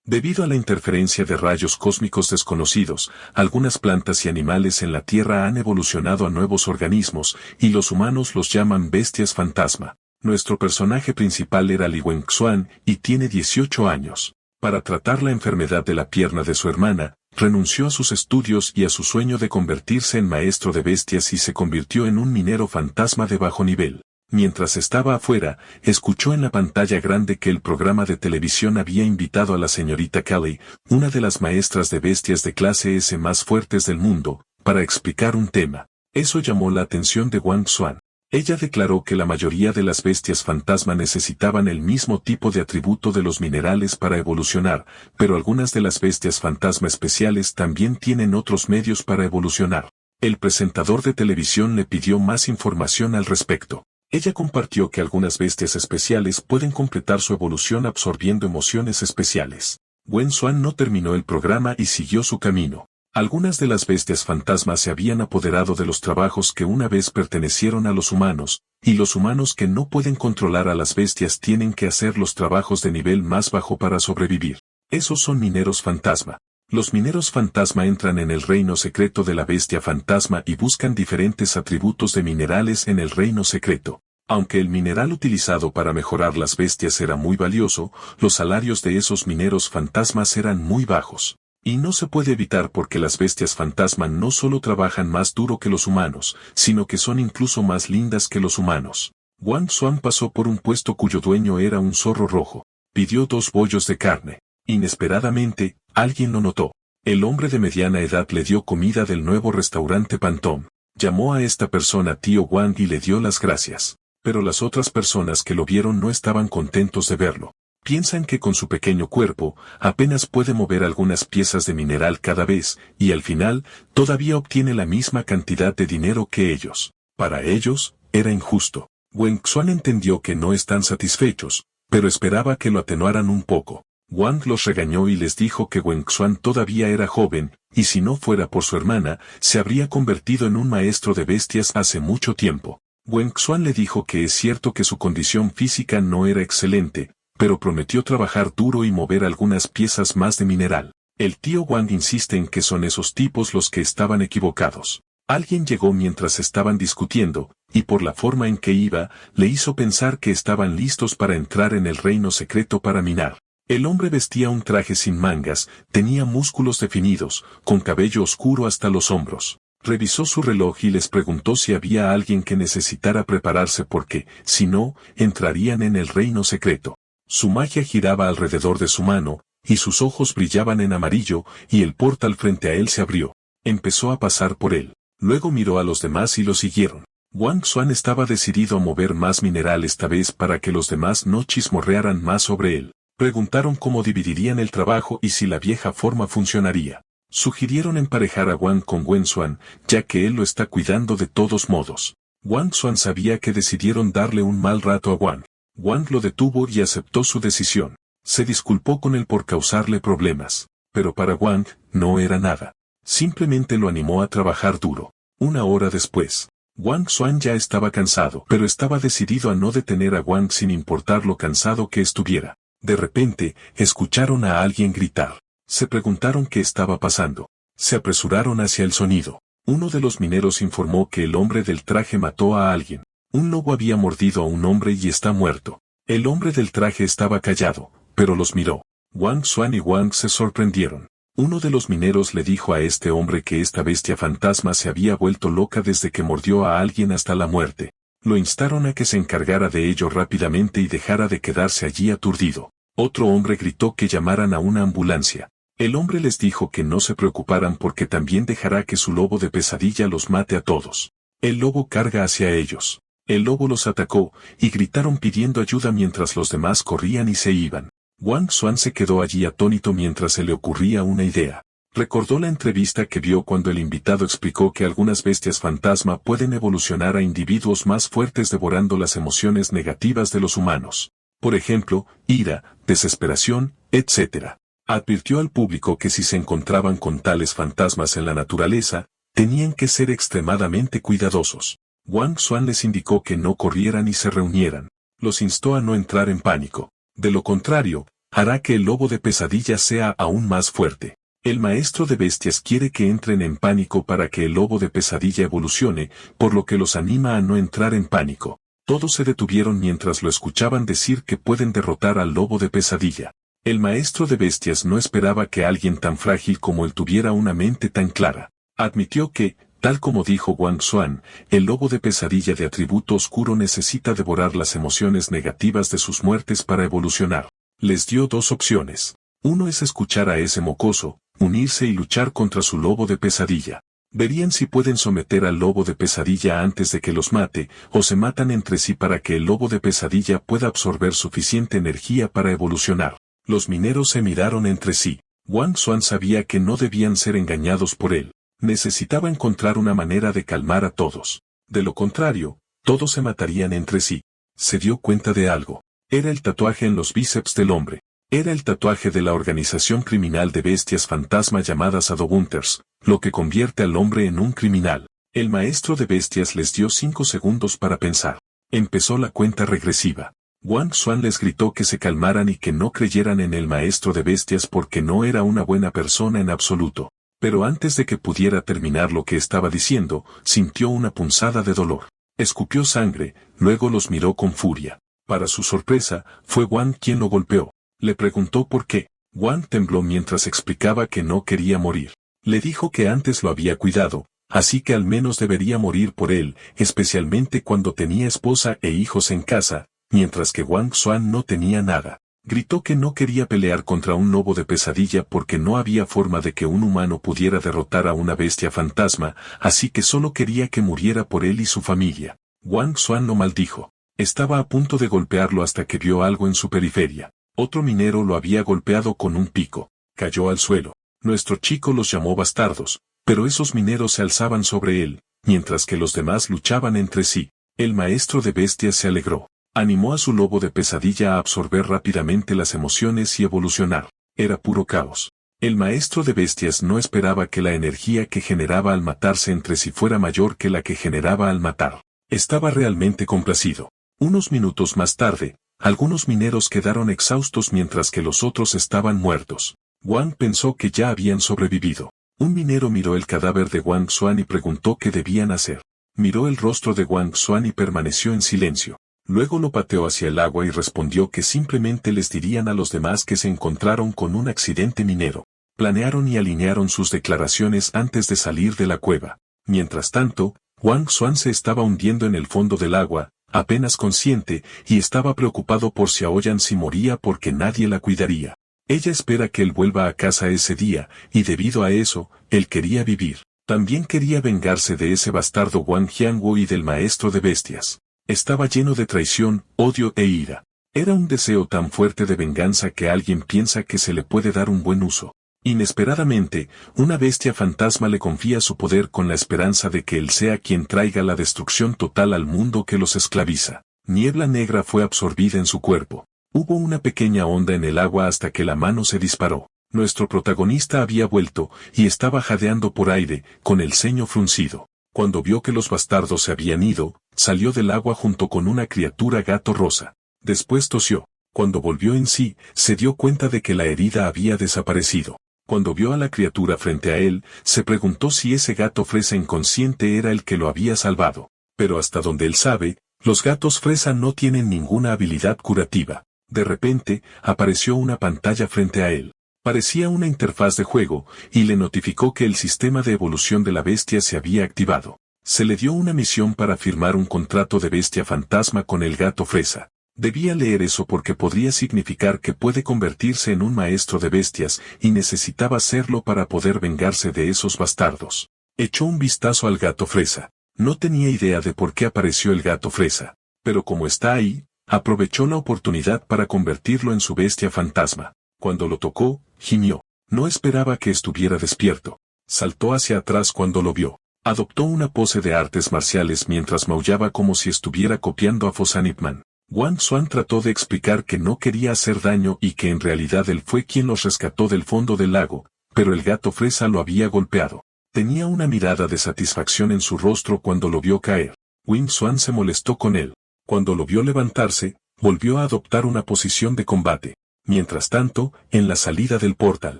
Debido a la interferencia de rayos cósmicos desconocidos, algunas plantas y animales en la Tierra han evolucionado a nuevos organismos, y los humanos los llaman bestias fantasma. Nuestro personaje principal era Li Wenxuan, y tiene 18 años. Para tratar la enfermedad de la pierna de su hermana, renunció a sus estudios y a su sueño de convertirse en maestro de bestias y se convirtió en un minero fantasma de bajo nivel. Mientras estaba afuera, escuchó en la pantalla grande que el programa de televisión había invitado a la señorita Kelly, una de las maestras de bestias de clase S más fuertes del mundo, para explicar un tema. Eso llamó la atención de Wang Xuan. Ella declaró que la mayoría de las bestias fantasma necesitaban el mismo tipo de atributo de los minerales para evolucionar, pero algunas de las bestias fantasma especiales también tienen otros medios para evolucionar. El presentador de televisión le pidió más información al respecto. Ella compartió que algunas bestias especiales pueden completar su evolución absorbiendo emociones especiales. Wen Xuan no terminó el programa y siguió su camino. Algunas de las bestias fantasmas se habían apoderado de los trabajos que una vez pertenecieron a los humanos, y los humanos que no pueden controlar a las bestias tienen que hacer los trabajos de nivel más bajo para sobrevivir. Esos son mineros fantasma. Los mineros fantasma entran en el reino secreto de la bestia fantasma y buscan diferentes atributos de minerales en el reino secreto. Aunque el mineral utilizado para mejorar las bestias era muy valioso, los salarios de esos mineros fantasmas eran muy bajos. Y no se puede evitar porque las bestias fantasma no solo trabajan más duro que los humanos, sino que son incluso más lindas que los humanos. Wang Xuan pasó por un puesto cuyo dueño era un zorro rojo. Pidió 2 bollos de carne. Inesperadamente, alguien lo notó. El hombre de mediana edad le dio comida del nuevo restaurante Pantón. Llamó a esta persona tío Wang y le dio las gracias. Pero las otras personas que lo vieron no estaban contentos de verlo. Piensan que con su pequeño cuerpo, apenas puede mover algunas piezas de mineral cada vez, y al final, todavía obtiene la misma cantidad de dinero que ellos. Para ellos, era injusto. Wen Xuan entendió que no están satisfechos, pero esperaba que lo atenuaran un poco. Wang los regañó y les dijo que Wen Xuan todavía era joven, y si no fuera por su hermana, se habría convertido en un maestro de bestias hace mucho tiempo. Wen Xuan le dijo que es cierto que su condición física no era excelente, pero prometió trabajar duro y mover algunas piezas más de mineral. El tío Wang insiste en que son esos tipos los que estaban equivocados. Alguien llegó mientras estaban discutiendo, y por la forma en que iba, le hizo pensar que estaban listos para entrar en el reino secreto para minar. El hombre vestía un traje sin mangas, tenía músculos definidos, con cabello oscuro hasta los hombros. Revisó su reloj y les preguntó si había alguien que necesitara prepararse porque, si no, entrarían en el reino secreto. Su magia giraba alrededor de su mano, y sus ojos brillaban en amarillo, y el portal frente a él se abrió. Empezó a pasar por él. Luego miró a los demás y lo siguieron. Wang Xuan estaba decidido a mover más mineral esta vez para que los demás no chismorrearan más sobre él. Preguntaron cómo dividirían el trabajo y si la vieja forma funcionaría. Sugirieron emparejar a Wang con Wen Xuan, ya que él lo está cuidando de todos modos. Wang Xuan sabía que decidieron darle un mal rato a Wang. Wang lo detuvo y aceptó su decisión. Se disculpó con él por causarle problemas. Pero para Wang, no era nada. Simplemente lo animó a trabajar duro. 1 hora después, Wang Xuan ya estaba cansado, pero estaba decidido a no detener a Wang sin importar lo cansado que estuviera. De repente, escucharon a alguien gritar. Se preguntaron qué estaba pasando. Se apresuraron hacia el sonido. Uno de los mineros informó que el hombre del traje mató a alguien. Un lobo había mordido a un hombre y está muerto. El hombre del traje estaba callado, pero los miró. Wang Xuan y Wang se sorprendieron. Uno de los mineros le dijo a este hombre que esta bestia fantasma se había vuelto loca desde que mordió a alguien hasta la muerte. Lo instaron a que se encargara de ello rápidamente y dejara de quedarse allí aturdido. Otro hombre gritó que llamaran a una ambulancia. El hombre les dijo que no se preocuparan porque también dejará que su lobo de pesadilla los mate a todos. El lobo carga hacia ellos. El lobo los atacó, y gritaron pidiendo ayuda mientras los demás corrían y se iban. Wang Xuan se quedó allí atónito mientras se le ocurría una idea. Recordó la entrevista que vio cuando el invitado explicó que algunas bestias fantasma pueden evolucionar a individuos más fuertes devorando las emociones negativas de los humanos. Por ejemplo, ira, desesperación, etc. Advirtió al público que si se encontraban con tales fantasmas en la naturaleza, tenían que ser extremadamente cuidadosos. Wang Xuan les indicó que no corrieran y se reunieran. Los instó a no entrar en pánico. De lo contrario, hará que el lobo de pesadilla sea aún más fuerte. El maestro de bestias quiere que entren en pánico para que el lobo de pesadilla evolucione, por lo que los anima a no entrar en pánico. Todos se detuvieron mientras lo escuchaban decir que pueden derrotar al lobo de pesadilla. El maestro de bestias no esperaba que alguien tan frágil como él tuviera una mente tan clara. Admitió que, tal como dijo Wang Xuan, el lobo de pesadilla de atributo oscuro necesita devorar las emociones negativas de sus muertes para evolucionar. Les dio dos opciones. Uno es escuchar a ese mocoso, unirse y luchar contra su lobo de pesadilla. Verían si pueden someter al lobo de pesadilla antes de que los mate, o se matan entre sí para que el lobo de pesadilla pueda absorber suficiente energía para evolucionar. Los mineros se miraron entre sí. Wang Xuan sabía que no debían ser engañados por él. Necesitaba encontrar una manera de calmar a todos. De lo contrario, todos se matarían entre sí. Se dio cuenta de algo. Era el tatuaje en los bíceps del hombre. Era el tatuaje de la organización criminal de bestias fantasma llamada Shadowhunters, lo que convierte al hombre en un criminal. El maestro de bestias les dio 5 segundos para pensar. Empezó la cuenta regresiva. Wang Xuan les gritó que se calmaran y que no creyeran en el maestro de bestias porque no era una buena persona en absoluto. Pero antes de que pudiera terminar lo que estaba diciendo, sintió una punzada de dolor. Escupió sangre, luego los miró con furia. Para su sorpresa, fue Wang quien lo golpeó. Le preguntó por qué. Wang tembló mientras explicaba que no quería morir. Le dijo que antes lo había cuidado, así que al menos debería morir por él, especialmente cuando tenía esposa e hijos en casa, mientras que Wang Xuan no tenía nada. Gritó que no quería pelear contra un lobo de pesadilla porque no había forma de que un humano pudiera derrotar a una bestia fantasma, así que solo quería que muriera por él y su familia. Wang Xuan lo maldijo. Estaba a punto de golpearlo hasta que vio algo en su periferia. Otro minero lo había golpeado con un pico. Cayó al suelo. Nuestro chico los llamó bastardos, pero esos mineros se alzaban sobre él, mientras que los demás luchaban entre sí. El maestro de bestias se alegró. Animó a su lobo de pesadilla a absorber rápidamente las emociones y evolucionar. Era puro caos. El maestro de bestias no esperaba que la energía que generaba al matarse entre sí fuera mayor que la que generaba al matar. Estaba realmente complacido. Unos minutos más tarde, algunos mineros quedaron exhaustos mientras que los otros estaban muertos. Wang pensó que ya habían sobrevivido. Un minero miró el cadáver de Wang Xuan y preguntó qué debían hacer. Miró el rostro de Wang Xuan y permaneció en silencio. Luego lo pateó hacia el agua y respondió que simplemente les dirían a los demás que se encontraron con un accidente minero. Planearon y alinearon sus declaraciones antes de salir de la cueva. Mientras tanto, Wang Xuan se estaba hundiendo en el fondo del agua, apenas consciente, y estaba preocupado por si Aoyan si moría porque nadie la cuidaría. Ella espera que él vuelva a casa ese día, y debido a eso, él quería vivir. También quería vengarse de ese bastardo Wang Jianguo y del maestro de bestias. Estaba lleno de traición, odio e ira. Era un deseo tan fuerte de venganza que alguien piensa que se le puede dar un buen uso. Inesperadamente, una bestia fantasma le confía su poder con la esperanza de que él sea quien traiga la destrucción total al mundo que los esclaviza. Niebla negra fue absorbida en su cuerpo. Hubo una pequeña onda en el agua hasta que la mano se disparó. Nuestro protagonista había vuelto, y estaba jadeando por aire, con el ceño fruncido. Cuando vio que los bastardos se habían ido, salió del agua junto con una criatura gato rosa. Después tosió. Cuando volvió en sí, se dio cuenta de que la herida había desaparecido. Cuando vio a la criatura frente a él, se preguntó si ese gato fresa inconsciente era el que lo había salvado. Pero hasta donde él sabe, los gatos fresa no tienen ninguna habilidad curativa. De repente, apareció una pantalla frente a él. Parecía una interfaz de juego, y le notificó que el sistema de evolución de la bestia se había activado. Se le dio una misión para firmar un contrato de bestia fantasma con el gato fresa. Debía leer eso porque podría significar que puede convertirse en un maestro de bestias, y necesitaba hacerlo para poder vengarse de esos bastardos. Echó un vistazo al gato fresa. No tenía idea de por qué apareció el gato fresa. Pero como está ahí, aprovechó la oportunidad para convertirlo en su bestia fantasma. Cuando lo tocó, gimió. No esperaba que estuviera despierto. Saltó hacia atrás cuando lo vio. Adoptó una pose de artes marciales mientras maullaba como si estuviera copiando a Fosan Ip Man. Wang Xuan trató de explicar que no quería hacer daño y que en realidad él fue quien los rescató del fondo del lago, pero el gato fresa lo había golpeado. Tenía una mirada de satisfacción en su rostro cuando lo vio caer. Wing Xuan se molestó con él. Cuando lo vio levantarse, volvió a adoptar una posición de combate. Mientras tanto, en la salida del portal,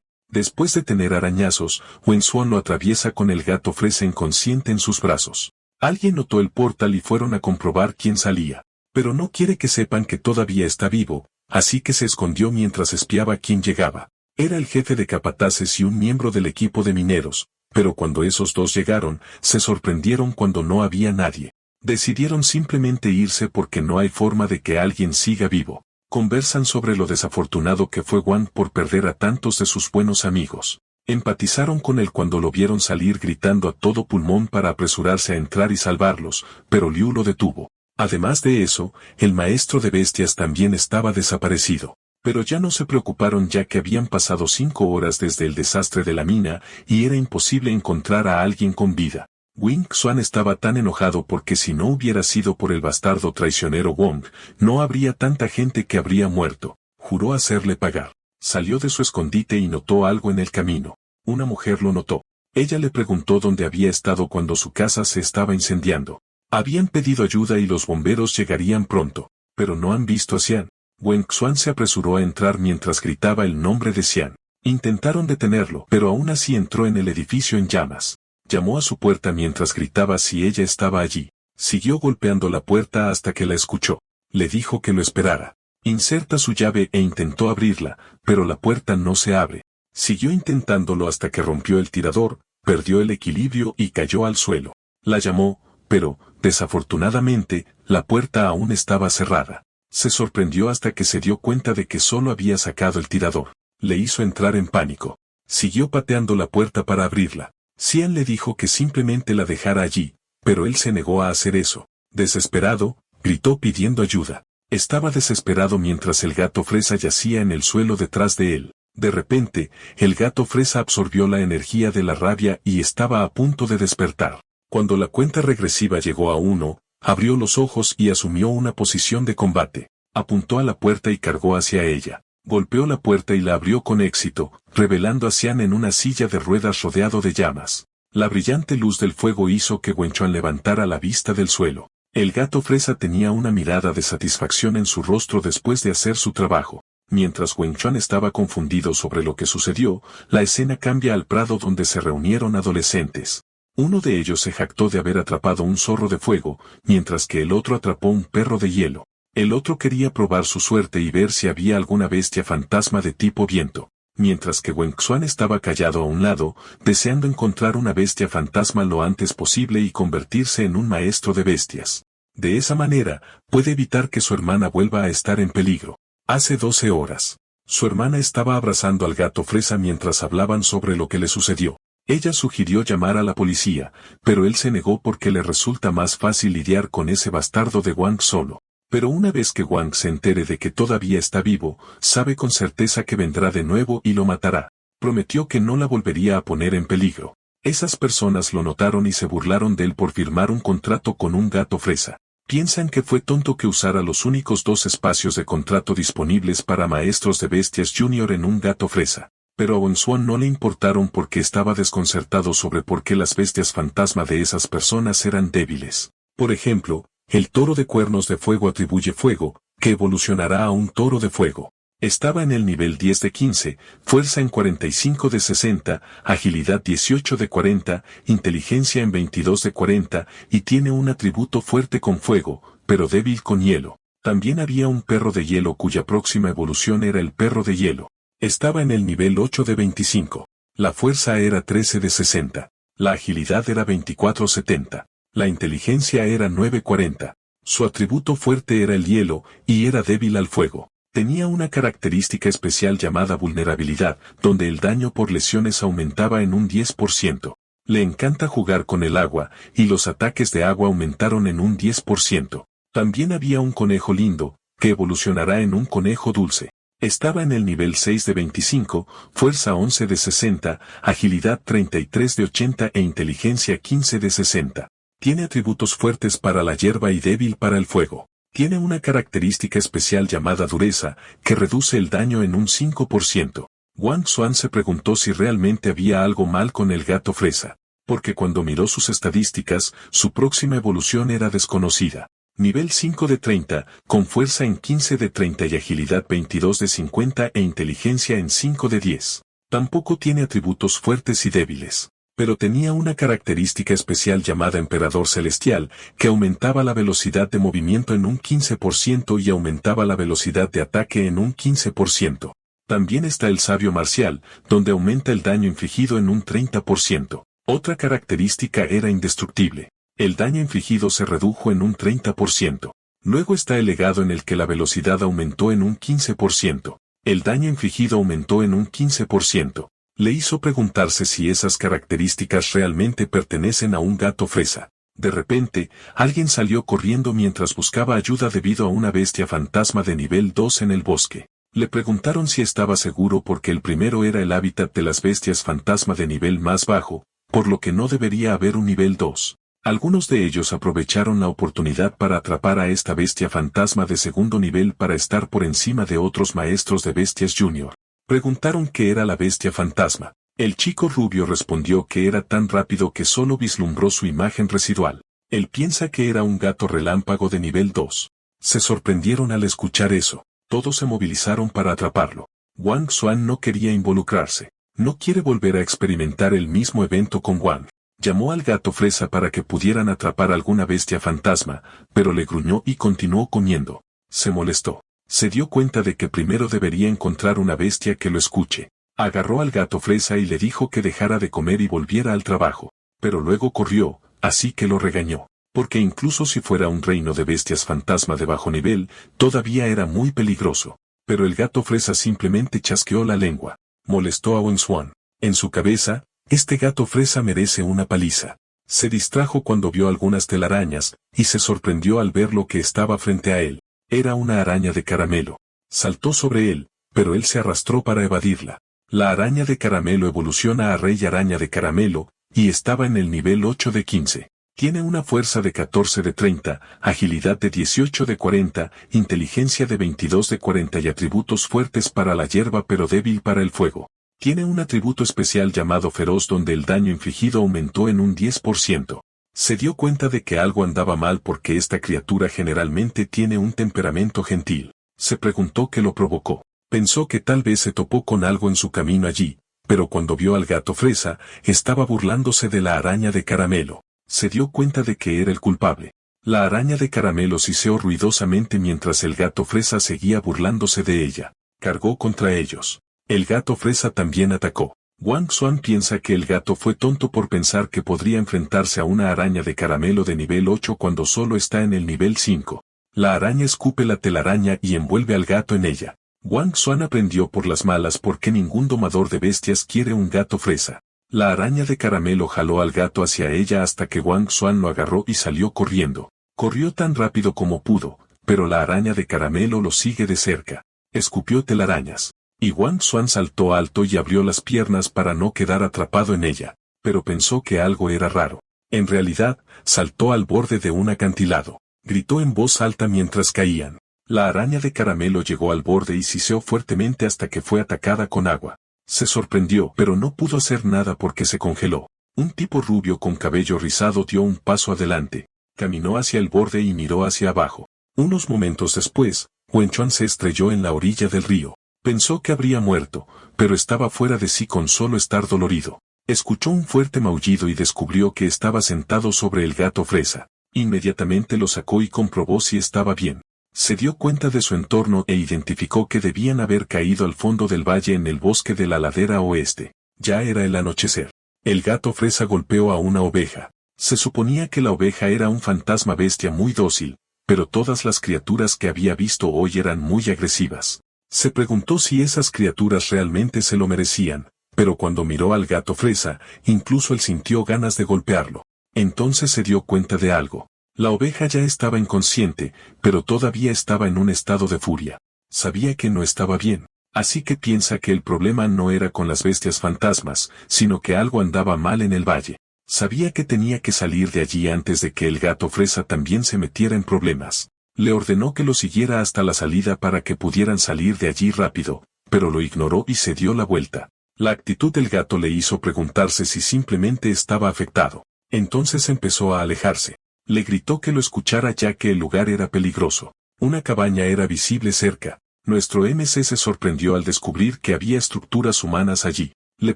después de tener arañazos, Wenxuan lo atraviesa con el gato fresa inconsciente en sus brazos. Alguien notó el portal y fueron a comprobar quién salía. Pero no quiere que sepan que todavía está vivo, así que se escondió mientras espiaba quién llegaba. Era el jefe de capataces y un miembro del equipo de mineros, pero cuando esos dos llegaron, se sorprendieron cuando no había nadie. Decidieron simplemente irse porque no hay forma de que alguien siga vivo. Conversan sobre lo desafortunado que fue Wang por perder a tantos de sus buenos amigos. Empatizaron con él cuando lo vieron salir gritando a todo pulmón para apresurarse a entrar y salvarlos, pero Liu lo detuvo. Además de eso, el maestro de bestias también estaba desaparecido. Pero ya no se preocuparon ya que habían pasado 5 horas desde el desastre de la mina y era imposible encontrar a alguien con vida. Wenxuan estaba tan enojado porque si no hubiera sido por el bastardo traicionero Wong, no habría tanta gente que habría muerto. Juró hacerle pagar. Salió de su escondite y notó algo en el camino. Una mujer lo notó. Ella le preguntó dónde había estado cuando su casa se estaba incendiando. Habían pedido ayuda y los bomberos llegarían pronto, pero no han visto a Xian. Wenxuan se apresuró a entrar mientras gritaba el nombre de Xian. Intentaron detenerlo, pero aún así entró en el edificio en llamas. Llamó a su puerta mientras gritaba si ella estaba allí. Siguió golpeando la puerta hasta que la escuchó. Le dijo que lo esperara. Inserta su llave e intentó abrirla, pero la puerta no se abre. Siguió intentándolo hasta que rompió el tirador, perdió el equilibrio y cayó al suelo. La llamó, pero, desafortunadamente, la puerta aún estaba cerrada. Se sorprendió hasta que se dio cuenta de que solo había sacado el tirador. Le hizo entrar en pánico. Siguió pateando la puerta para abrirla. Xian le dijo que simplemente la dejara allí, pero él se negó a hacer eso. Desesperado, gritó pidiendo ayuda. Estaba desesperado mientras el gato fresa yacía en el suelo detrás de él. De repente, el gato fresa absorbió la energía de la rabia y estaba a punto de despertar. Cuando la cuenta regresiva llegó a 1, abrió los ojos y asumió una posición de combate. Apuntó a la puerta y cargó hacia ella. Golpeó la puerta y la abrió con éxito, revelando a Xian en una silla de ruedas rodeado de llamas. La brillante luz del fuego hizo que Wenxuan levantara la vista del suelo. El gato fresa tenía una mirada de satisfacción en su rostro después de hacer su trabajo. Mientras Wenxuan estaba confundido sobre lo que sucedió, la escena cambia al prado donde se reunieron adolescentes. Uno de ellos se jactó de haber atrapado un zorro de fuego, mientras que el otro atrapó un perro de hielo. El otro quería probar su suerte y ver si había alguna bestia fantasma de tipo viento, mientras que Wenxuan estaba callado a un lado, deseando encontrar una bestia fantasma lo antes posible y convertirse en un maestro de bestias. De esa manera, puede evitar que su hermana vuelva a estar en peligro. Hace 12 horas. Su hermana estaba abrazando al gato fresa mientras hablaban sobre lo que le sucedió. Ella sugirió llamar a la policía, pero él se negó porque le resulta más fácil lidiar con ese bastardo de Wang solo. Pero una vez que Wang se entere de que todavía está vivo, sabe con certeza que vendrá de nuevo y lo matará. Prometió que no la volvería a poner en peligro. Esas personas lo notaron y se burlaron de él por firmar un contrato con un gato fresa. Piensan que fue tonto que usara los únicos 2 espacios de contrato disponibles para maestros de bestias junior en un gato fresa. Pero a Wenxuan no le importaron porque estaba desconcertado sobre por qué las bestias fantasma de esas personas eran débiles. Por ejemplo, el toro de cuernos de fuego atribuye fuego, que evolucionará a un toro de fuego. Estaba en el nivel 10 de 15, fuerza en 45 de 60, agilidad 18 de 40, inteligencia en 22 de 40, y tiene un atributo fuerte con fuego, pero débil con hielo. También había un perro de hielo cuya próxima evolución era el perro de hielo. Estaba en el nivel 8 de 25. La fuerza era 13 de 60. La agilidad era 24-70. La inteligencia era 9-40. Su atributo fuerte era el hielo, y era débil al fuego. Tenía una característica especial llamada vulnerabilidad, donde el daño por lesiones aumentaba en un 10%. Le encanta jugar con el agua, y los ataques de agua aumentaron en un 10%. También había un conejo lindo, que evolucionará en un conejo dulce. Estaba en el nivel 6 de 25, fuerza 11 de 60, agilidad 33 de 80 e inteligencia 15 de 60. Tiene atributos fuertes para la hierba y débil para el fuego. Tiene una característica especial llamada dureza, que reduce el daño en un 5%. Wenxuan se preguntó si realmente había algo mal con el gato fresa, porque cuando miró sus estadísticas, su próxima evolución era desconocida. Nivel 5 de 30, con fuerza en 15 de 30 y agilidad 22 de 50 e inteligencia en 5 de 10. Tampoco tiene atributos fuertes y débiles. Pero tenía una característica especial llamada Emperador Celestial, que aumentaba la velocidad de movimiento en un 15% y aumentaba la velocidad de ataque en un 15%. También está el Sabio Marcial, donde aumenta el daño infligido en un 30%. Otra característica era indestructible. El daño infligido se redujo en un 30%. Luego está el Legado en el que la velocidad aumentó en un 15%. El daño infligido aumentó en un 15%. Le hizo preguntarse si esas características realmente pertenecen a un gato fresa. De repente, alguien salió corriendo mientras buscaba ayuda debido a una bestia fantasma de nivel 2 en el bosque. Le preguntaron si estaba seguro porque el primero era el hábitat de las bestias fantasma de nivel más bajo, por lo que no debería haber un nivel 2. Algunos de ellos aprovecharon la oportunidad para atrapar a esta bestia fantasma de segundo nivel para estar por encima de otros maestros de bestias junior. Preguntaron qué era la bestia fantasma. El chico rubio respondió que era tan rápido que solo vislumbró su imagen residual. Él piensa que era un gato relámpago de nivel 2. Se sorprendieron al escuchar eso. Todos se movilizaron para atraparlo. Wang Xuan no quería involucrarse. No quiere volver a experimentar el mismo evento con Wang. Llamó al gato fresa para que pudieran atrapar alguna bestia fantasma, pero le gruñó y continuó comiendo. Se molestó. Se dio cuenta de que primero debería encontrar una bestia que lo escuche. Agarró al gato fresa y le dijo que dejara de comer y volviera al trabajo. Pero luego corrió, así que lo regañó. Porque incluso si fuera un reino de bestias fantasma de bajo nivel, todavía era muy peligroso. Pero el gato fresa simplemente chasqueó la lengua. Molestó a Wen Xuan. En su cabeza, este gato fresa merece una paliza. Se distrajo cuando vio algunas telarañas, y se sorprendió al ver lo que estaba frente a él. Era una araña de caramelo. Saltó sobre él, pero él se arrastró para evadirla. La araña de caramelo evoluciona a Rey Araña de Caramelo, y estaba en el nivel 8 de 15. Tiene una fuerza de 14 de 30, agilidad de 18 de 40, inteligencia de 22 de 40 y atributos fuertes para la hierba pero débil para el fuego. Tiene un atributo especial llamado Feroz donde el daño infligido aumentó en un 10%. Se dio cuenta de que algo andaba mal porque esta criatura generalmente tiene un temperamento gentil. Se preguntó qué lo provocó. Pensó que tal vez se topó con algo en su camino allí, pero cuando vio al gato fresa, estaba burlándose de la araña de caramelo. Se dio cuenta de que era el culpable. La araña de caramelo siseó ruidosamente mientras el gato fresa seguía burlándose de ella. Cargó contra ellos. El gato fresa también atacó. Wang Xuan piensa que el gato fue tonto por pensar que podría enfrentarse a una araña de caramelo de nivel 8 cuando solo está en el nivel 5. La araña escupe la telaraña y envuelve al gato en ella. Wang Xuan aprendió por las malas por qué ningún domador de bestias quiere un gato fresa. La araña de caramelo jaló al gato hacia ella hasta que Wang Xuan lo agarró y salió corriendo. Corrió tan rápido como pudo, pero la araña de caramelo lo sigue de cerca. Escupió telarañas. Y Wang Xuan saltó alto y abrió las piernas para no quedar atrapado en ella, pero pensó que algo era raro. En realidad, saltó al borde de un acantilado. Gritó en voz alta mientras caían. La araña de caramelo llegó al borde y siseó fuertemente hasta que fue atacada con agua. Se sorprendió, pero no pudo hacer nada porque se congeló. Un tipo rubio con cabello rizado dio un paso adelante, caminó hacia el borde y miró hacia abajo. Unos momentos después, Wen Chuan se estrelló en la orilla del río. Pensó que habría muerto, pero estaba fuera de sí con solo estar dolorido. Escuchó un fuerte maullido y descubrió que estaba sentado sobre el gato fresa. Inmediatamente lo sacó y comprobó si estaba bien. Se dio cuenta de su entorno e identificó que debían haber caído al fondo del valle en el bosque de la ladera oeste. Ya era el anochecer. El gato fresa golpeó a una oveja. Se suponía que la oveja era un fantasma bestia muy dócil, pero todas las criaturas que había visto hoy eran muy agresivas. Se preguntó si esas criaturas realmente se lo merecían, pero cuando miró al gato fresa, incluso él sintió ganas de golpearlo. Entonces se dio cuenta de algo. La oveja ya estaba inconsciente, pero todavía estaba en un estado de furia. Sabía que no estaba bien, así que piensa que el problema no era con las bestias fantasmas, sino que algo andaba mal en el valle. Sabía que tenía que salir de allí antes de que el gato fresa también se metiera en problemas. Le ordenó que lo siguiera hasta la salida para que pudieran salir de allí rápido, pero lo ignoró y se dio la vuelta. La actitud del gato le hizo preguntarse si simplemente estaba afectado. Entonces empezó a alejarse. Le gritó que lo escuchara ya que el lugar era peligroso. Una cabaña era visible cerca. Nuestro MC se sorprendió al descubrir que había estructuras humanas allí. Le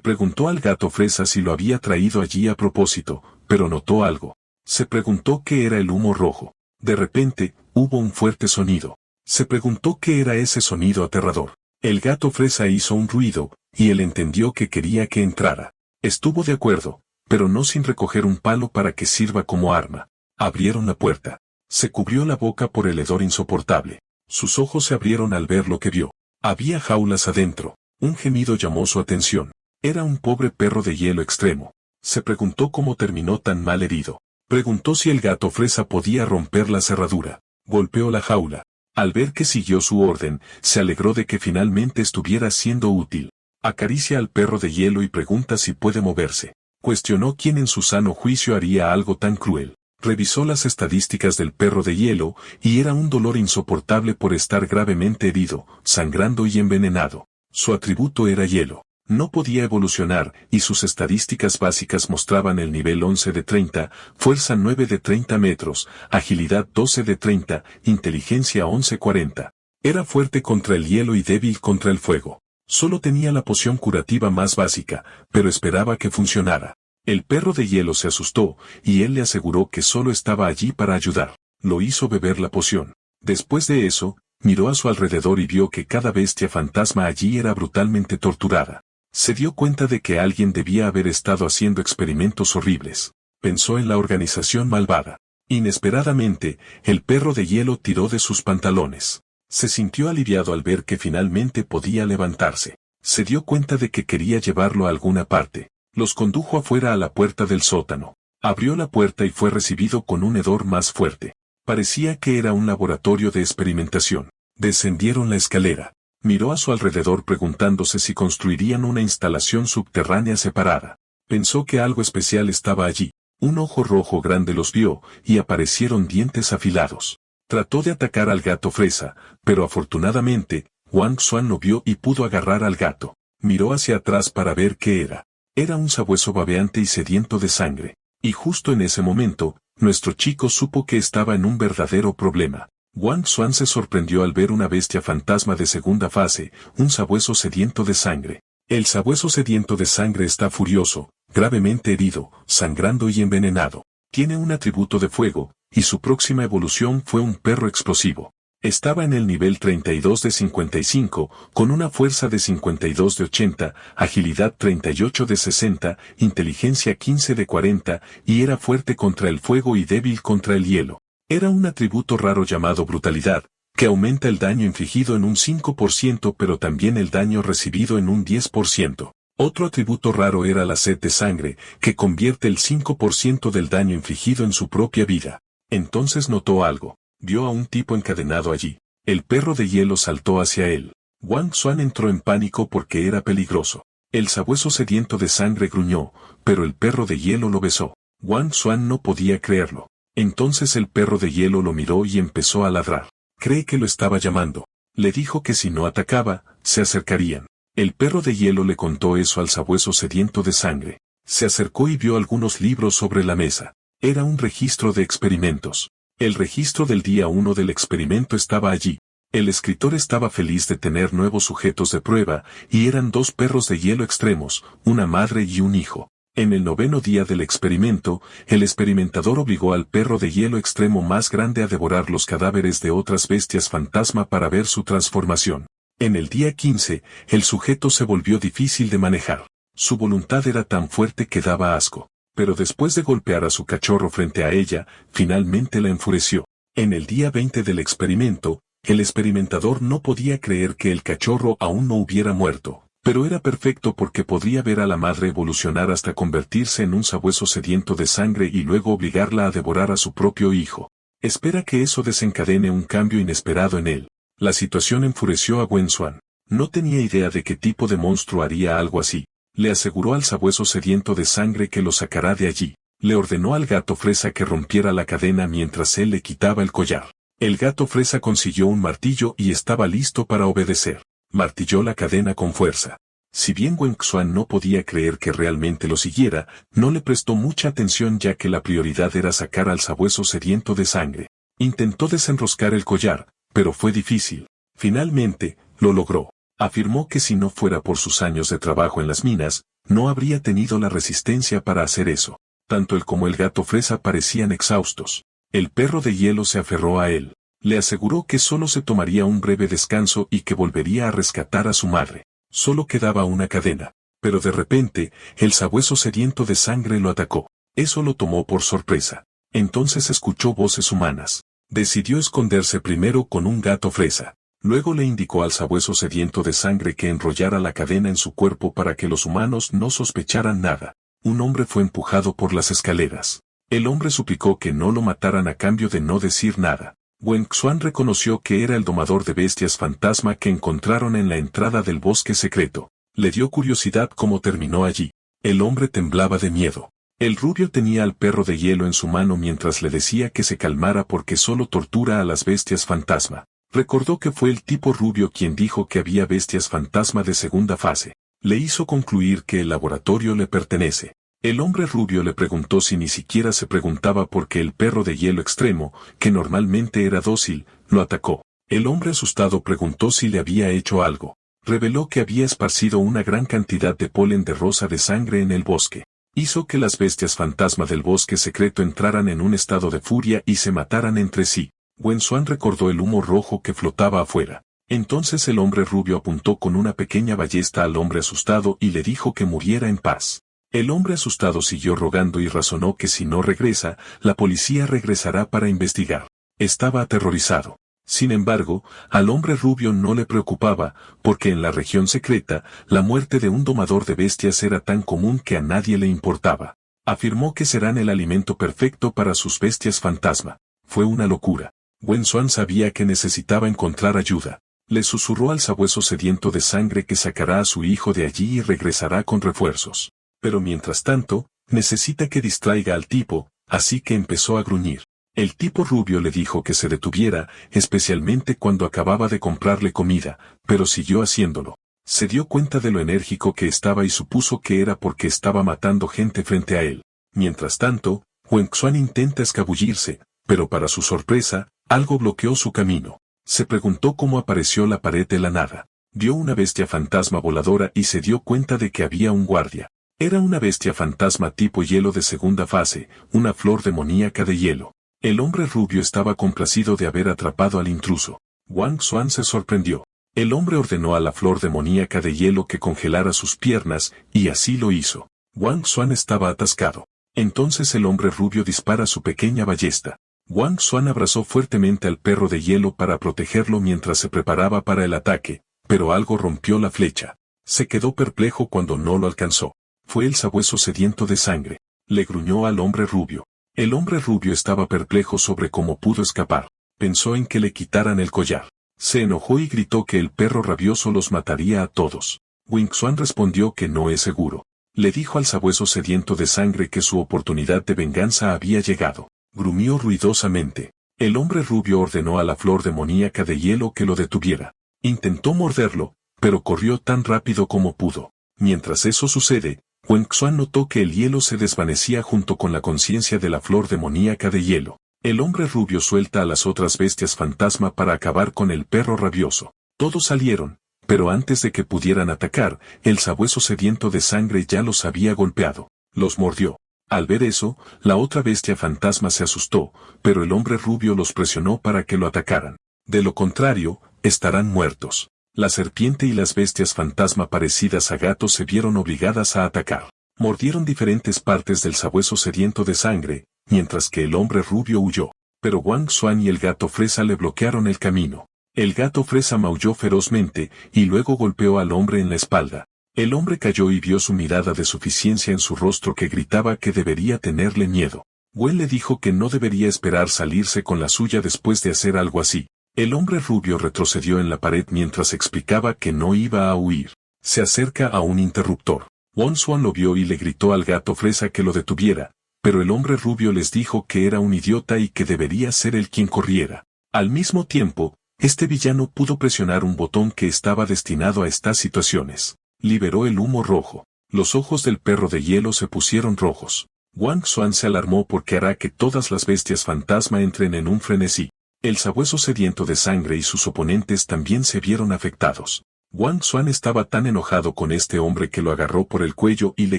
preguntó al gato fresa si lo había traído allí a propósito, pero notó algo. Se preguntó qué era el humo rojo. De repente, hubo un fuerte sonido. Se preguntó qué era ese sonido aterrador. El gato fresa hizo un ruido, y él entendió que quería que entrara. Estuvo de acuerdo, pero no sin recoger un palo para que sirva como arma. Abrieron la puerta. Se cubrió la boca por el hedor insoportable. Sus ojos se abrieron al ver lo que vio. Había jaulas adentro. Un gemido llamó su atención. Era un pobre perro de hielo extremo. Se preguntó cómo terminó tan mal herido. Preguntó si el gato fresa podía romper la cerradura. Golpeó la jaula. Al ver que siguió su orden, se alegró de que finalmente estuviera siendo útil. Acaricia al perro de hielo y pregunta si puede moverse. Cuestionó quién en su sano juicio haría algo tan cruel. Revisó las estadísticas del perro de hielo, y era un dolor insoportable por estar gravemente herido, sangrando y envenenado. Su atributo era hielo. No podía evolucionar, y sus estadísticas básicas mostraban el nivel 11 de 30, fuerza 9 de 30 metros, agilidad 12 de 30, inteligencia 11-40. Era fuerte contra el hielo y débil contra el fuego. Solo tenía la poción curativa más básica, pero esperaba que funcionara. El perro de hielo se asustó, y él le aseguró que solo estaba allí para ayudar. Lo hizo beber la poción. Después de eso, miró a su alrededor y vio que cada bestia fantasma allí era brutalmente torturada. Se dio cuenta de que alguien debía haber estado haciendo experimentos horribles. Pensó en la organización malvada. Inesperadamente, el perro de hielo tiró de sus pantalones. Se sintió aliviado al ver que finalmente podía levantarse. Se dio cuenta de que quería llevarlo a alguna parte. Los condujo afuera a la puerta del sótano. Abrió la puerta y fue recibido con un hedor más fuerte. Parecía que era un laboratorio de experimentación. Descendieron la escalera. Miró a su alrededor preguntándose si construirían una instalación subterránea separada. Pensó que algo especial estaba allí. Un ojo rojo grande los vio, y aparecieron dientes afilados. Trató de atacar al gato fresa, pero afortunadamente, Wang Xuan lo vio y pudo agarrar al gato. Miró hacia atrás para ver qué era. Era un sabueso babeante y sediento de sangre. Y justo en ese momento, nuestro chico supo que estaba en un verdadero problema. Wang Xuan se sorprendió al ver una bestia fantasma de segunda fase, un sabueso sediento de sangre. El sabueso sediento de sangre está furioso, gravemente herido, sangrando y envenenado. Tiene un atributo de fuego, y su próxima evolución fue un perro explosivo. Estaba en el nivel 32 de 55, con una fuerza de 52 de 80, agilidad 38 de 60, inteligencia 15 de 40, y era fuerte contra el fuego y débil contra el hielo. Era un atributo raro llamado brutalidad, que aumenta el daño infligido en un 5% pero también el daño recibido en un 10%. Otro atributo raro era la sed de sangre, que convierte el 5% del daño infligido en su propia vida. Entonces notó algo. Vio a un tipo encadenado allí. El perro de hielo saltó hacia él. Wang Xuan entró en pánico porque era peligroso. El sabueso sediento de sangre gruñó, pero el perro de hielo lo besó. Wang Xuan no podía creerlo. Entonces el perro de hielo lo miró y empezó a ladrar. Cree que lo estaba llamando. Le dijo que si no atacaba, se acercarían. El perro de hielo le contó eso al sabueso sediento de sangre. Se acercó y vio algunos libros sobre la mesa. Era un registro de experimentos. El registro del día 1 del experimento estaba allí. El escritor estaba feliz de tener nuevos sujetos de prueba, y eran 2 perros de hielo extremos, una madre y un hijo. En el 9º día del experimento, el experimentador obligó al perro de hielo extremo más grande a devorar los cadáveres de otras bestias fantasma para ver su transformación. En el día 15, el sujeto se volvió difícil de manejar. Su voluntad era tan fuerte que daba asco. Pero después de golpear a su cachorro frente a ella, finalmente la enfureció. En el día 20 del experimento, el experimentador no podía creer que el cachorro aún no hubiera muerto. Pero era perfecto porque podría ver a la madre evolucionar hasta convertirse en un sabueso sediento de sangre y luego obligarla a devorar a su propio hijo. Espera que eso desencadene un cambio inesperado en él. La situación enfureció a Wang Xuan. No tenía idea de qué tipo de monstruo haría algo así. Le aseguró al sabueso sediento de sangre que lo sacará de allí. Le ordenó al gato fresa que rompiera la cadena mientras él le quitaba el collar. El gato fresa consiguió un martillo y estaba listo para obedecer. Martilló la cadena con fuerza. Si bien Wen Xuan no podía creer que realmente lo siguiera, no le prestó mucha atención ya que la prioridad era sacar al sabueso sediento de sangre. Intentó desenroscar el collar, pero fue difícil. Finalmente, lo logró. Afirmó que si no fuera por sus años de trabajo en las minas, no habría tenido la resistencia para hacer eso. Tanto él como el gato fresa parecían exhaustos. El perro de hielo se aferró a él. Le aseguró que solo se tomaría un breve descanso y que volvería a rescatar a su madre. Solo quedaba una cadena. Pero de repente, el sabueso sediento de sangre lo atacó. Eso lo tomó por sorpresa. Entonces escuchó voces humanas. Decidió esconderse primero con un gato fresa. Luego le indicó al sabueso sediento de sangre que enrollara la cadena en su cuerpo para que los humanos no sospecharan nada. Un hombre fue empujado por las escaleras. El hombre suplicó que no lo mataran a cambio de no decir nada. Wen Xuan reconoció que era el domador de bestias fantasma que encontraron en la entrada del bosque secreto. Le dio curiosidad cómo terminó allí. El hombre temblaba de miedo. El rubio tenía al perro de hielo en su mano mientras le decía que se calmara porque solo tortura a las bestias fantasma. Recordó que fue el tipo rubio quien dijo que había bestias fantasma de segunda fase. Le hizo concluir que el laboratorio le pertenece. El hombre rubio le preguntó si ni siquiera se preguntaba por qué el perro de hielo extremo, que normalmente era dócil, lo atacó. El hombre asustado preguntó si le había hecho algo. Reveló que había esparcido una gran cantidad de polen de rosa de sangre en el bosque. Hizo que las bestias fantasma del bosque secreto entraran en un estado de furia y se mataran entre sí. Wen Xuan recordó el humo rojo que flotaba afuera. Entonces el hombre rubio apuntó con una pequeña ballesta al hombre asustado y le dijo que muriera en paz. El hombre asustado siguió rogando y razonó que si no regresa, la policía regresará para investigar. Estaba aterrorizado. Sin embargo, al hombre rubio no le preocupaba, porque en la región secreta, la muerte de un domador de bestias era tan común que a nadie le importaba. Afirmó que serán el alimento perfecto para sus bestias fantasma. Fue una locura. Wen Xuan sabía que necesitaba encontrar ayuda. Le susurró al sabueso sediento de sangre que sacará a su hijo de allí y regresará con refuerzos. Pero mientras tanto, necesita que distraiga al tipo, así que empezó a gruñir. El tipo rubio le dijo que se detuviera, especialmente cuando acababa de comprarle comida, pero siguió haciéndolo. Se dio cuenta de lo enérgico que estaba y supuso que era porque estaba matando gente frente a él. Mientras tanto, Wen Xuan intenta escabullirse, pero para su sorpresa, algo bloqueó su camino. Se preguntó cómo apareció la pared de la nada. Vio una bestia fantasma voladora y se dio cuenta de que había un guardia. Era una bestia fantasma tipo hielo de segunda fase, una flor demoníaca de hielo. El hombre rubio estaba complacido de haber atrapado al intruso. Wang Xuan se sorprendió. El hombre ordenó a la flor demoníaca de hielo que congelara sus piernas, y así lo hizo. Wang Xuan estaba atascado. Entonces el hombre rubio dispara su pequeña ballesta. Wang Xuan abrazó fuertemente al perro de hielo para protegerlo mientras se preparaba para el ataque, pero algo rompió la flecha. Se quedó perplejo cuando no lo alcanzó. Fue el sabueso sediento de sangre. Le gruñó al hombre rubio. El hombre rubio estaba perplejo sobre cómo pudo escapar. Pensó en que le quitaran el collar. Se enojó y gritó que el perro rabioso los mataría a todos. Wen Xuan respondió que no es seguro. Le dijo al sabueso sediento de sangre que su oportunidad de venganza había llegado. Gruñó ruidosamente. El hombre rubio ordenó a la flor demoníaca de hielo que lo detuviera. Intentó morderlo, pero corrió tan rápido como pudo. Mientras eso sucede, Wen Xuan notó que el hielo se desvanecía junto con la conciencia de la flor demoníaca de hielo. El hombre rubio suelta a las otras bestias fantasma para acabar con el perro rabioso. Todos salieron, pero antes de que pudieran atacar, el sabueso sediento de sangre ya los había golpeado. Los mordió. Al ver eso, la otra bestia fantasma se asustó, pero el hombre rubio los presionó para que lo atacaran. De lo contrario, estarán muertos. La serpiente y las bestias fantasma parecidas a gatos se vieron obligadas a atacar. Mordieron diferentes partes del sabueso sediento de sangre, mientras que el hombre rubio huyó. Pero Wang Xuan y el gato fresa le bloquearon el camino. El gato fresa maulló ferozmente, y luego golpeó al hombre en la espalda. El hombre cayó y vio su mirada de suficiencia en su rostro que gritaba que debería tenerle miedo. Wen le dijo que no debería esperar salirse con la suya después de hacer algo así. El hombre rubio retrocedió en la pared mientras explicaba que no iba a huir. Se acerca a un interruptor. Wang Xuan lo vio y le gritó al gato fresa que lo detuviera, pero el hombre rubio les dijo que era un idiota y que debería ser él quien corriera. Al mismo tiempo, este villano pudo presionar un botón que estaba destinado a estas situaciones. Liberó el humo rojo. Los ojos del perro de hielo se pusieron rojos. Wang Xuan se alarmó porque hará que todas las bestias fantasma entren en un frenesí. El sabueso sediento de sangre y sus oponentes también se vieron afectados. Wang Xuan estaba tan enojado con este hombre que lo agarró por el cuello y le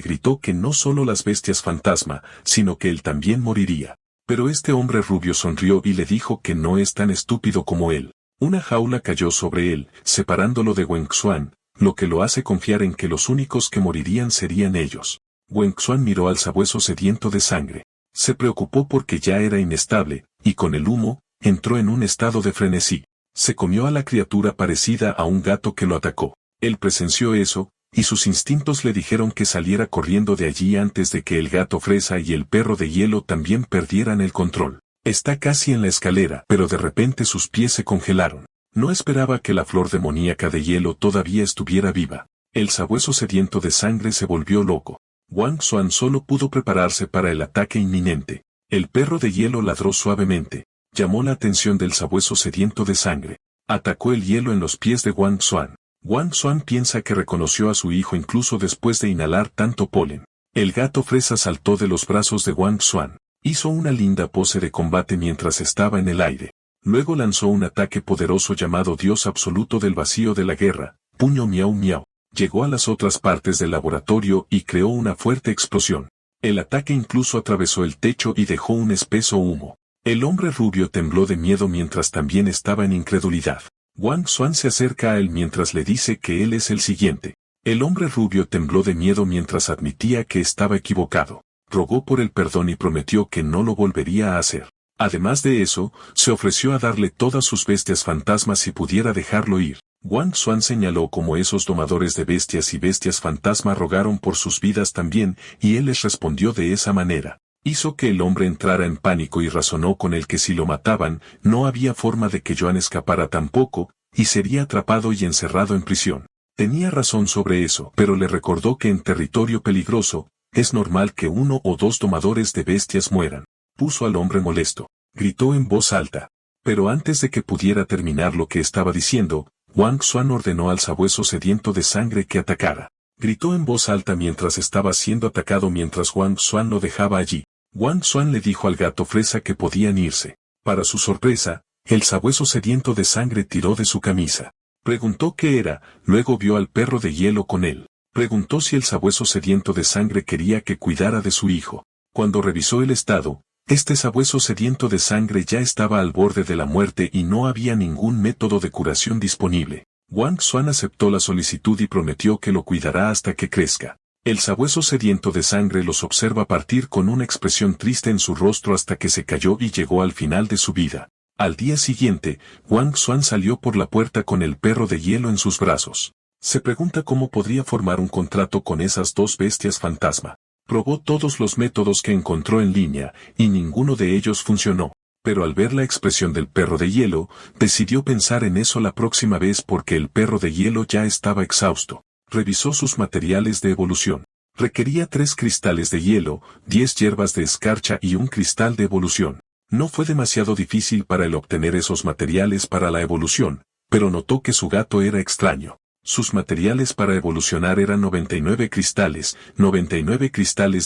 gritó que no solo las bestias fantasma, sino que él también moriría. Pero este hombre rubio sonrió y le dijo que no es tan estúpido como él. Una jaula cayó sobre él, separándolo de Wang Xuan, lo que lo hace confiar en que los únicos que morirían serían ellos. Wang Xuan miró al sabueso sediento de sangre. Se preocupó porque ya era inestable, y con el humo, entró en un estado de frenesí. Se comió a la criatura parecida a un gato que lo atacó. Él presenció eso, y sus instintos le dijeron que saliera corriendo de allí antes de que el gato fresa y el perro de hielo también perdieran el control. Está casi en la escalera, pero de repente sus pies se congelaron. No esperaba que la flor demoníaca de hielo todavía estuviera viva. El sabueso sediento de sangre se volvió loco. Wang Xuan solo pudo prepararse para el ataque inminente. El perro de hielo ladró suavemente. Llamó la atención del sabueso sediento de sangre. Atacó el hielo en los pies de Wang Xuan. Wang Xuan piensa que reconoció a su hijo incluso después de inhalar tanto polen. El gato fresa saltó de los brazos de Wang Xuan. Hizo una linda pose de combate mientras estaba en el aire. Luego lanzó un ataque poderoso llamado Dios absoluto del vacío de la guerra, puño miau miau. Llegó a las otras partes del laboratorio y creó una fuerte explosión. El ataque incluso atravesó el techo y dejó un espeso humo. El hombre rubio tembló de miedo mientras también estaba en incredulidad. Wang Xuan se acerca a él mientras le dice que él es el siguiente. El hombre rubio tembló de miedo mientras admitía que estaba equivocado. Rogó por el perdón y prometió que no lo volvería a hacer. Además de eso, se ofreció a darle todas sus bestias fantasmas si pudiera dejarlo ir. Wang Xuan señaló cómo esos domadores de bestias y bestias fantasma rogaron por sus vidas también, y él les respondió de esa manera. Hizo que el hombre entrara en pánico y razonó con él que si lo mataban, no había forma de que Joan escapara tampoco, y sería atrapado y encerrado en prisión. Tenía razón sobre eso, pero le recordó que en territorio peligroso, es normal que uno o dos domadores de bestias mueran. Puso al hombre molesto. Gritó en voz alta. Pero antes de que pudiera terminar lo que estaba diciendo, Wang Xuan ordenó al sabueso sediento de sangre que atacara. Gritó en voz alta mientras estaba siendo atacado mientras Wang Xuan lo dejaba allí. Wang Xuan le dijo al gato fresa que podían irse. Para su sorpresa, el sabueso sediento de sangre tiró de su camisa. Preguntó qué era, luego vio al perro de hielo con él. Preguntó si el sabueso sediento de sangre quería que cuidara de su hijo. Cuando revisó el estado, este sabueso sediento de sangre ya estaba al borde de la muerte y no había ningún método de curación disponible. Wang Xuan aceptó la solicitud y prometió que lo cuidará hasta que crezca. El sabueso sediento de sangre los observa partir con una expresión triste en su rostro hasta que se cayó y llegó al final de su vida. Al día siguiente, Wang Xuan salió por la puerta con el perro de hielo en sus brazos. Se pregunta cómo podría formar un contrato con esas dos bestias fantasma. Probó todos los métodos que encontró en línea, y ninguno de ellos funcionó. Pero al ver la expresión del perro de hielo, decidió pensar en eso la próxima vez porque el perro de hielo ya estaba exhausto. Revisó sus materiales de evolución. Requería 3 cristales de hielo, 10 hierbas de escarcha y un cristal de evolución. No fue demasiado difícil para él obtener esos materiales para la evolución, pero notó que su gato era extraño. Sus materiales para evolucionar eran 99 cristales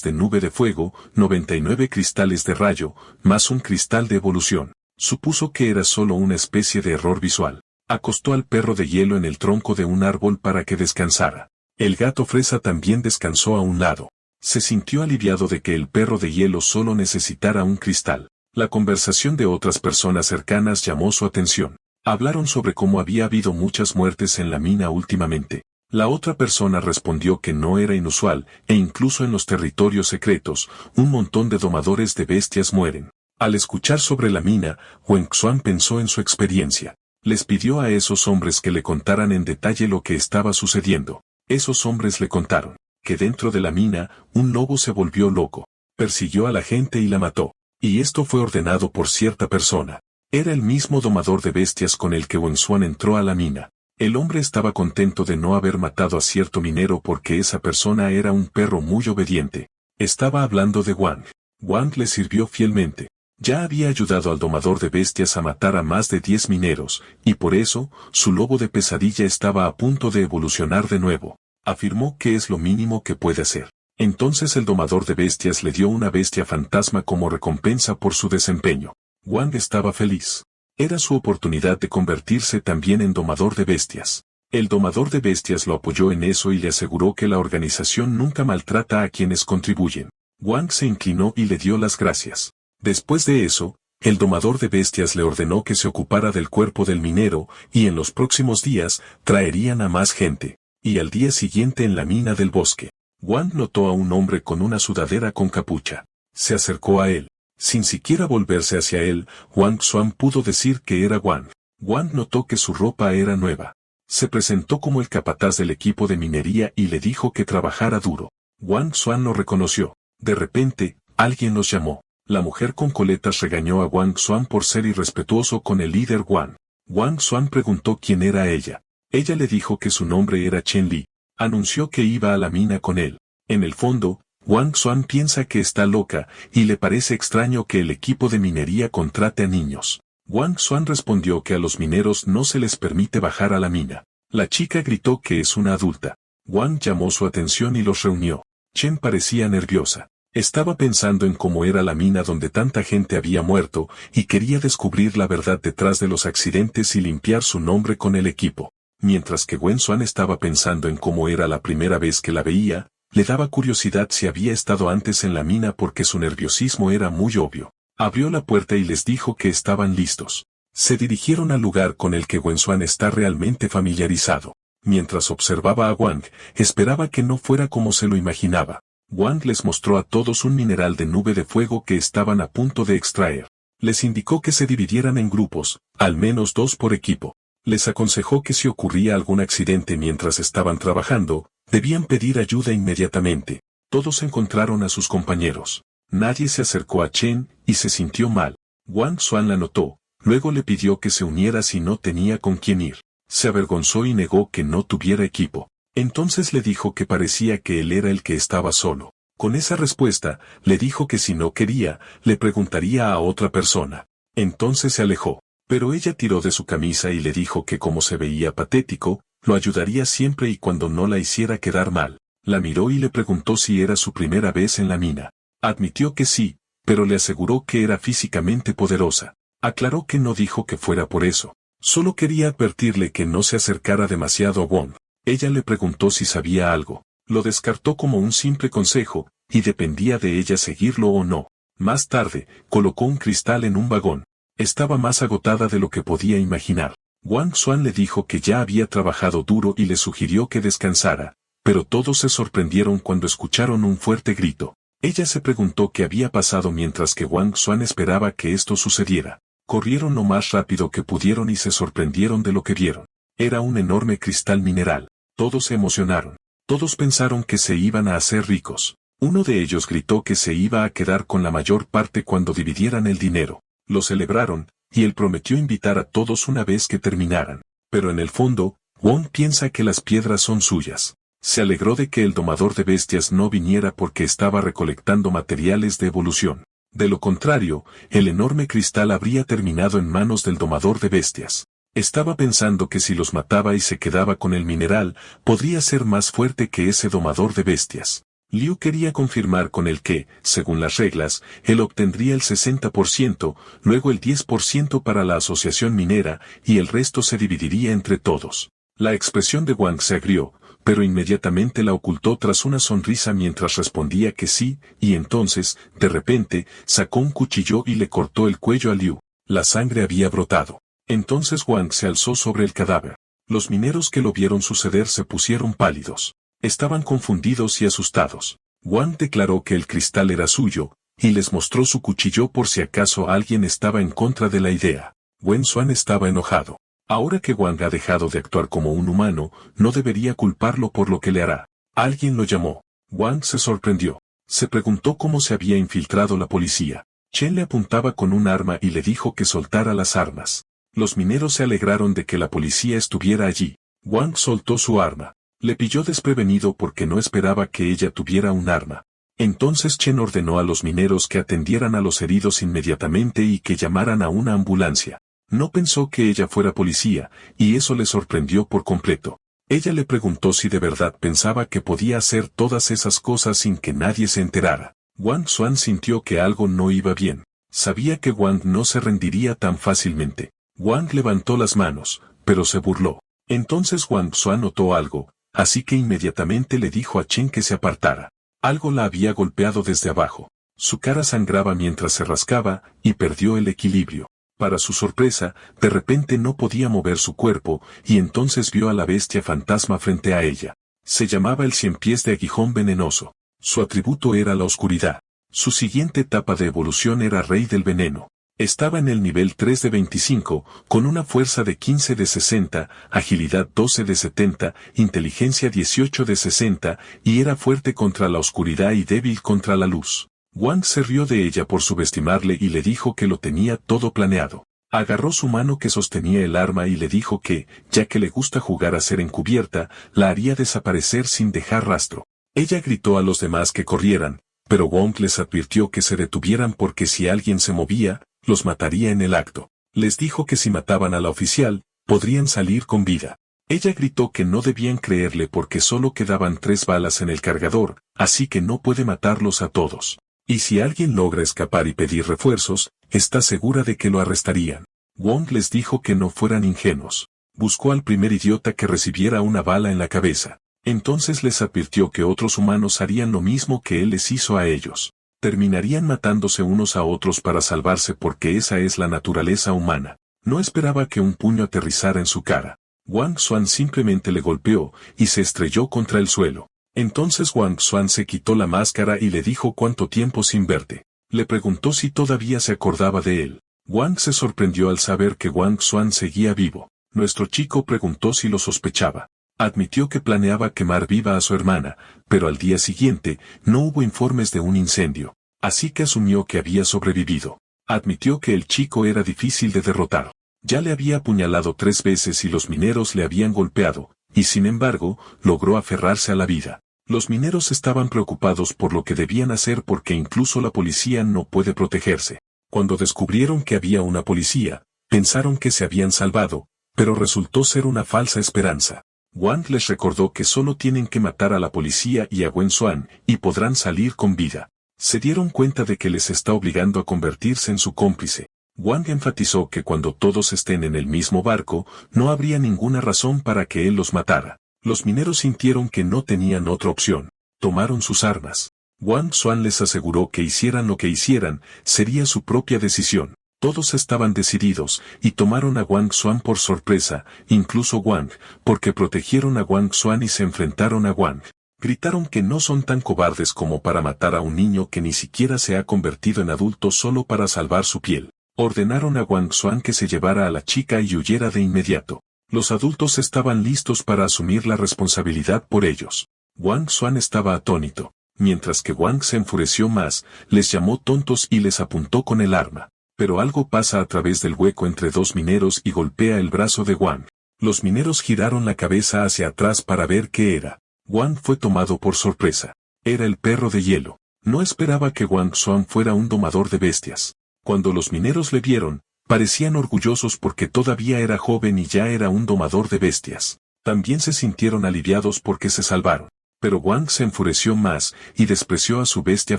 de nube de fuego, 99 cristales de rayo, más un cristal de evolución. Supuso que era solo una especie de error visual. Acostó al perro de hielo en el tronco de un árbol para que descansara. El gato fresa también descansó a un lado. Se sintió aliviado de que el perro de hielo solo necesitara un cristal. La conversación de otras personas cercanas llamó su atención. Hablaron sobre cómo había habido muchas muertes en la mina últimamente. La otra persona respondió que no era inusual, e incluso en los territorios secretos, un montón de domadores de bestias mueren. Al escuchar sobre la mina, Wang Xuan pensó en su experiencia. Les pidió a esos hombres que le contaran en detalle lo que estaba sucediendo. Esos hombres le contaron que dentro de la mina, un lobo se volvió loco, persiguió a la gente y la mató. Y esto fue ordenado por cierta persona. Era el mismo domador de bestias con el que Wang Xuan entró a la mina. El hombre estaba contento de no haber matado a cierto minero porque esa persona era un perro muy obediente. Estaba hablando de Wang. Wang le sirvió fielmente. Ya había ayudado al domador de bestias a matar a más de 10 mineros, y por eso, su lobo de pesadilla estaba a punto de evolucionar de nuevo. Afirmó que es lo mínimo que puede hacer. Entonces el domador de bestias le dio una bestia fantasma como recompensa por su desempeño. Wang estaba feliz. Era su oportunidad de convertirse también en domador de bestias. El domador de bestias lo apoyó en eso y le aseguró que la organización nunca maltrata a quienes contribuyen. Wang se inclinó y le dio las gracias. Después de eso, el domador de bestias le ordenó que se ocupara del cuerpo del minero, y en los próximos días traerían a más gente. Y al día siguiente en la mina del bosque, Wang notó a un hombre con una sudadera con capucha. Se acercó a él. Sin siquiera volverse hacia él, Wang Xuan pudo decir que era Wang. Wang notó que su ropa era nueva. Se presentó como el capataz del equipo de minería y le dijo que trabajara duro. Wang Xuan lo reconoció. De repente, alguien los llamó. La mujer con coletas regañó a Wang Xuan por ser irrespetuoso con el líder Wang. Wang Xuan preguntó quién era ella. Ella le dijo que su nombre era Chen Li. Anunció que iba a la mina con él. En el fondo, Wang Xuan piensa que está loca, y le parece extraño que el equipo de minería contrate a niños. Wang Xuan respondió que a los mineros no se les permite bajar a la mina. La chica gritó que es una adulta. Wang llamó su atención y los reunió. Chen parecía nerviosa. Estaba pensando en cómo era la mina donde tanta gente había muerto, y quería descubrir la verdad detrás de los accidentes y limpiar su nombre con el equipo. Mientras que Wen Xuan estaba pensando en cómo era la primera vez que la veía, le daba curiosidad si había estado antes en la mina porque su nerviosismo era muy obvio. Abrió la puerta y les dijo que estaban listos. Se dirigieron al lugar con el que Wen Xuan está realmente familiarizado. Mientras observaba a Wang, esperaba que no fuera como se lo imaginaba. Wang les mostró a todos un mineral de nube de fuego que estaban a punto de extraer. Les indicó que se dividieran en grupos, al menos 2 por equipo. Les aconsejó que si ocurría algún accidente mientras estaban trabajando, debían pedir ayuda inmediatamente. Todos encontraron a sus compañeros. Nadie se acercó a Chen, y se sintió mal. Wang Xuan la notó, luego le pidió que se uniera si no tenía con quién ir. Se avergonzó y negó que no tuviera equipo. Entonces le dijo que parecía que él era el que estaba solo. Con esa respuesta, le dijo que si no quería, le preguntaría a otra persona. Entonces se alejó. Pero ella tiró de su camisa y le dijo que como se veía patético, lo ayudaría siempre y cuando no la hiciera quedar mal. La miró y le preguntó si era su primera vez en la mina. Admitió que sí, pero le aseguró que era físicamente poderosa. Aclaró que no dijo que fuera por eso. Solo quería advertirle que no se acercara demasiado a Wong. Ella le preguntó si sabía algo. Lo descartó como un simple consejo, y dependía de ella seguirlo o no. Más tarde, colocó un cristal en un vagón. Estaba más agotada de lo que podía imaginar. Wang Xuan le dijo que ya había trabajado duro y le sugirió que descansara, pero todos se sorprendieron cuando escucharon un fuerte grito. Ella se preguntó qué había pasado mientras que Wang Xuan esperaba que esto sucediera. Corrieron lo más rápido que pudieron y se sorprendieron de lo que vieron. Era un enorme cristal mineral. Todos se emocionaron. Todos pensaron que se iban a hacer ricos. Uno de ellos gritó que se iba a quedar con la mayor parte cuando dividieran el dinero. Lo celebraron, y él prometió invitar a todos una vez que terminaran. Pero en el fondo, Wong piensa que las piedras son suyas. Se alegró de que el domador de bestias no viniera porque estaba recolectando materiales de evolución. De lo contrario, el enorme cristal habría terminado en manos del domador de bestias. Estaba pensando que si los mataba y se quedaba con el mineral, podría ser más fuerte que ese domador de bestias. Liu quería confirmar con él que, según las reglas, él obtendría el 60%, luego el 10% para la asociación minera, y el resto se dividiría entre todos. La expresión de Wang se agrió, pero inmediatamente la ocultó tras una sonrisa mientras respondía que sí, y entonces, de repente, sacó un cuchillo y le cortó el cuello a Liu. La sangre había brotado. Entonces Wang se alzó sobre el cadáver. Los mineros que lo vieron suceder se pusieron pálidos. Estaban confundidos y asustados. Wang declaró que el cristal era suyo, y les mostró su cuchillo por si acaso alguien estaba en contra de la idea. Wen Xuan estaba enojado. Ahora que Wang ha dejado de actuar como un humano, no debería culparlo por lo que le hará. Alguien lo llamó. Wang se sorprendió. Se preguntó cómo se había infiltrado la policía. Chen le apuntaba con un arma y le dijo que soltara las armas. Los mineros se alegraron de que la policía estuviera allí. Wang soltó su arma. Le pilló desprevenido porque no esperaba que ella tuviera un arma. Entonces Chen ordenó a los mineros que atendieran a los heridos inmediatamente y que llamaran a una ambulancia. No pensó que ella fuera policía, y eso le sorprendió por completo. Ella le preguntó si de verdad pensaba que podía hacer todas esas cosas sin que nadie se enterara. Wang Xuan sintió que algo no iba bien. Sabía que Wang no se rendiría tan fácilmente. Wang levantó las manos, pero se burló. Entonces Wang Xuan notó algo, así que inmediatamente le dijo a Chen que se apartara. Algo la había golpeado desde abajo. Su cara sangraba mientras se rascaba, y perdió el equilibrio. Para su sorpresa, de repente no podía mover su cuerpo, y entonces vio a la bestia fantasma frente a ella. Se llamaba el Cien Pies de Aguijón Venenoso. Su atributo era la oscuridad. Su siguiente etapa de evolución era Rey del Veneno. Estaba en el nivel 3 de 25, con una fuerza de 15 de 60, agilidad 12 de 70, inteligencia 18 de 60, y era fuerte contra la oscuridad y débil contra la luz. Wang se rió de ella por subestimarle y le dijo que lo tenía todo planeado. Agarró su mano que sostenía el arma y le dijo que, ya que le gusta jugar a ser encubierta, la haría desaparecer sin dejar rastro. Ella gritó a los demás que corrieran, pero Wang les advirtió que se detuvieran porque si alguien se movía, los mataría en el acto. Les dijo que si mataban a la oficial, podrían salir con vida. Ella gritó que no debían creerle porque solo quedaban 3 balas en el cargador, así que no puede matarlos a todos. Y si alguien logra escapar y pedir refuerzos, está segura de que lo arrestarían. Wang les dijo que no fueran ingenuos. Buscó al primer idiota que recibiera una bala en la cabeza. Entonces les advirtió que otros humanos harían lo mismo que él les hizo a ellos. Terminarían matándose unos a otros para salvarse porque esa es la naturaleza humana. No esperaba que un puño aterrizara en su cara. Wang Xuan simplemente le golpeó y se estrelló contra el suelo. Entonces Wang Xuan se quitó la máscara y le dijo cuánto tiempo sin verte. Le preguntó si todavía se acordaba de él. Wang se sorprendió al saber que Wang Xuan seguía vivo. Nuestro chico preguntó si lo sospechaba. Admitió que planeaba quemar viva a su hermana, pero al día siguiente no hubo informes de un incendio, así que asumió que había sobrevivido. Admitió que el chico era difícil de derrotar. Ya le había apuñalado 3 veces y los mineros le habían golpeado, y sin embargo, logró aferrarse a la vida. Los mineros estaban preocupados por lo que debían hacer porque incluso la policía no puede protegerse. Cuando descubrieron que había una policía, pensaron que se habían salvado, pero resultó ser una falsa esperanza. Wang les recordó que solo tienen que matar a la policía y a Wen Xuan, y podrán salir con vida. Se dieron cuenta de que les está obligando a convertirse en su cómplice. Wang enfatizó que cuando todos estén en el mismo barco, no habría ninguna razón para que él los matara. Los mineros sintieron que no tenían otra opción. Tomaron sus armas. Wang Xuan les aseguró que hicieran lo que hicieran, sería su propia decisión. Todos estaban decididos, y tomaron a Wang Xuan por sorpresa, incluso Wang, porque protegieron a Wang Xuan y se enfrentaron a Wang. Gritaron que no son tan cobardes como para matar a un niño que ni siquiera se ha convertido en adulto solo para salvar su piel. Ordenaron a Wang Xuan que se llevara a la chica y huyera de inmediato. Los adultos estaban listos para asumir la responsabilidad por ellos. Wang Xuan estaba atónito. Mientras que Wang se enfureció más, les llamó tontos y les apuntó con el arma. Pero algo pasa a través del hueco entre 2 mineros y golpea el brazo de Wang. Los mineros giraron la cabeza hacia atrás para ver qué era. Wang fue tomado por sorpresa. Era el perro de hielo. No esperaba que Wang Xuan fuera un domador de bestias. Cuando los mineros le vieron, parecían orgullosos porque todavía era joven y ya era un domador de bestias. También se sintieron aliviados porque se salvaron. Pero Wang se enfureció más y despreció a su bestia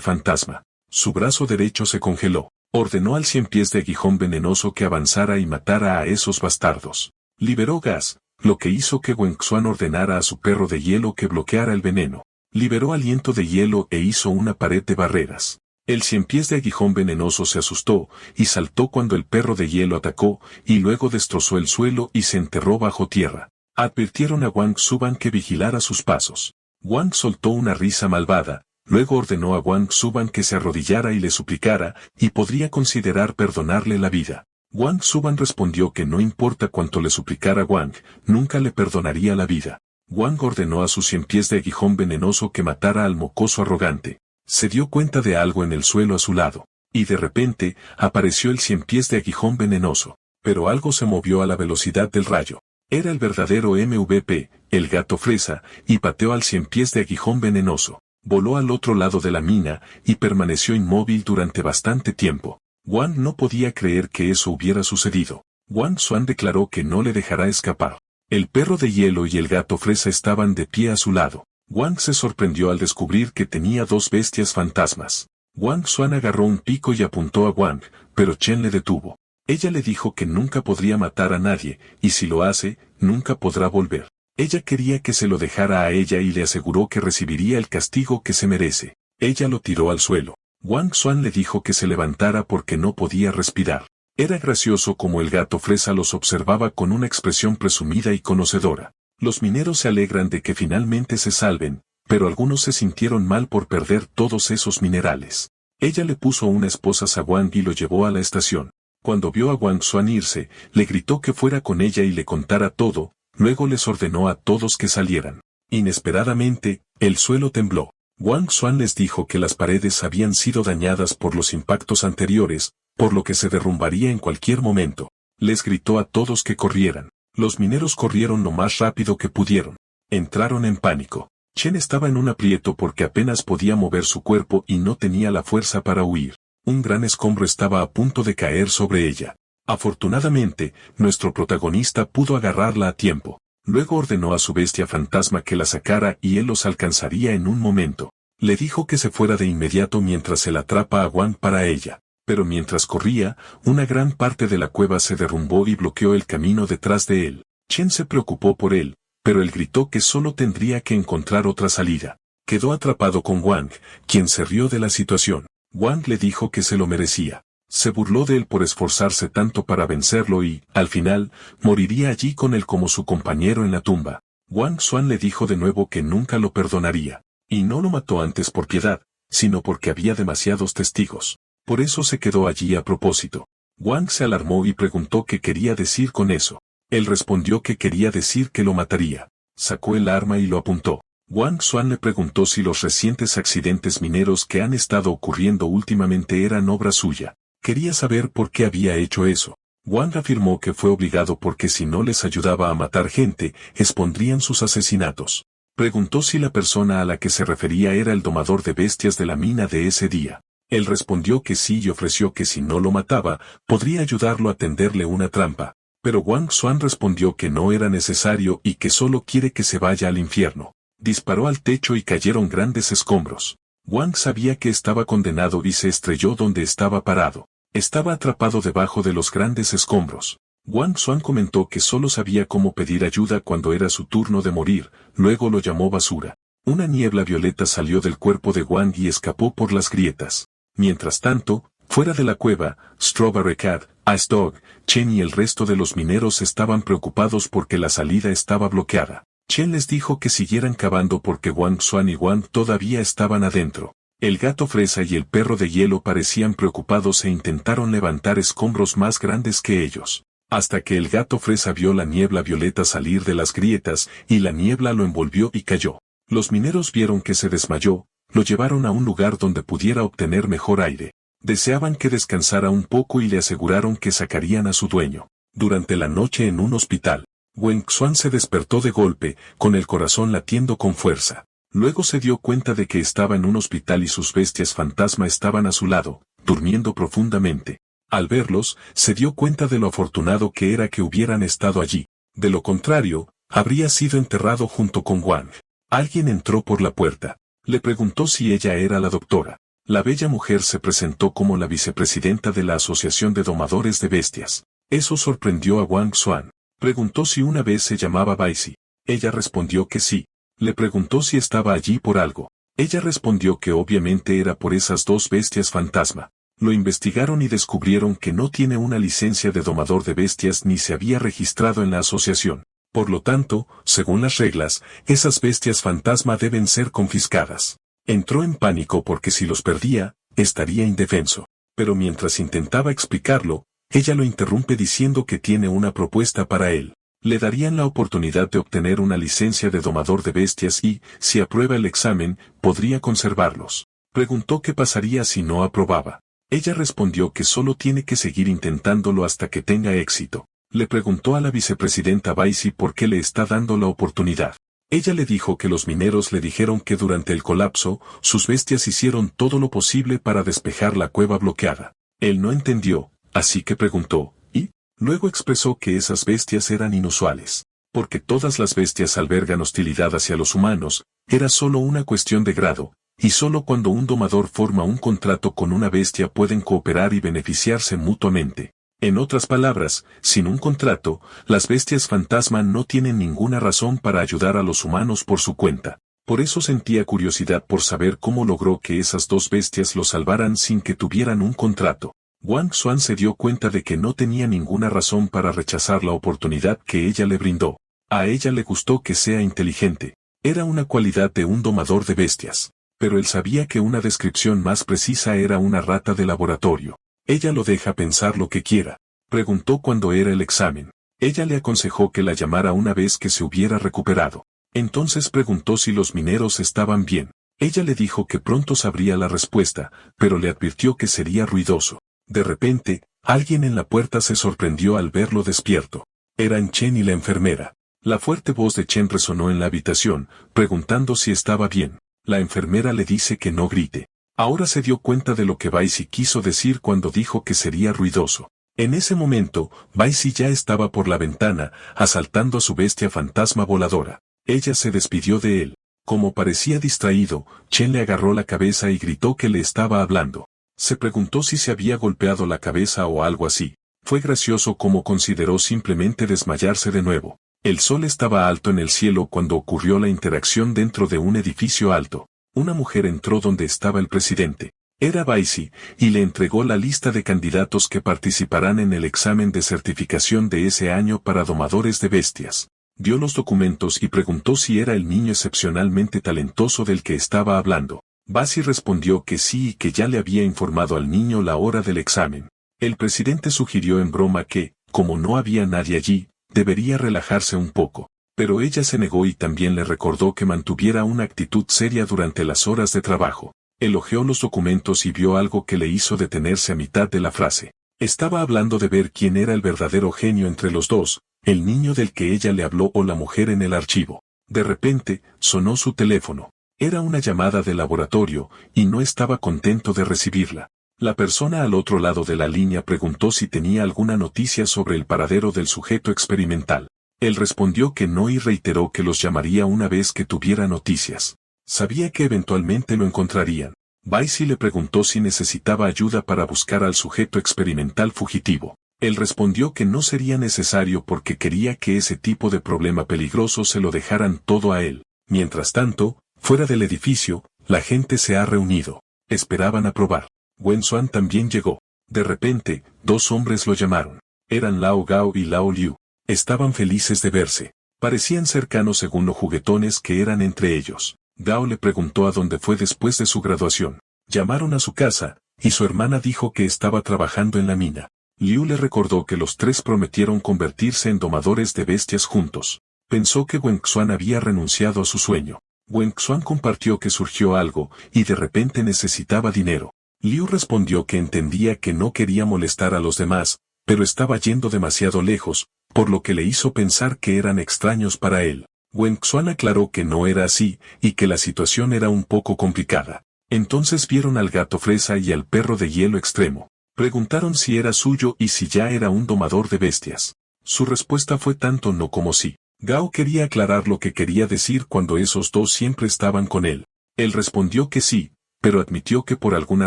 fantasma. Su brazo derecho se congeló. Ordenó al Cien Pies de Aguijón Venenoso que avanzara y matara a esos bastardos. Liberó gas, lo que hizo que Wang Xuan ordenara a su perro de hielo que bloqueara el veneno. Liberó aliento de hielo e hizo una pared de barreras. El Cien Pies de Aguijón Venenoso se asustó y saltó cuando el perro de hielo atacó, y luego destrozó el suelo y se enterró bajo tierra. Advirtieron a Wang Xuan que vigilara sus pasos. Wang soltó una risa malvada. Luego ordenó a Wang Xuan que se arrodillara y le suplicara, y podría considerar perdonarle la vida. Wang Xuan respondió que no importa cuánto le suplicara Wang, nunca le perdonaría la vida. Wang ordenó a sus 100 pies de aguijón venenoso que matara al mocoso arrogante. Se dio cuenta de algo en el suelo a su lado, y de repente, apareció el 100 pies de aguijón venenoso, pero algo se movió a la velocidad del rayo. Era el verdadero MVP, el gato fresa, y pateó al 100 pies de aguijón venenoso. Voló al otro lado de la mina, y permaneció inmóvil durante bastante tiempo. Wang no podía creer que eso hubiera sucedido. Wang Xuan declaró que no le dejará escapar. El perro de hielo y el gato fresa estaban de pie a su lado. Wang se sorprendió al descubrir que tenía dos bestias fantasmas. Wang Xuan agarró un pico y apuntó a Wang, pero Chen le detuvo. Ella le dijo que nunca podría matar a nadie, y si lo hace, nunca podrá volver. Ella quería que se lo dejara a ella y le aseguró que recibiría el castigo que se merece. Ella lo tiró al suelo. Wang Xuan le dijo que se levantara porque no podía respirar. Era gracioso como el gato fresa los observaba con una expresión presumida y conocedora. Los mineros se alegran de que finalmente se salven, pero algunos se sintieron mal por perder todos esos minerales. Ella le puso una esposa a Wang y lo llevó a la estación. Cuando vio a Wang Xuan irse, le gritó que fuera con ella y le contara todo, luego les ordenó a todos que salieran. Inesperadamente, el suelo tembló. Wang Xuan les dijo que las paredes habían sido dañadas por los impactos anteriores, por lo que se derrumbaría en cualquier momento. Les gritó a todos que corrieran. Los mineros corrieron lo más rápido que pudieron. Entraron en pánico. Chen estaba en un aprieto porque apenas podía mover su cuerpo y no tenía la fuerza para huir. Un gran escombro estaba a punto de caer sobre ella. Afortunadamente, nuestro protagonista pudo agarrarla a tiempo. Luego ordenó a su bestia fantasma que la sacara y él los alcanzaría en un momento. Le dijo que se fuera de inmediato mientras él atrapa a Wang para ella. Pero mientras corría, una gran parte de la cueva se derrumbó y bloqueó el camino detrás de él. Chen se preocupó por él, pero él gritó que solo tendría que encontrar otra salida. Quedó atrapado con Wang, quien se rió de la situación. Wang le dijo que se lo merecía. Se burló de él por esforzarse tanto para vencerlo y, al final, moriría allí con él como su compañero en la tumba. Wang Xuan le dijo de nuevo que nunca lo perdonaría. Y no lo mató antes por piedad, sino porque había demasiados testigos. Por eso se quedó allí a propósito. Wang se alarmó y preguntó qué quería decir con eso. Él respondió que quería decir que lo mataría. Sacó el arma y lo apuntó. Wang Xuan le preguntó si los recientes accidentes mineros que han estado ocurriendo últimamente eran obra suya. Quería saber por qué había hecho eso. Wang afirmó que fue obligado porque si no les ayudaba a matar gente, expondrían sus asesinatos. Preguntó si la persona a la que se refería era el domador de bestias de la mina de ese día. Él respondió que sí y ofreció que si no lo mataba, podría ayudarlo a tenderle una trampa. Pero Wang Xuan respondió que no era necesario y que solo quiere que se vaya al infierno. Disparó al techo y cayeron grandes escombros. Wang sabía que estaba condenado y se estrelló donde estaba parado. Estaba atrapado debajo de los grandes escombros. Wang Xuan comentó que solo sabía cómo pedir ayuda cuando era su turno de morir, luego lo llamó basura. Una niebla violeta salió del cuerpo de Wang y escapó por las grietas. Mientras tanto, fuera de la cueva, Strawberry Cat, Ice Dog, Chen y el resto de los mineros estaban preocupados porque la salida estaba bloqueada. Chen les dijo que siguieran cavando porque Wang Xuan y Wang todavía estaban adentro. El gato fresa y el perro de hielo parecían preocupados e intentaron levantar escombros más grandes que ellos. Hasta que el gato fresa vio la niebla violeta salir de las grietas y la niebla lo envolvió y cayó. Los mineros vieron que se desmayó, lo llevaron a un lugar donde pudiera obtener mejor aire. Deseaban que descansara un poco y le aseguraron que sacarían a su dueño. Durante la noche en un hospital, Wang Xuan se despertó de golpe, con el corazón latiendo con fuerza. Luego se dio cuenta de que estaba en un hospital y sus bestias fantasma estaban a su lado, durmiendo profundamente. Al verlos, se dio cuenta de lo afortunado que era que hubieran estado allí. De lo contrario, habría sido enterrado junto con Wang. Alguien entró por la puerta. Le preguntó si ella era la doctora. La bella mujer se presentó como la vicepresidenta de la Asociación de Domadores de Bestias. Eso sorprendió a Wang Xuan. Preguntó si una vez se llamaba Baisi. Ella respondió que sí. Le preguntó si estaba allí por algo. Ella respondió que obviamente era por esas dos bestias fantasma. Lo investigaron y descubrieron que no tiene una licencia de domador de bestias ni se había registrado en la asociación. Por lo tanto, según las reglas, esas bestias fantasma deben ser confiscadas. Entró en pánico porque si los perdía, estaría indefenso. Pero mientras intentaba explicarlo, ella lo interrumpe diciendo que tiene una propuesta para él. Le darían la oportunidad de obtener una licencia de domador de bestias y, si aprueba el examen, podría conservarlos. Preguntó qué pasaría si no aprobaba. Ella respondió que solo tiene que seguir intentándolo hasta que tenga éxito. Le preguntó a la vicepresidenta Baisi por qué le está dando la oportunidad. Ella le dijo que los mineros le dijeron que durante el colapso, sus bestias hicieron todo lo posible para despejar la cueva bloqueada. Él no entendió, así que preguntó, ¿y? Luego expresó que esas bestias eran inusuales. Porque todas las bestias albergan hostilidad hacia los humanos, era solo una cuestión de grado, y solo cuando un domador forma un contrato con una bestia pueden cooperar y beneficiarse mutuamente. En otras palabras, sin un contrato, las bestias fantasma no tienen ninguna razón para ayudar a los humanos por su cuenta. Por eso sentía curiosidad por saber cómo logró que esas dos bestias lo salvaran sin que tuvieran un contrato. Wang Xuan se dio cuenta de que no tenía ninguna razón para rechazar la oportunidad que ella le brindó. A ella le gustó que sea inteligente. Era una cualidad de un domador de bestias. Pero él sabía que una descripción más precisa era una rata de laboratorio. Ella lo deja pensar lo que quiera. Preguntó cuándo era el examen. Ella le aconsejó que la llamara una vez que se hubiera recuperado. Entonces preguntó si los mineros estaban bien. Ella le dijo que pronto sabría la respuesta, pero le advirtió que sería ruidoso. De repente, alguien en la puerta se sorprendió al verlo despierto. Eran Chen y la enfermera. La fuerte voz de Chen resonó en la habitación, preguntando si estaba bien. La enfermera le dice que no grite. Ahora se dio cuenta de lo que Baisi quiso decir cuando dijo que sería ruidoso. En ese momento, Baisi ya estaba por la ventana, asaltando a su bestia fantasma voladora. Ella se despidió de él. Como parecía distraído, Chen le agarró la cabeza y gritó que le estaba hablando. Se preguntó si se había golpeado la cabeza o algo así. Fue gracioso como consideró simplemente desmayarse de nuevo. El sol estaba alto en el cielo cuando ocurrió la interacción dentro de un edificio alto. Una mujer entró donde estaba el presidente. Era Baisi, y le entregó la lista de candidatos que participarán en el examen de certificación de ese año para domadores de bestias. Dio los documentos y preguntó si era el niño excepcionalmente talentoso del que estaba hablando. Baisi respondió que sí y que ya le había informado al niño la hora del examen. El presidente sugirió en broma que, como no había nadie allí, debería relajarse un poco. Pero ella se negó y también le recordó que mantuviera una actitud seria durante las horas de trabajo. Elogió los documentos y vio algo que le hizo detenerse a mitad de la frase. Estaba hablando de ver quién era el verdadero genio entre los dos, el niño del que ella le habló o la mujer en el archivo. De repente, sonó su teléfono. Era una llamada de laboratorio, y no estaba contento de recibirla. La persona al otro lado de la línea preguntó si tenía alguna noticia sobre el paradero del sujeto experimental. Él respondió que no y reiteró que los llamaría una vez que tuviera noticias. Sabía que eventualmente lo encontrarían. Baisi le preguntó si necesitaba ayuda para buscar al sujeto experimental fugitivo. Él respondió que no sería necesario porque quería que ese tipo de problema peligroso se lo dejaran todo a él. Mientras tanto, fuera del edificio, la gente se ha reunido. Esperaban aprobar. Wen Xuan también llegó. De repente, dos hombres lo llamaron. Eran Lao Gao y Lao Liu. Estaban felices de verse. Parecían cercanos según lo juguetones que eran entre ellos. Gao le preguntó a dónde fue después de su graduación. Llamaron a su casa, y su hermana dijo que estaba trabajando en la mina. Liu le recordó que los tres prometieron convertirse en domadores de bestias juntos. Pensó que Wen Xuan había renunciado a su sueño. Wen Xuan compartió que surgió algo, y de repente necesitaba dinero. Liu respondió que entendía que no quería molestar a los demás, pero estaba yendo demasiado lejos, por lo que le hizo pensar que eran extraños para él. Wen Xuan aclaró que no era así, y que la situación era un poco complicada. Entonces vieron al gato fresa y al perro de hielo extremo. Preguntaron si era suyo y si ya era un domador de bestias. Su respuesta fue tanto no como sí. Gao quería aclarar lo que quería decir cuando esos dos siempre estaban con él. Él respondió que sí, pero admitió que por alguna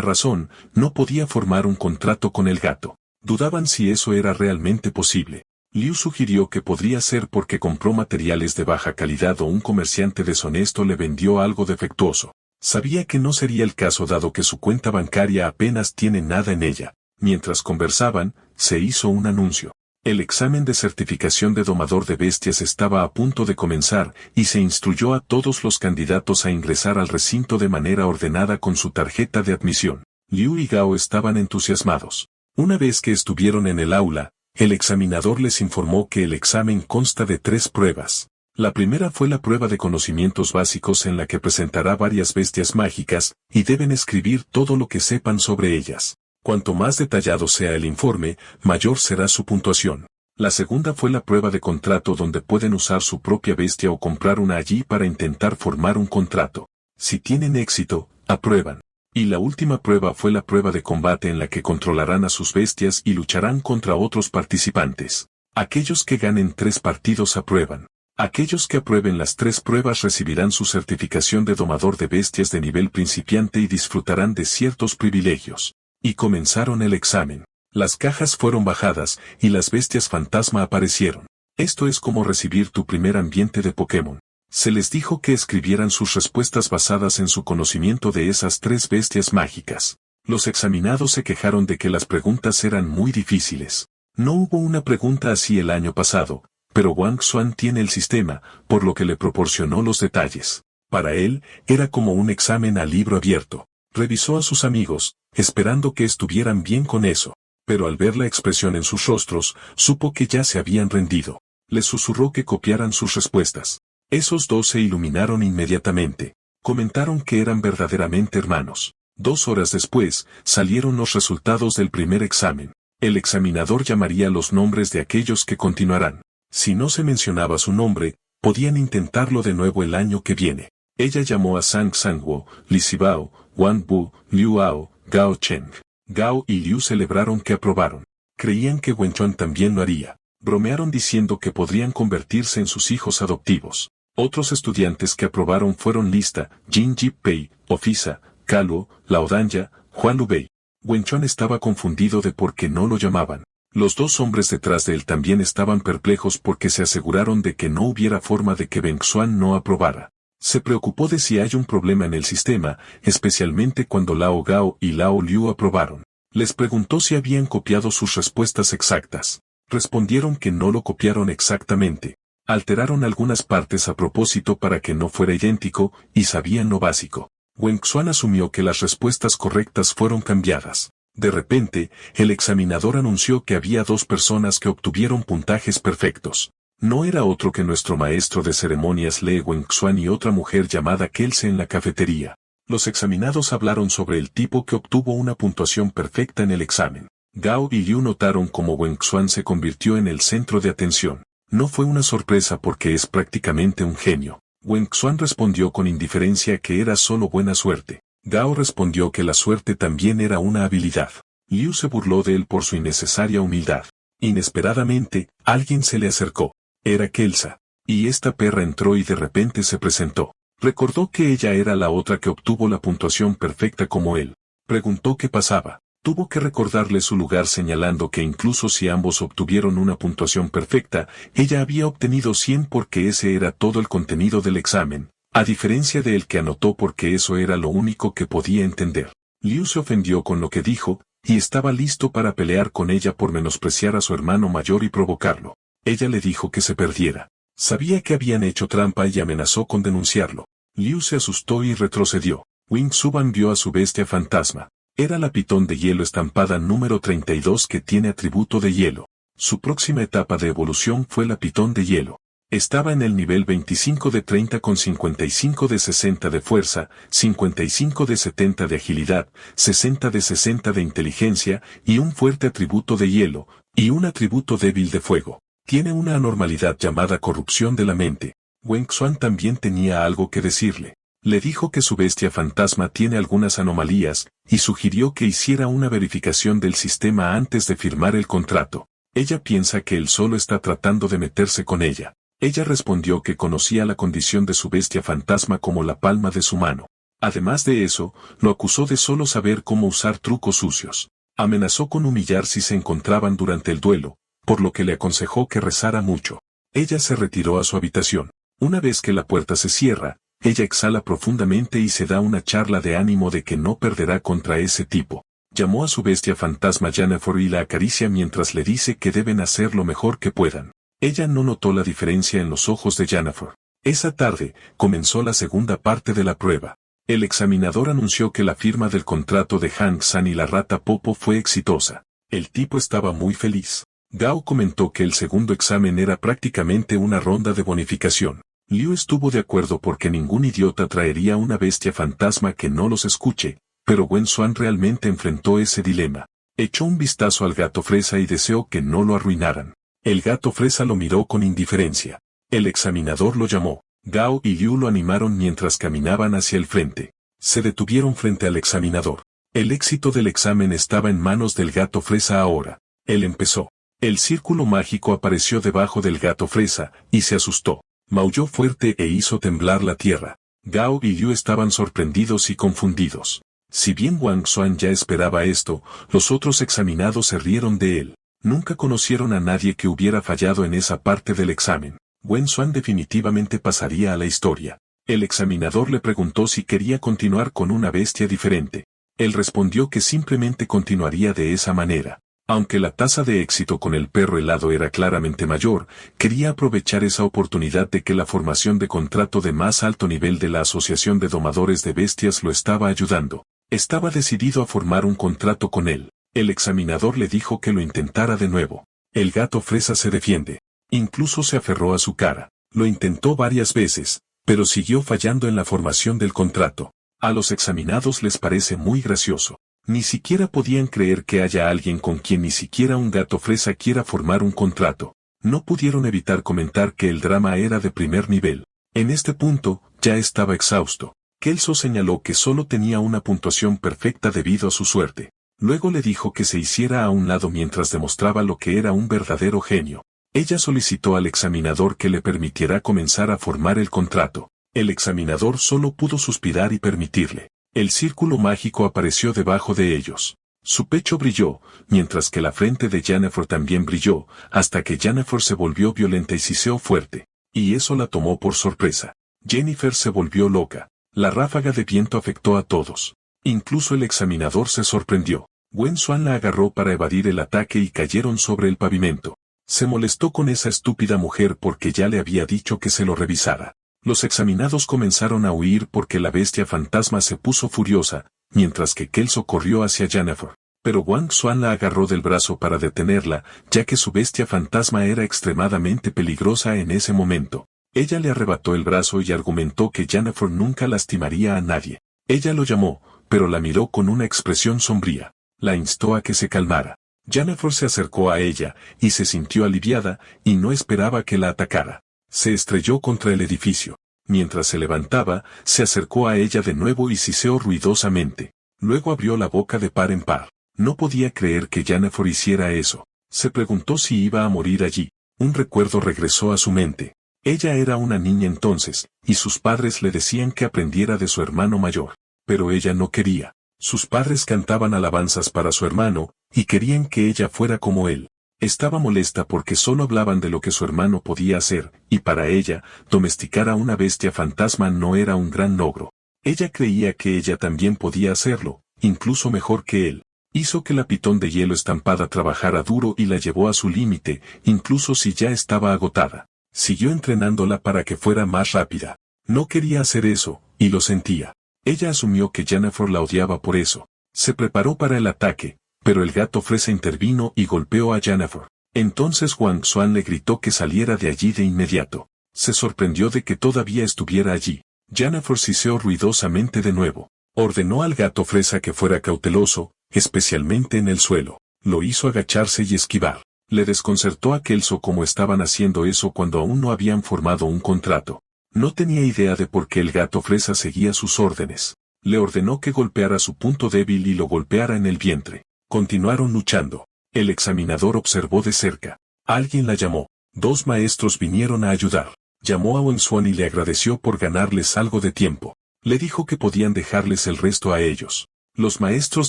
razón, no podía formar un contrato con el gato. Dudaban si eso era realmente posible. Liu sugirió que podría ser porque compró materiales de baja calidad o un comerciante deshonesto le vendió algo defectuoso. Sabía que no sería el caso dado que su cuenta bancaria apenas tiene nada en ella. Mientras conversaban, se hizo un anuncio. El examen de certificación de domador de bestias estaba a punto de comenzar y se instruyó a todos los candidatos a ingresar al recinto de manera ordenada con su tarjeta de admisión. Liu y Gao estaban entusiasmados. Una vez que estuvieron en el aula, el examinador les informó que el examen consta de 3 pruebas. La primera fue la prueba de conocimientos básicos en la que presentará varias bestias mágicas, y deben escribir todo lo que sepan sobre ellas. Cuanto más detallado sea el informe, mayor será su puntuación. La segunda fue la prueba de contrato donde pueden usar su propia bestia o comprar una allí para intentar formar un contrato. Si tienen éxito, aprueban. Y la última prueba fue la prueba de combate en la que controlarán a sus bestias y lucharán contra otros participantes. Aquellos que ganen 3 partidos aprueban. Aquellos que aprueben las 3 pruebas recibirán su certificación de domador de bestias de nivel principiante y disfrutarán de ciertos privilegios. Y comenzaron el examen. Las cajas fueron bajadas y las bestias fantasma aparecieron. Esto es como recibir tu primer ambiente de Pokémon. Se les dijo que escribieran sus respuestas basadas en su conocimiento de esas 3 bestias mágicas. Los examinados se quejaron de que las preguntas eran muy difíciles. No hubo una pregunta así el año pasado, pero Wang Xuan tiene el sistema, por lo que le proporcionó los detalles. Para él, era como un examen a libro abierto. Revisó a sus amigos, esperando que estuvieran bien con eso. Pero al ver la expresión en sus rostros, supo que ya se habían rendido. Les susurró que copiaran sus respuestas. Esos 2 se iluminaron inmediatamente. Comentaron que eran verdaderamente hermanos. 2 horas después, salieron los resultados del primer examen. El examinador llamaría los nombres de aquellos que continuarán. Si no se mencionaba su nombre, podían intentarlo de nuevo el año que viene. Ella llamó a Zhang Sangwo, Li Zibao, Wang Bu, Liu Ao, Gao Cheng. Gao y Liu celebraron que aprobaron. Creían que Wenchuan también lo haría. Bromearon diciendo que podrían convertirse en sus hijos adoptivos. Otros estudiantes que aprobaron fueron Lista, Jin Jipei, Ofisa, Kaluo, Laodanya, Juan Lubei. Wenchuan estaba confundido de por qué no lo llamaban. Los 2 hombres detrás de él también estaban perplejos porque se aseguraron de que no hubiera forma de que Wenxuan no aprobara. Se preocupó de si hay un problema en el sistema, especialmente cuando Lao Gao y Lao Liu aprobaron. Les preguntó si habían copiado sus respuestas exactas. Respondieron que no lo copiaron exactamente. Alteraron algunas partes a propósito para que no fuera idéntico, y sabían lo básico. Wenxuan asumió que las respuestas correctas fueron cambiadas. De repente, el examinador anunció que había 2 personas que obtuvieron puntajes perfectos. No era otro que nuestro maestro de ceremonias Le Wenxuan y otra mujer llamada Kelsey en la cafetería. Los examinados hablaron sobre el tipo que obtuvo una puntuación perfecta en el examen. Gao y Liu notaron cómo Wenxuan se convirtió en el centro de atención. No fue una sorpresa porque es prácticamente un genio. Wenxuan respondió con indiferencia que era solo buena suerte. Gao respondió que la suerte también era una habilidad. Liu se burló de él por su innecesaria humildad. Inesperadamente, alguien se le acercó. Era Kelsa. Y esta perra entró y de repente se presentó. Recordó que ella era la otra que obtuvo la puntuación perfecta como él. Preguntó qué pasaba. Tuvo que recordarle su lugar señalando que incluso si ambos obtuvieron una puntuación perfecta, ella había obtenido 100 porque ese era todo el contenido del examen, a diferencia de él que anotó porque eso era lo único que podía entender. Liu se ofendió con lo que dijo, y estaba listo para pelear con ella por menospreciar a su hermano mayor y provocarlo. Ella le dijo que se perdiera. Sabía que habían hecho trampa y amenazó con denunciarlo. Liu se asustó y retrocedió. Wing Suban vio a su bestia fantasma. Era la pitón de hielo estampada número 32 que tiene atributo de hielo. Su próxima etapa de evolución fue la pitón de hielo. Estaba en el nivel 25 de 30 con 55 de 60 de fuerza, 55 de 70 de agilidad, 60 de 60 de inteligencia y un fuerte atributo de hielo, y un atributo débil de fuego. Tiene una anormalidad llamada corrupción de la mente. Wenxuan también tenía algo que decirle. Le dijo que su bestia fantasma tiene algunas anomalías, y sugirió que hiciera una verificación del sistema antes de firmar el contrato. Ella piensa que él solo está tratando de meterse con ella. Ella respondió que conocía la condición de su bestia fantasma como la palma de su mano. Además de eso, lo acusó de solo saber cómo usar trucos sucios. Amenazó con humillar si se encontraban durante el duelo, por lo que le aconsejó que rezara mucho. Ella se retiró a su habitación. Una vez que la puerta se cierra, ella exhala profundamente y se da una charla de ánimo de que no perderá contra ese tipo. Llamó a su bestia fantasma Jennifer y la acaricia mientras le dice que deben hacer lo mejor que puedan. Ella no notó la diferencia en los ojos de Jennifer. Esa tarde, comenzó la segunda parte de la prueba. El examinador anunció que la firma del contrato de Hang San y la rata Popo fue exitosa. El tipo estaba muy feliz. Gao comentó que el segundo examen era prácticamente una ronda de bonificación. Liu estuvo de acuerdo porque ningún idiota traería una bestia fantasma que no los escuche, pero Wenxuan realmente enfrentó ese dilema. Echó un vistazo al gato fresa y deseó que no lo arruinaran. El gato fresa lo miró con indiferencia. El examinador lo llamó. Gao y Liu lo animaron mientras caminaban hacia el frente. Se detuvieron frente al examinador. El éxito del examen estaba en manos del gato fresa ahora. Él empezó. El círculo mágico apareció debajo del gato fresa, y se asustó. Maulló fuerte e hizo temblar la tierra. Gao y Liu estaban sorprendidos y confundidos. Si bien Wang Xuan ya esperaba esto, los otros examinados se rieron de él. Nunca conocieron a nadie que hubiera fallado en esa parte del examen. Wen Xuan definitivamente pasaría a la historia. El examinador le preguntó si quería continuar con una bestia diferente. Él respondió que simplemente continuaría de esa manera. Aunque la tasa de éxito con el perro helado era claramente mayor, quería aprovechar esa oportunidad de que la formación de contrato de más alto nivel de la Asociación de Domadores de Bestias lo estaba ayudando. Estaba decidido a formar un contrato con él. El examinador le dijo que lo intentara de nuevo. El gato fresa se defiende. Incluso se aferró a su cara. Lo intentó varias veces, pero siguió fallando en la formación del contrato. A los examinados les parece muy gracioso. Ni siquiera podían creer que haya alguien con quien ni siquiera un gato fresa quiera formar un contrato. No pudieron evitar comentar que el drama era de primer nivel. En este punto, ya estaba exhausto. Kelso señaló que solo tenía una puntuación perfecta debido a su suerte. Luego le dijo que se hiciera a un lado mientras demostraba lo que era un verdadero genio. Ella solicitó al examinador que le permitiera comenzar a formar el contrato. El examinador solo pudo suspirar y permitirle. El círculo mágico apareció debajo de ellos. Su pecho brilló, mientras que la frente de Jennifer también brilló, hasta que Jennifer se volvió violenta y siseó fuerte. Y eso la tomó por sorpresa. Jennifer se volvió loca. La ráfaga de viento afectó a todos. Incluso el examinador se sorprendió. Wen Xuan la agarró para evadir el ataque y cayeron sobre el pavimento. Se molestó con esa estúpida mujer porque ya le había dicho que se lo revisara. Los examinados comenzaron a huir porque la bestia fantasma se puso furiosa, mientras que Kelso corrió hacia Jennifer. Pero Wang Xuan la agarró del brazo para detenerla, ya que su bestia fantasma era extremadamente peligrosa en ese momento. Ella le arrebató el brazo y argumentó que Jennifer nunca lastimaría a nadie. Ella lo llamó, pero la miró con una expresión sombría. La instó a que se calmara. Jennifer se acercó a ella, y se sintió aliviada, y no esperaba que la atacara. Se estrelló contra el edificio. Mientras se levantaba, se acercó a ella de nuevo y siseó ruidosamente. Luego abrió la boca de par en par. No podía creer que Jennifer hiciera eso. Se preguntó si iba a morir allí. Un recuerdo regresó a su mente. Ella era una niña entonces, y sus padres le decían que aprendiera de su hermano mayor. Pero ella no quería. Sus padres cantaban alabanzas para su hermano, y querían que ella fuera como él. Estaba molesta porque solo hablaban de lo que su hermano podía hacer, y para ella, domesticar a una bestia fantasma no era un gran logro. Ella creía que ella también podía hacerlo, incluso mejor que él. Hizo que la pitón de hielo estampada trabajara duro y la llevó a su límite, incluso si ya estaba agotada. Siguió entrenándola para que fuera más rápida. No quería hacer eso, y lo sentía. Ella asumió que Jennifer la odiaba por eso. Se preparó para el ataque, pero el gato fresa intervino y golpeó a Jennifer. Entonces Wang Xuan le gritó que saliera de allí de inmediato. Se sorprendió de que todavía estuviera allí. Jennifer siseó ruidosamente de nuevo. Ordenó al gato fresa que fuera cauteloso, especialmente en el suelo. Lo hizo agacharse y esquivar. Le desconcertó a Kelso cómo estaban haciendo eso cuando aún no habían formado un contrato. No tenía idea de por qué el gato fresa seguía sus órdenes. Le ordenó que golpeara su punto débil y lo golpeara en el vientre. Continuaron luchando. El examinador observó de cerca. Alguien la llamó. 2 maestros vinieron a ayudar. Llamó a Wen Xuan y le agradeció por ganarles algo de tiempo. Le dijo que podían dejarles el resto a ellos. Los maestros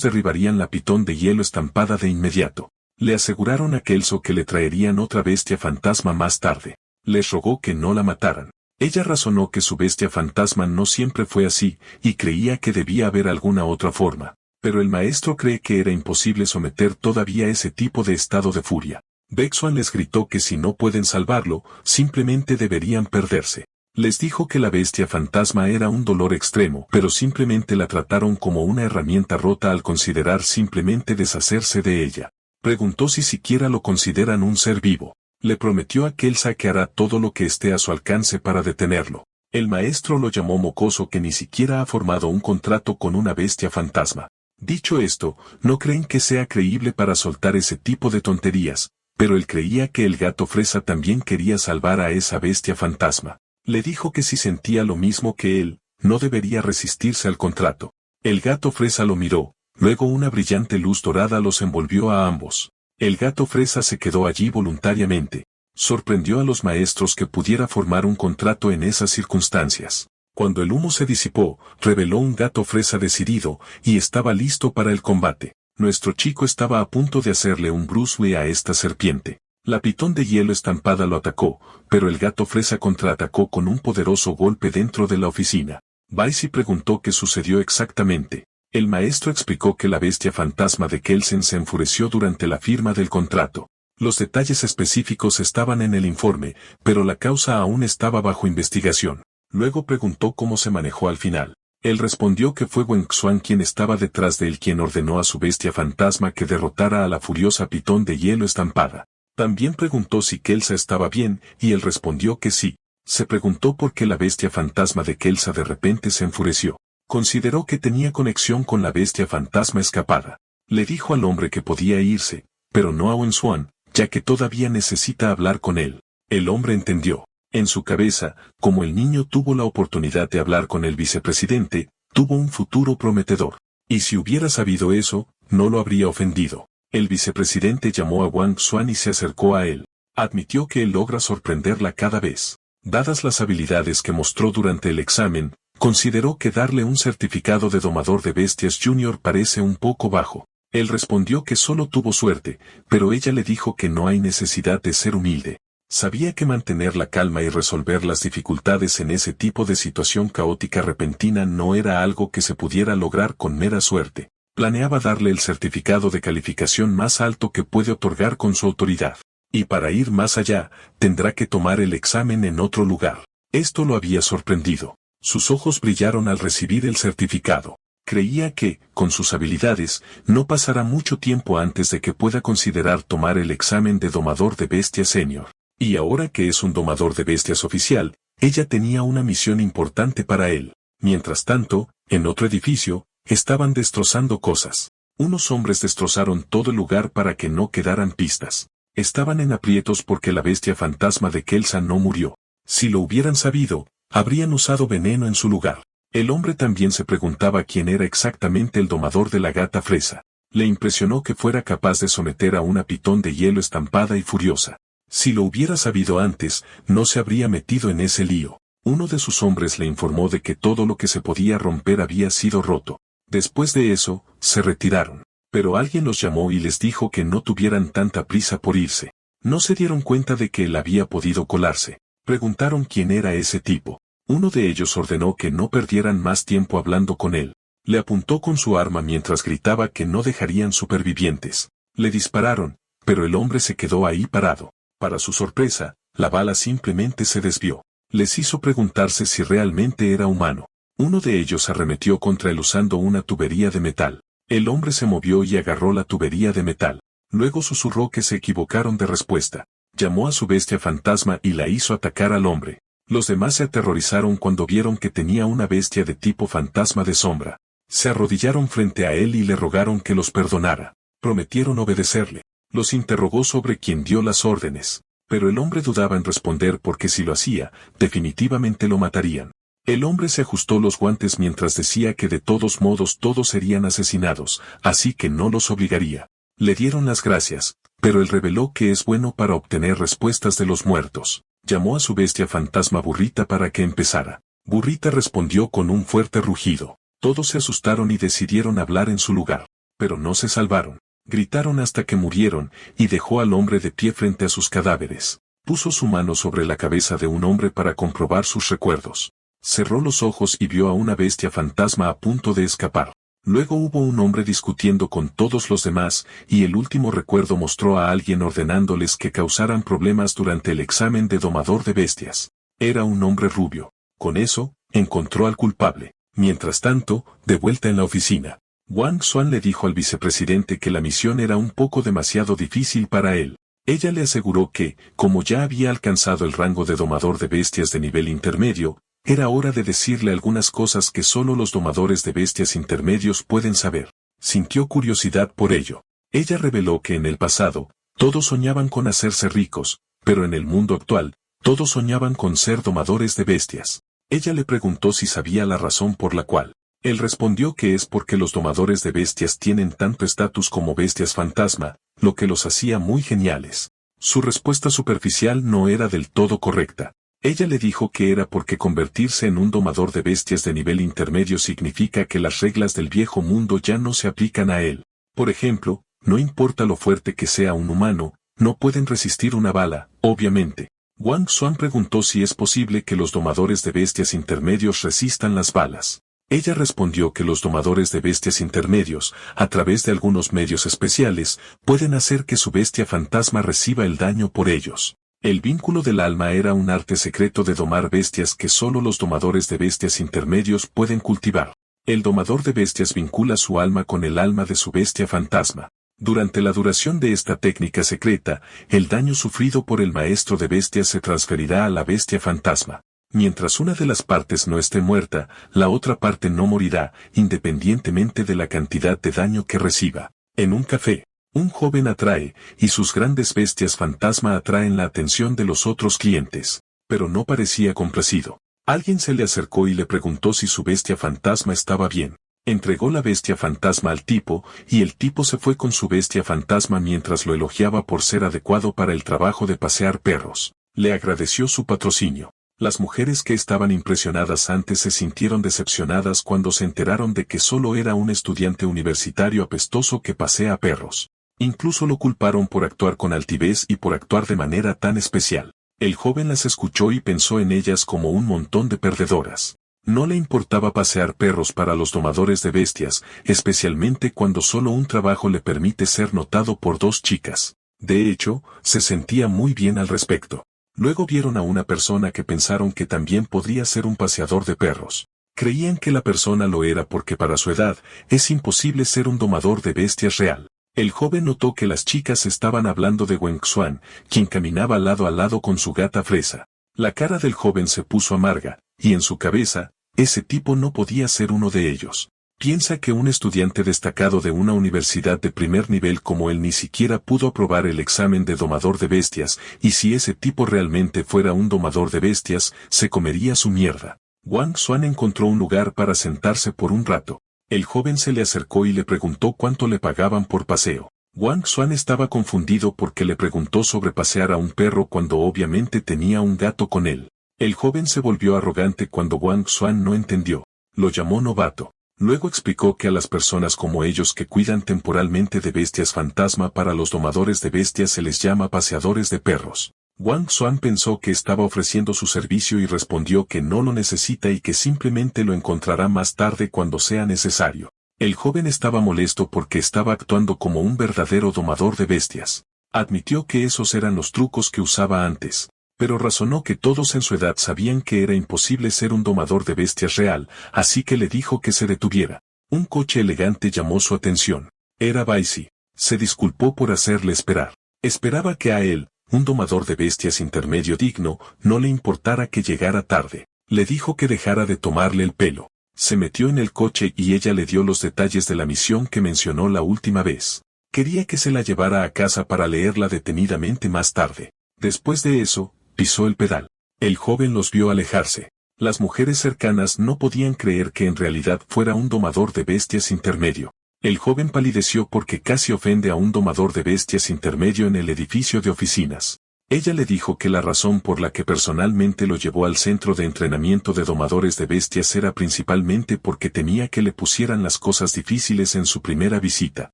derribarían la pitón de hielo estampada de inmediato. Le aseguraron a Kelso que le traerían otra bestia fantasma más tarde. Les rogó que no la mataran. Ella razonó que su bestia fantasma no siempre fue así, y creía que debía haber alguna otra forma. Pero el maestro cree que era imposible someter todavía ese tipo de estado de furia. Bexuan les gritó que si no pueden salvarlo, simplemente deberían perderse. Les dijo que la bestia fantasma era un dolor extremo, pero simplemente la trataron como una herramienta rota al considerar simplemente deshacerse de ella. Preguntó si siquiera lo consideran un ser vivo. Le prometió a Kelsa que hará todo lo que esté a su alcance para detenerlo. El maestro lo llamó mocoso que ni siquiera ha formado un contrato con una bestia fantasma. Dicho esto, no creen que sea creíble para soltar ese tipo de tonterías, pero él creía que el gato fresa también quería salvar a esa bestia fantasma. Le dijo que si sentía lo mismo que él, no debería resistirse al contrato. El gato fresa lo miró, luego una brillante luz dorada los envolvió a ambos. El gato fresa se quedó allí voluntariamente. Sorprendió a los maestros que pudiera formar un contrato en esas circunstancias. Cuando el humo se disipó, reveló un gato fresa decidido, y estaba listo para el combate. Nuestro chico estaba a punto de hacerle un Bruce Lee a esta serpiente. La pitón de hielo estampada lo atacó, pero el gato fresa contraatacó con un poderoso golpe dentro de la oficina. Baisi preguntó qué sucedió exactamente. El maestro explicó que la bestia fantasma de Kelsen se enfureció durante la firma del contrato. Los detalles específicos estaban en el informe, pero la causa aún estaba bajo investigación. Luego preguntó cómo se manejó al final. Él respondió que fue Wen Xuan quien estaba detrás de él, quien ordenó a su bestia fantasma que derrotara a la furiosa pitón de hielo estampada. También preguntó si Kelsa estaba bien, y él respondió que sí. Se preguntó por qué la bestia fantasma de Kelsa de repente se enfureció. Consideró que tenía conexión con la bestia fantasma escapada. Le dijo al hombre que podía irse, pero no a Wen Xuan, ya que todavía necesita hablar con él. El hombre entendió. En su cabeza, como el niño tuvo la oportunidad de hablar con el vicepresidente, tuvo un futuro prometedor. Y si hubiera sabido eso, no lo habría ofendido. El vicepresidente llamó a Wang Xuan y se acercó a él. Admitió que él logra sorprenderla cada vez. Dadas las habilidades que mostró durante el examen, consideró que darle un certificado de domador de bestias junior parece un poco bajo. Él respondió que solo tuvo suerte, pero ella le dijo que no hay necesidad de ser humilde. Sabía que mantener la calma y resolver las dificultades en ese tipo de situación caótica repentina no era algo que se pudiera lograr con mera suerte. Planeaba darle el certificado de calificación más alto que puede otorgar con su autoridad. Y para ir más allá, tendrá que tomar el examen en otro lugar. Esto lo había sorprendido. Sus ojos brillaron al recibir el certificado. Creía que, con sus habilidades, no pasará mucho tiempo antes de que pueda considerar tomar el examen de domador de bestias senior. Y ahora que es un domador de bestias oficial, ella tenía una misión importante para él. Mientras tanto, en otro edificio, estaban destrozando cosas. Unos hombres destrozaron todo el lugar para que no quedaran pistas. Estaban en aprietos porque la bestia fantasma de Kelsa no murió. Si lo hubieran sabido, habrían usado veneno en su lugar. El hombre también se preguntaba quién era exactamente el domador de la gata fresa. Le impresionó que fuera capaz de someter a una pitón de hielo estampada y furiosa. Si lo hubiera sabido antes, no se habría metido en ese lío. Uno de sus hombres le informó de que todo lo que se podía romper había sido roto. Después de eso, se retiraron. Pero alguien los llamó y les dijo que no tuvieran tanta prisa por irse. No se dieron cuenta de que él había podido colarse. Preguntaron quién era ese tipo. Uno de ellos ordenó que no perdieran más tiempo hablando con él. Le apuntó con su arma mientras gritaba que no dejarían supervivientes. Le dispararon, pero el hombre se quedó ahí parado. Para su sorpresa, la bala simplemente se desvió. Les hizo preguntarse si realmente era humano. Uno de ellos arremetió contra él usando una tubería de metal. El hombre se movió y agarró la tubería de metal. Luego susurró que se equivocaron de respuesta. Llamó a su bestia fantasma y la hizo atacar al hombre. Los demás se aterrorizaron cuando vieron que tenía una bestia de tipo fantasma de sombra. Se arrodillaron frente a él y le rogaron que los perdonara. Prometieron obedecerle. Los interrogó sobre quién dio las órdenes, pero el hombre dudaba en responder porque si lo hacía, definitivamente lo matarían. El hombre se ajustó los guantes mientras decía que de todos modos todos serían asesinados, así que no los obligaría. Le dieron las gracias, pero él reveló que es bueno para obtener respuestas de los muertos. Llamó a su bestia fantasma Burrita para que empezara. Burrita respondió con un fuerte rugido. Todos se asustaron y decidieron hablar en su lugar, pero no se salvaron. Gritaron hasta que murieron, y dejó al hombre de pie frente a sus cadáveres. Puso su mano sobre la cabeza de un hombre para comprobar sus recuerdos. Cerró los ojos y vio a una bestia fantasma a punto de escapar. Luego hubo un hombre discutiendo con todos los demás, y el último recuerdo mostró a alguien ordenándoles que causaran problemas durante el examen de domador de bestias. Era un hombre rubio. Con eso, encontró al culpable. Mientras tanto, de vuelta en la oficina, Wang Xuan le dijo al vicepresidente que la misión era un poco demasiado difícil para él. Ella le aseguró que, como ya había alcanzado el rango de domador de bestias de nivel intermedio, era hora de decirle algunas cosas que solo los domadores de bestias intermedios pueden saber. Sintió curiosidad por ello. Ella reveló que en el pasado, todos soñaban con hacerse ricos, pero en el mundo actual, todos soñaban con ser domadores de bestias. Ella le preguntó si sabía la razón por la cual. Él respondió que es porque los domadores de bestias tienen tanto estatus como bestias fantasma, lo que los hacía muy geniales. Su respuesta superficial no era del todo correcta. Ella le dijo que era porque convertirse en un domador de bestias de nivel intermedio significa que las reglas del viejo mundo ya no se aplican a él. Por ejemplo, no importa lo fuerte que sea un humano, no pueden resistir una bala, obviamente. Wang Xuan preguntó si es posible que los domadores de bestias intermedios resistan las balas. Ella respondió que los domadores de bestias intermedios, a través de algunos medios especiales, pueden hacer que su bestia fantasma reciba el daño por ellos. El vínculo del alma era un arte secreto de domar bestias que solo los domadores de bestias intermedios pueden cultivar. El domador de bestias vincula su alma con el alma de su bestia fantasma. Durante la duración de esta técnica secreta, el daño sufrido por el maestro de bestias se transferirá a la bestia fantasma. Mientras una de las partes no esté muerta, la otra parte no morirá, independientemente de la cantidad de daño que reciba. En un café, un joven atrae, y sus grandes bestias fantasma atraen la atención de los otros clientes, pero no parecía complacido. Alguien se le acercó y le preguntó si su bestia fantasma estaba bien. Entregó la bestia fantasma al tipo, y el tipo se fue con su bestia fantasma mientras lo elogiaba por ser adecuado para el trabajo de pasear perros. Le agradeció su patrocinio. Las mujeres que estaban impresionadas antes se sintieron decepcionadas cuando se enteraron de que solo era un estudiante universitario apestoso que pasea perros. Incluso lo culparon por actuar con altivez y por actuar de manera tan especial. El joven las escuchó y pensó en ellas como un montón de perdedoras. No le importaba pasear perros para los domadores de bestias, especialmente cuando solo un trabajo le permite ser notado por dos chicas. De hecho, se sentía muy bien al respecto. Luego vieron a una persona que pensaron que también podría ser un paseador de perros. Creían que la persona lo era porque para su edad, es imposible ser un domador de bestias real. El joven notó que las chicas estaban hablando de Wang Xuan, quien caminaba lado a lado con su gata Fresa. La cara del joven se puso amarga, y en su cabeza, ese tipo no podía ser uno de ellos. Piensa que un estudiante destacado de una universidad de primer nivel como él ni siquiera pudo aprobar el examen de domador de bestias, y si ese tipo realmente fuera un domador de bestias, se comería su mierda. Wang Xuan encontró un lugar para sentarse por un rato. El joven se le acercó y le preguntó cuánto le pagaban por paseo. Wang Xuan estaba confundido porque le preguntó sobre pasear a un perro cuando obviamente tenía un gato con él. El joven se volvió arrogante cuando Wang Xuan no entendió. Lo llamó novato. Luego explicó que a las personas como ellos que cuidan temporalmente de bestias fantasma para los domadores de bestias se les llama paseadores de perros. Wang Xuan pensó que estaba ofreciendo su servicio y respondió que no lo necesita y que simplemente lo encontrará más tarde cuando sea necesario. El joven estaba molesto porque estaba actuando como un verdadero domador de bestias. Admitió que esos eran los trucos que usaba antes, pero razonó que todos en su edad sabían que era imposible ser un domador de bestias real, así que le dijo que se detuviera. Un coche elegante llamó su atención. Era Baisi. Se disculpó por hacerle esperar. Esperaba que a él, un domador de bestias intermedio digno, no le importara que llegara tarde. Le dijo que dejara de tomarle el pelo. Se metió en el coche y ella le dio los detalles de la misión que mencionó la última vez. Quería que se la llevara a casa para leerla detenidamente más tarde. Después de eso, pisó el pedal. El joven los vio alejarse. Las mujeres cercanas no podían creer que en realidad fuera un domador de bestias intermedio. El joven palideció porque casi ofende a un domador de bestias intermedio en el edificio de oficinas. Ella le dijo que la razón por la que personalmente lo llevó al centro de entrenamiento de domadores de bestias era principalmente porque temía que le pusieran las cosas difíciles en su primera visita.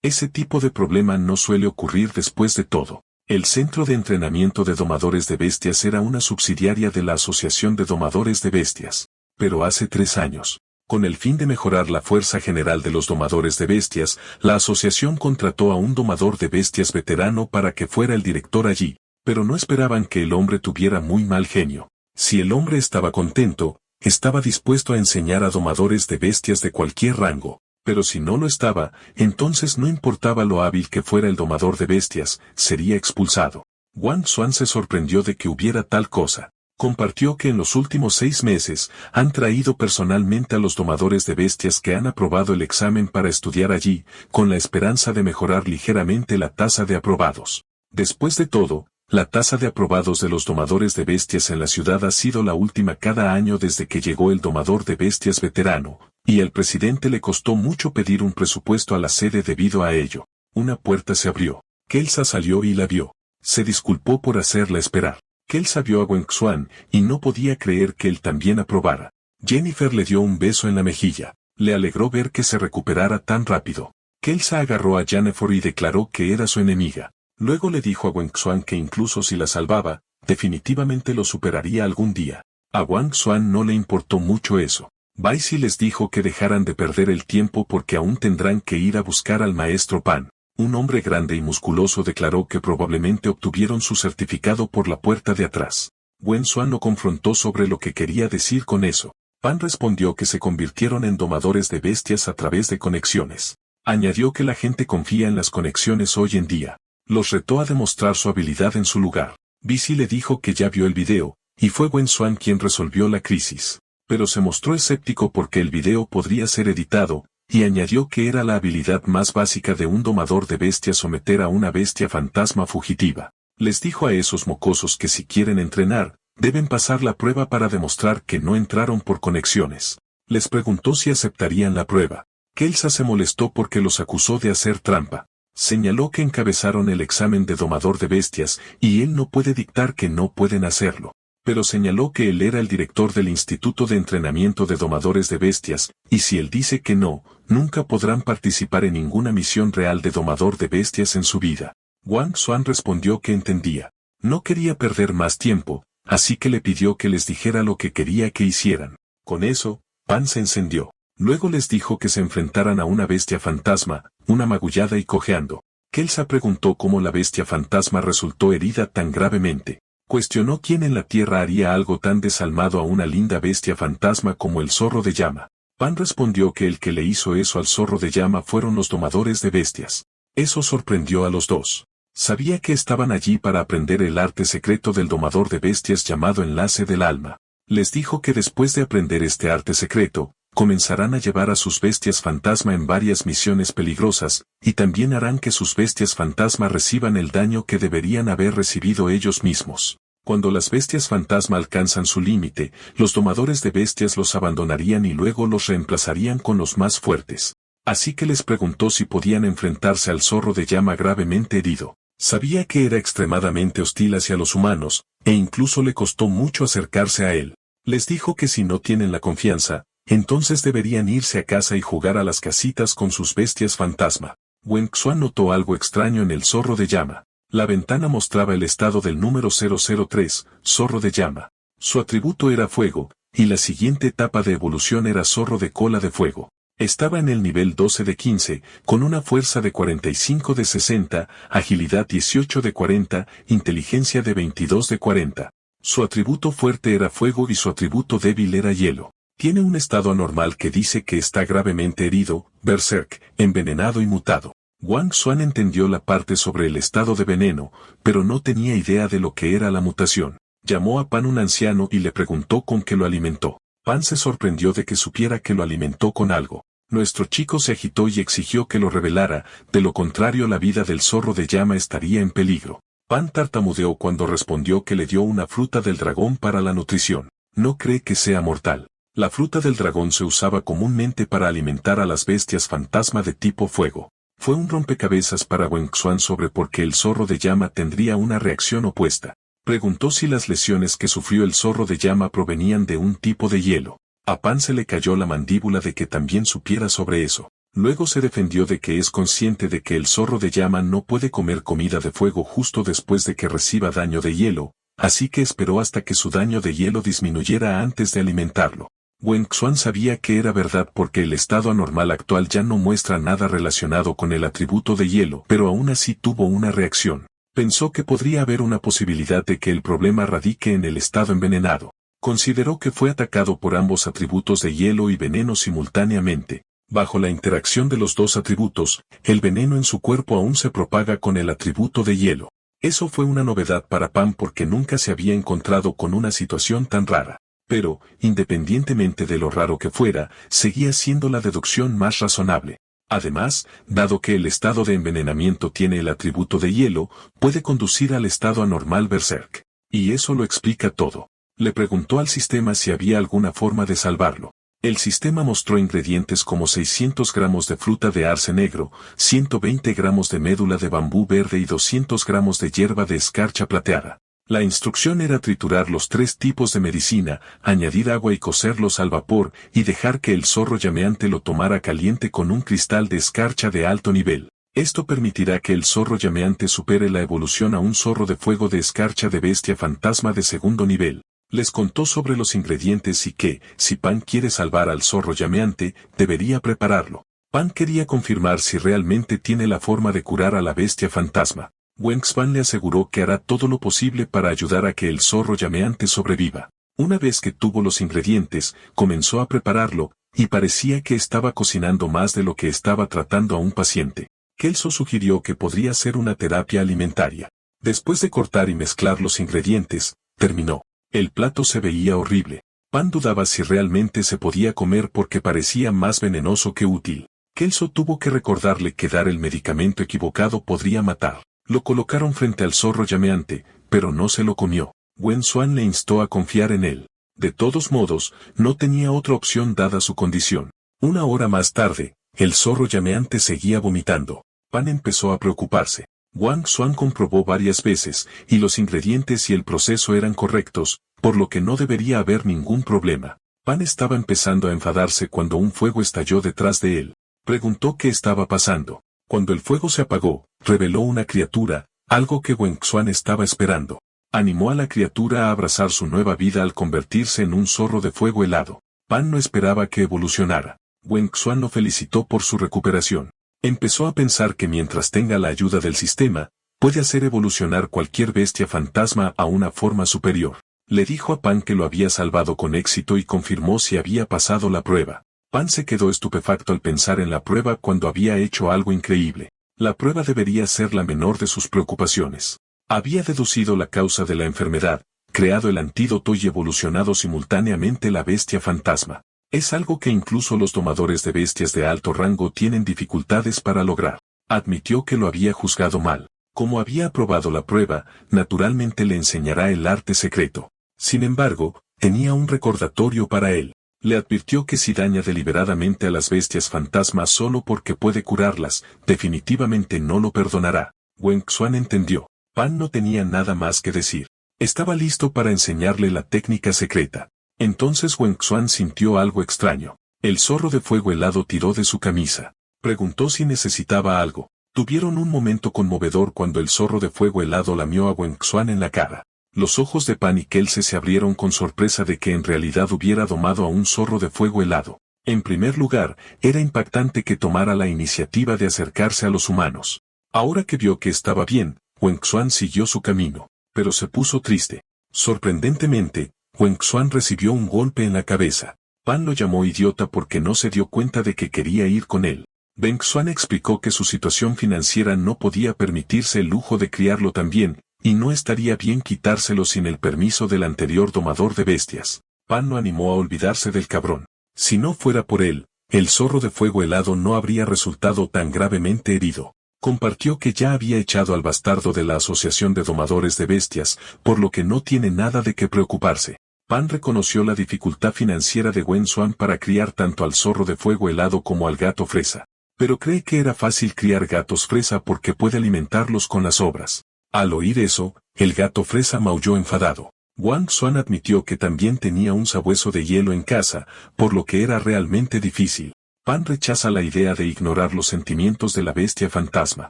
Ese tipo de problema no suele ocurrir después de todo. El Centro de Entrenamiento de Domadores de Bestias era una subsidiaria de la Asociación de Domadores de Bestias. Pero hace 3 años, con el fin de mejorar la fuerza general de los domadores de bestias, la asociación contrató a un domador de bestias veterano para que fuera el director allí, pero no esperaban que el hombre tuviera muy mal genio. Si el hombre estaba contento, estaba dispuesto a enseñar a domadores de bestias de cualquier rango. Pero si no lo estaba, entonces no importaba lo hábil que fuera el domador de bestias, sería expulsado. Wang Xuan se sorprendió de que hubiera tal cosa. Compartió que en los últimos 6 meses, han traído personalmente a los domadores de bestias que han aprobado el examen para estudiar allí, con la esperanza de mejorar ligeramente la tasa de aprobados. Después de todo, la tasa de aprobados de los domadores de bestias en la ciudad ha sido la última cada año desde que llegó el domador de bestias veterano, y al presidente le costó mucho pedir un presupuesto a la sede debido a ello. Una puerta se abrió. Kelsa salió y la vio. Se disculpó por hacerla esperar. Kelsa vio a Wengxuan y no podía creer que él también aprobara. Jennifer le dio un beso en la mejilla. Le alegró ver que se recuperara tan rápido. Kelsa agarró a Jennifer y declaró que era su enemiga. Luego le dijo a Wengxuan que incluso si la salvaba, definitivamente lo superaría algún día. A Wengxuan no le importó mucho eso. Baisi les dijo que dejaran de perder el tiempo porque aún tendrán que ir a buscar al maestro Pan. Un hombre grande y musculoso declaró que probablemente obtuvieron su certificado por la puerta de atrás. Wengxuan lo confrontó sobre lo que quería decir con eso. Pan respondió que se convirtieron en domadores de bestias a través de conexiones. Añadió que la gente confía en las conexiones hoy en día. Los retó a demostrar su habilidad en su lugar. Baisi le dijo que ya vio el video, y fue Wengxuan quien resolvió la crisis. Pero se mostró escéptico porque el video podría ser editado, y añadió que era la habilidad más básica de un domador de bestias someter a una bestia fantasma fugitiva. Les dijo a esos mocosos que si quieren entrenar, deben pasar la prueba para demostrar que no entraron por conexiones. Les preguntó si aceptarían la prueba. Kelsa se molestó porque los acusó de hacer trampa. Señaló que encabezaron el examen de domador de bestias y él no puede dictar que no pueden hacerlo. Pero señaló que él era el director del Instituto de Entrenamiento de Domadores de Bestias, y si él dice que no, nunca podrán participar en ninguna misión real de domador de bestias en su vida. Wengxuan respondió que entendía. No quería perder más tiempo, así que le pidió que les dijera lo que quería que hicieran. Con eso, Pan se encendió. Luego les dijo que se enfrentaran a una bestia fantasma, una magullada y cojeando. Kelsa preguntó cómo la bestia fantasma resultó herida tan gravemente. Cuestionó quién en la tierra haría algo tan desalmado a una linda bestia fantasma como el zorro de llama. Pan respondió que el que le hizo eso al zorro de llama fueron los domadores de bestias. Eso sorprendió a los dos. Sabía que estaban allí para aprender el arte secreto del domador de bestias llamado enlace del alma. Les dijo que después de aprender este arte secreto, comenzarán a llevar a sus bestias fantasma en varias misiones peligrosas, y también harán que sus bestias fantasma reciban el daño que deberían haber recibido ellos mismos. Cuando las bestias fantasma alcanzan su límite, los domadores de bestias los abandonarían y luego los reemplazarían con los más fuertes. Así que les preguntó si podían enfrentarse al zorro de llama gravemente herido. Sabía que era extremadamente hostil hacia los humanos, e incluso le costó mucho acercarse a él. Les dijo que si no tienen la confianza, entonces deberían irse a casa y jugar a las casitas con sus bestias fantasma. Wengxuan notó algo extraño en el zorro de llama. La ventana mostraba el estado del número 003, zorro de llama. Su atributo era fuego, y la siguiente etapa de evolución era zorro de cola de fuego. Estaba en el nivel 12 de 15, con una fuerza de 45 de 60, agilidad 18 de 40, inteligencia de 22 de 40. Su atributo fuerte era fuego y su atributo débil era hielo. Tiene un estado anormal que dice que está gravemente herido, berserk, envenenado y mutado. Wengxuan entendió la parte sobre el estado de veneno, pero no tenía idea de lo que era la mutación. Llamó a Pan un anciano y le preguntó con qué lo alimentó. Pan se sorprendió de que supiera que lo alimentó con algo. Nuestro chico se agitó y exigió que lo revelara, de lo contrario la vida del zorro de llama estaría en peligro. Pan tartamudeó cuando respondió que le dio una fruta del dragón para la nutrición. No cree que sea mortal. La fruta del dragón se usaba comúnmente para alimentar a las bestias fantasma de tipo fuego. Fue un rompecabezas para Wengxuan sobre por qué el zorro de llama tendría una reacción opuesta. Preguntó si las lesiones que sufrió el zorro de llama provenían de un tipo de hielo. A Pan se le cayó la mandíbula de que también supiera sobre eso. Luego se defendió de que es consciente de que el zorro de llama no puede comer comida de fuego justo después de que reciba daño de hielo, así que esperó hasta que su daño de hielo disminuyera antes de alimentarlo. Wengxuan sabía que era verdad porque el estado anormal actual ya no muestra nada relacionado con el atributo de hielo, pero aún así tuvo una reacción. Pensó que podría haber una posibilidad de que el problema radique en el estado envenenado. Consideró que fue atacado por ambos atributos de hielo y veneno simultáneamente. Bajo la interacción de los dos atributos, el veneno en su cuerpo aún se propaga con el atributo de hielo. Eso fue una novedad para Pan porque nunca se había encontrado con una situación tan rara. Pero, independientemente de lo raro que fuera, seguía siendo la deducción más razonable. Además, dado que el estado de envenenamiento tiene el atributo de hielo, puede conducir al estado anormal berserk. Y eso lo explica todo. Le preguntó al sistema si había alguna forma de salvarlo. El sistema mostró ingredientes como 600 gramos de fruta de arce negro, 120 gramos de médula de bambú verde y 200 gramos de hierba de escarcha plateada. La instrucción era triturar los 3 tipos de medicina, añadir agua y cocerlos al vapor, y dejar que el zorro llameante lo tomara caliente con un cristal de escarcha de alto nivel. Esto permitirá que el zorro llameante supere la evolución a un zorro de fuego de escarcha de bestia fantasma de segundo nivel. Les contó sobre los ingredientes y que, si Pan quiere salvar al zorro llameante, debería prepararlo. Pan quería confirmar si realmente tiene la forma de curar a la bestia fantasma. Wenspan le aseguró que hará todo lo posible para ayudar a que el zorro llameante sobreviva. Una vez que tuvo los ingredientes, comenzó a prepararlo, y parecía que estaba cocinando más de lo que estaba tratando a un paciente. Kelso sugirió que podría ser una terapia alimentaria. Después de cortar y mezclar los ingredientes, terminó. El plato se veía horrible. Pan dudaba si realmente se podía comer porque parecía más venenoso que útil. Kelso tuvo que recordarle que dar el medicamento equivocado podría matar. Lo colocaron frente al zorro llameante, pero no se lo comió. Wenspan le instó a confiar en él. De todos modos, no tenía otra opción dada su condición. Una hora más tarde, el zorro llameante seguía vomitando. Pan empezó a preocuparse. Wenspan comprobó varias veces, y los ingredientes y el proceso eran correctos, por lo que no debería haber ningún problema. Pan estaba empezando a enfadarse cuando un fuego estalló detrás de él. Preguntó qué estaba pasando. Cuando el fuego se apagó, reveló una criatura, algo que Wenspan estaba esperando. Animó a la criatura a abrazar su nueva vida al convertirse en un zorro de fuego helado. Pan no esperaba que evolucionara. Wenspan lo felicitó por su recuperación. Empezó a pensar que mientras tenga la ayuda del sistema, puede hacer evolucionar cualquier bestia fantasma a una forma superior. Le dijo a Pan que lo había salvado con éxito y confirmó si había pasado la prueba. Pan se quedó estupefacto al pensar en la prueba cuando había hecho algo increíble. La prueba debería ser la menor de sus preocupaciones. Había deducido la causa de la enfermedad, creado el antídoto y evolucionado simultáneamente la bestia fantasma. Es algo que incluso los domadores de bestias de alto rango tienen dificultades para lograr. Admitió que lo había juzgado mal. Como había aprobado la prueba, naturalmente le enseñará el arte secreto. Sin embargo, tenía un recordatorio para él. Le advirtió que si daña deliberadamente a las bestias fantasmas solo porque puede curarlas, definitivamente no lo perdonará. Wenspan entendió. Pan no tenía nada más que decir. Estaba listo para enseñarle la técnica secreta. Entonces Wenspan sintió algo extraño. El zorro de fuego helado tiró de su camisa. Preguntó si necesitaba algo. Tuvieron un momento conmovedor cuando el zorro de fuego helado lamió a Wenspan en la cara. Los ojos de Pan y Kelsey se abrieron con sorpresa de que en realidad hubiera domado a un zorro de fuego helado. En primer lugar, era impactante que tomara la iniciativa de acercarse a los humanos. Ahora que vio que estaba bien, Wenspan siguió su camino, pero se puso triste. Sorprendentemente, Wenspan recibió un golpe en la cabeza. Pan lo llamó idiota porque no se dio cuenta de que quería ir con él. Wenspan explicó que su situación financiera no podía permitirse el lujo de criarlo también, y no estaría bien quitárselo sin el permiso del anterior domador de bestias. Pan lo animó a olvidarse del cabrón. Si no fuera por él, el zorro de fuego helado no habría resultado tan gravemente herido. Compartió que ya había echado al bastardo de la Asociación de Domadores de Bestias, por lo que no tiene nada de qué preocuparse. Pan reconoció la dificultad financiera de Wenspan para criar tanto al zorro de fuego helado como al gato fresa. Pero cree que era fácil criar gatos fresa porque puede alimentarlos con las obras. Al oír eso, el gato fresa maulló enfadado. Wenspan admitió que también tenía un sabueso de hielo en casa, por lo que era realmente difícil. Pan rechaza la idea de ignorar los sentimientos de la bestia fantasma.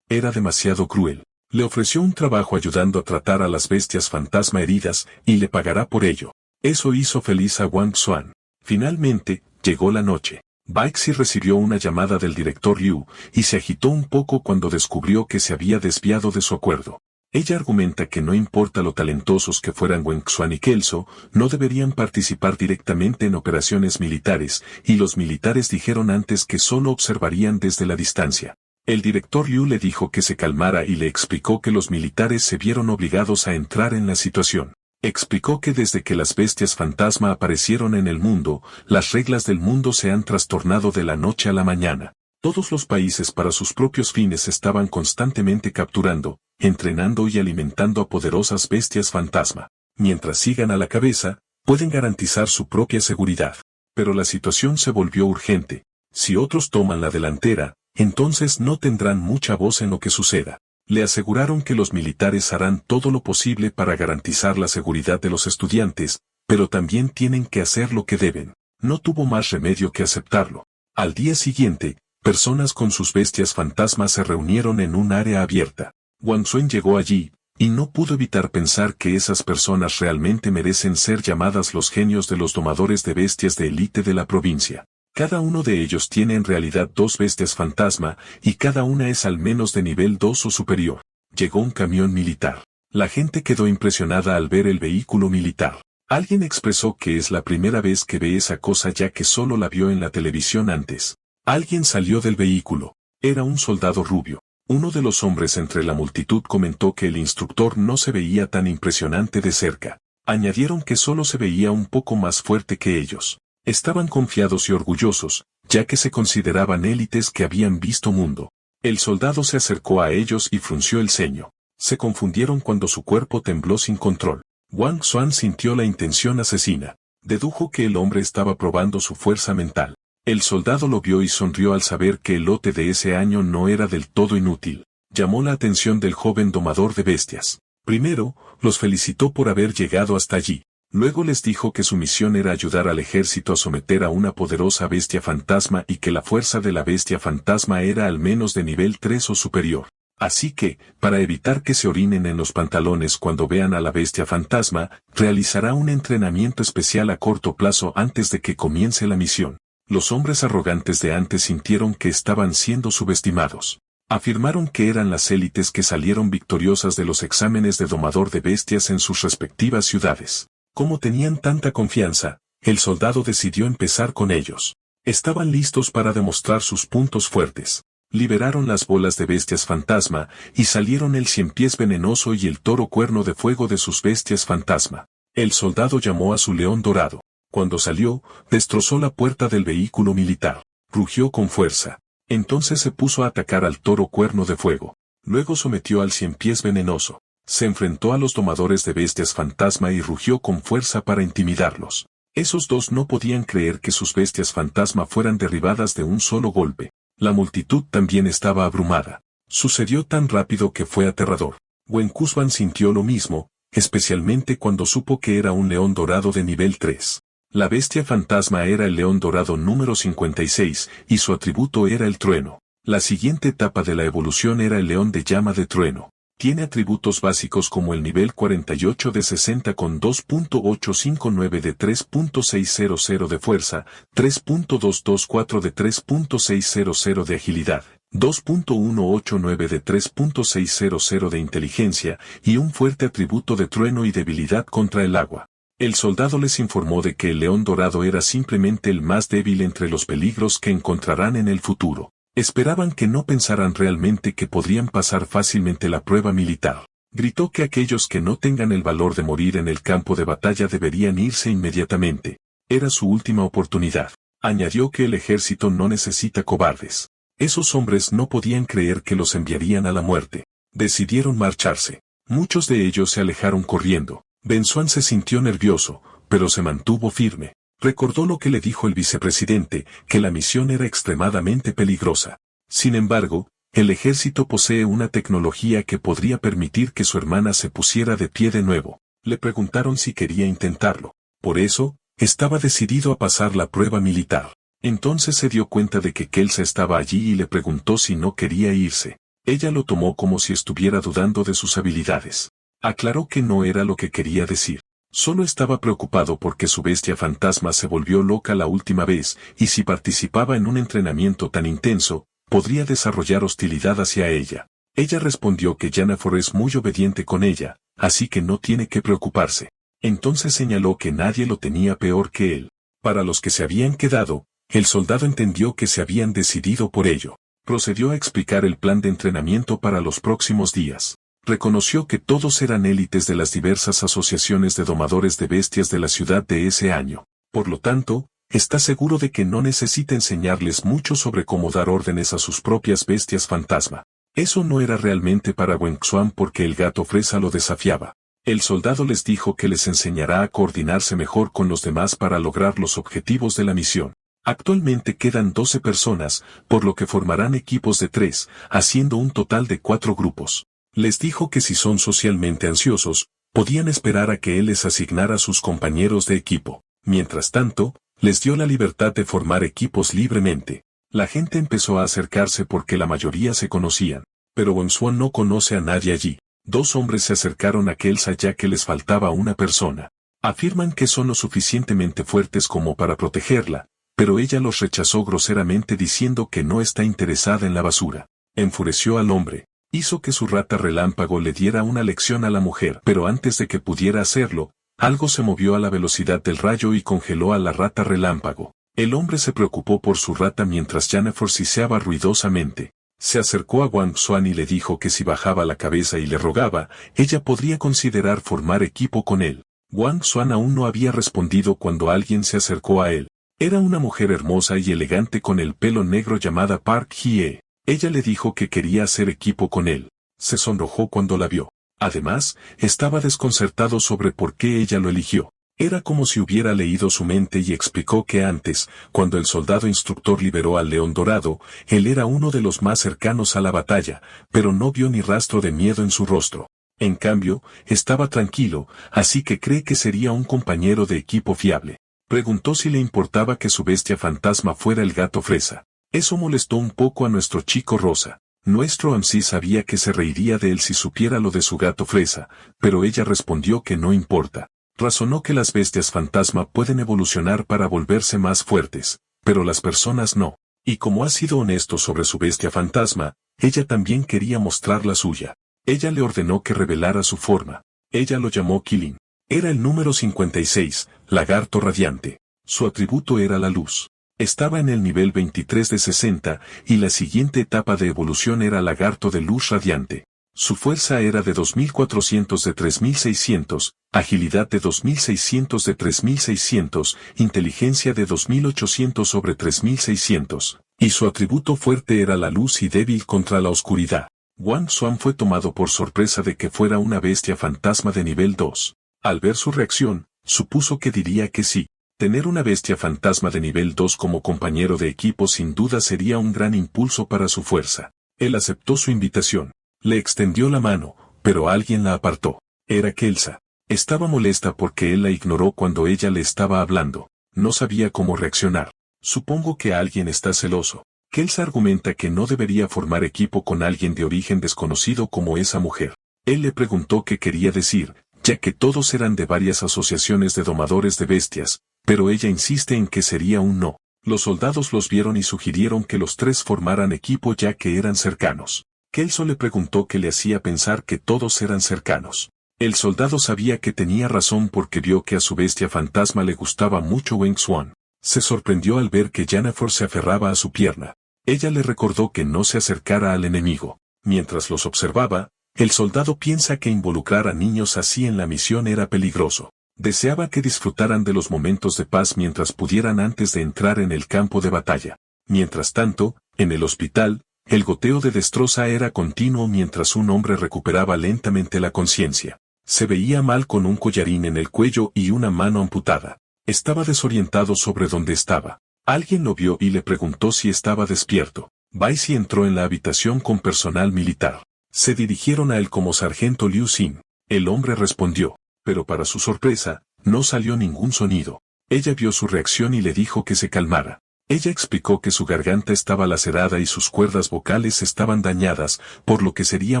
Era demasiado cruel. Le ofreció un trabajo ayudando a tratar a las bestias fantasma heridas, y le pagará por ello. Eso hizo feliz a Wenspan. Finalmente, llegó la noche. Baxi recibió una llamada del director Liu, y se agitó un poco cuando descubrió que se había desviado de su acuerdo. Ella argumenta que no importa lo talentosos que fueran Wenspan y Kelso, no deberían participar directamente en operaciones militares, y los militares dijeron antes que solo observarían desde la distancia. El director Liu le dijo que se calmara y le explicó que los militares se vieron obligados a entrar en la situación. Explicó que desde que las bestias fantasma aparecieron en el mundo, las reglas del mundo se han trastornado de la noche a la mañana. Todos los países para sus propios fines estaban constantemente capturando, entrenando y alimentando a poderosas bestias fantasma. Mientras sigan a la cabeza, pueden garantizar su propia seguridad. Pero la situación se volvió urgente. Si otros toman la delantera, entonces no tendrán mucha voz en lo que suceda. Le aseguraron que los militares harán todo lo posible para garantizar la seguridad de los estudiantes, pero también tienen que hacer lo que deben. No tuvo más remedio que aceptarlo. Al día siguiente, personas con sus bestias fantasmas se reunieron en un área abierta. Wang Xuan llegó allí, y no pudo evitar pensar que esas personas realmente merecen ser llamadas los genios de los domadores de bestias de élite de la provincia. Cada uno de ellos tiene en realidad 2 bestias fantasma, y cada una es al menos de nivel 2 o superior. Llegó un camión militar. La gente quedó impresionada al ver el vehículo militar. Alguien expresó que es la primera vez que ve esa cosa ya que solo la vio en la televisión antes. Alguien salió del vehículo. Era un soldado rubio. Uno de los hombres entre la multitud comentó que el instructor no se veía tan impresionante de cerca. Añadieron que solo se veía un poco más fuerte que ellos. Estaban confiados y orgullosos, ya que se consideraban élites que habían visto mundo. El soldado se acercó a ellos y frunció el ceño. Se confundieron cuando su cuerpo tembló sin control. Wang Xuan sintió la intención asesina. Dedujo que el hombre estaba probando su fuerza mental. El soldado lo vio y sonrió al saber que el lote de ese año no era del todo inútil. Llamó la atención del joven domador de bestias. Primero, los felicitó por haber llegado hasta allí. Luego les dijo que su misión era ayudar al ejército a someter a una poderosa bestia fantasma y que la fuerza de la bestia fantasma era al menos de nivel 3 o superior. Así que, para evitar que se orinen en los pantalones cuando vean a la bestia fantasma, realizará un entrenamiento especial a corto plazo antes de que comience la misión. Los hombres arrogantes de antes sintieron que estaban siendo subestimados. Afirmaron que eran las élites que salieron victoriosas de los exámenes de domador de bestias en sus respectivas ciudades. Como tenían tanta confianza, el soldado decidió empezar con ellos. Estaban listos para demostrar sus puntos fuertes. Liberaron las bolas de bestias fantasma, y salieron el ciempiés venenoso y el toro cuerno de fuego de sus bestias fantasma. El soldado llamó a su león dorado. Cuando salió, destrozó la puerta del vehículo militar. Rugió con fuerza. Entonces se puso a atacar al toro cuerno de fuego. Luego sometió al ciempiés venenoso. Se enfrentó a los domadores de bestias fantasma y rugió con fuerza para intimidarlos. Esos dos no podían creer que sus bestias fantasma fueran derribadas de un solo golpe. La multitud también estaba abrumada. Sucedió tan rápido que fue aterrador. Wen Kuzban sintió lo mismo, especialmente cuando supo que era un león dorado de nivel 3. La bestia fantasma era el león dorado número 56, y su atributo era el trueno. La siguiente etapa de la evolución era el león de llama de trueno. Tiene atributos básicos como el nivel 48 de 60 con 2.859 de 3.600 de fuerza, 3.224 de 3.600 de agilidad, 2.189 de 3.600 de inteligencia, y un fuerte atributo de trueno y debilidad contra el agua. El soldado les informó de que el león dorado era simplemente el más débil entre los peligros que encontrarán en el futuro. Esperaban que no pensaran realmente que podrían pasar fácilmente la prueba militar. Gritó que aquellos que no tengan el valor de morir en el campo de batalla deberían irse inmediatamente. Era su última oportunidad. Añadió que el ejército no necesita cobardes. Esos hombres no podían creer que los enviarían a la muerte. Decidieron marcharse. Muchos de ellos se alejaron corriendo. Ben Xuan se sintió nervioso, pero se mantuvo firme. Recordó lo que le dijo el vicepresidente, que la misión era extremadamente peligrosa. Sin embargo, el ejército posee una tecnología que podría permitir que su hermana se pusiera de pie de nuevo. Le preguntaron si quería intentarlo. Por eso, estaba decidido a pasar la prueba militar. Entonces se dio cuenta de que Kelsa estaba allí y le preguntó si no quería irse. Ella lo tomó como si estuviera dudando de sus habilidades. Aclaró que no era lo que quería decir. Solo estaba preocupado porque su bestia fantasma se volvió loca la última vez, y si participaba en un entrenamiento tan intenso, podría desarrollar hostilidad hacia ella. Ella respondió que Yennefer es muy obediente con ella, así que no tiene que preocuparse. Entonces señaló que nadie lo tenía peor que él. Para los que se habían quedado, el soldado entendió que se habían decidido por ello. Procedió a explicar el plan de entrenamiento para los próximos días. Reconoció que todos eran élites de las diversas asociaciones de domadores de bestias de la ciudad de ese año. Por lo tanto, está seguro de que no necesita enseñarles mucho sobre cómo dar órdenes a sus propias bestias fantasma. Eso no era realmente para Wen Xuan porque el gato fresa lo desafiaba. El soldado les dijo que les enseñará a coordinarse mejor con los demás para lograr los objetivos de la misión. Actualmente quedan 12 personas, por lo que formarán equipos de 3, haciendo un total de 4 grupos. Les dijo que si son socialmente ansiosos, podían esperar a que él les asignara a sus compañeros de equipo. Mientras tanto, les dio la libertad de formar equipos libremente. La gente empezó a acercarse porque la mayoría se conocían, pero Wang Xuan no conoce a nadie allí. 2 hombres se acercaron a Kelsa ya que les faltaba una persona. Afirman que son lo suficientemente fuertes como para protegerla, pero ella los rechazó groseramente diciendo que no está interesada en la basura. Enfureció al hombre. Hizo que su rata relámpago le diera una lección a la mujer, pero antes de que pudiera hacerlo, algo se movió a la velocidad del rayo y congeló a la rata relámpago. El hombre se preocupó por su rata mientras Jennifer siseaba ruidosamente. Se acercó a Wang Xuan y le dijo que si bajaba la cabeza y le rogaba, ella podría considerar formar equipo con él. Wang Xuan aún no había respondido cuando alguien se acercó a él. Era una mujer hermosa y elegante con el pelo negro llamada Park Hye. Ella le dijo que quería hacer equipo con él. Se sonrojó cuando la vio. Además, estaba desconcertado sobre por qué ella lo eligió. Era como si hubiera leído su mente y explicó que antes, cuando el soldado instructor liberó al león dorado, él era uno de los más cercanos a la batalla, pero no vio ni rastro de miedo en su rostro. En cambio, estaba tranquilo, así que cree que sería un compañero de equipo fiable. Preguntó si le importaba que su bestia fantasma fuera el gato fresa. Eso molestó un poco a nuestro chico rosa. Nuestro MC sabía que se reiría de él si supiera lo de su gato fresa, pero ella respondió que no importa. Razonó que las bestias fantasma pueden evolucionar para volverse más fuertes, pero las personas no. Y como ha sido honesto sobre su bestia fantasma, ella también quería mostrar la suya. Ella le ordenó que revelara su forma. Ella lo llamó Killing. Era el número 56, lagarto radiante. Su atributo era la luz. Estaba en el nivel 23 de 60, y la siguiente etapa de evolución era lagarto de luz radiante. Su fuerza era de 2400 de 3600, agilidad de 2600 de 3600, inteligencia de 2800 sobre 3600, y su atributo fuerte era la luz y débil contra la oscuridad. Wang Xuan fue tomado por sorpresa de que fuera una bestia fantasma de nivel 2. Al ver su reacción, supuso que diría que sí. Tener una bestia fantasma de nivel 2 como compañero de equipo sin duda sería un gran impulso para su fuerza. Él aceptó su invitación. Le extendió la mano, pero alguien la apartó. Era Kelsa. Estaba molesta porque él la ignoró cuando ella le estaba hablando. No sabía cómo reaccionar. Supongo que alguien está celoso. Kelsa argumenta que no debería formar equipo con alguien de origen desconocido como esa mujer. Él le preguntó qué quería decir, ya que todos eran de varias asociaciones de domadores de bestias, pero ella insiste en que sería un no. Los soldados los vieron y sugirieron que los 3 formaran equipo ya que eran cercanos. Kelso le preguntó qué le hacía pensar que todos eran cercanos. El soldado sabía que tenía razón porque vio que a su bestia fantasma le gustaba mucho Wang Xuan. Se sorprendió al ver que Jennifer se aferraba a su pierna. Ella le recordó que no se acercara al enemigo. Mientras los observaba, el soldado piensa que involucrar a niños así en la misión era peligroso. Deseaba que disfrutaran de los momentos de paz mientras pudieran antes de entrar en el campo de batalla. Mientras tanto, en el hospital, el goteo de destroza era continuo mientras un hombre recuperaba lentamente la conciencia. Se veía mal con un collarín en el cuello y una mano amputada. Estaba desorientado sobre dónde estaba. Alguien lo vio y le preguntó si estaba despierto. Baisi entró en la habitación con personal militar. Se dirigieron a él como sargento Liu Xin. El hombre respondió, pero para su sorpresa, no salió ningún sonido. Ella vio su reacción y le dijo que se calmara. Ella explicó que su garganta estaba lacerada y sus cuerdas vocales estaban dañadas, por lo que sería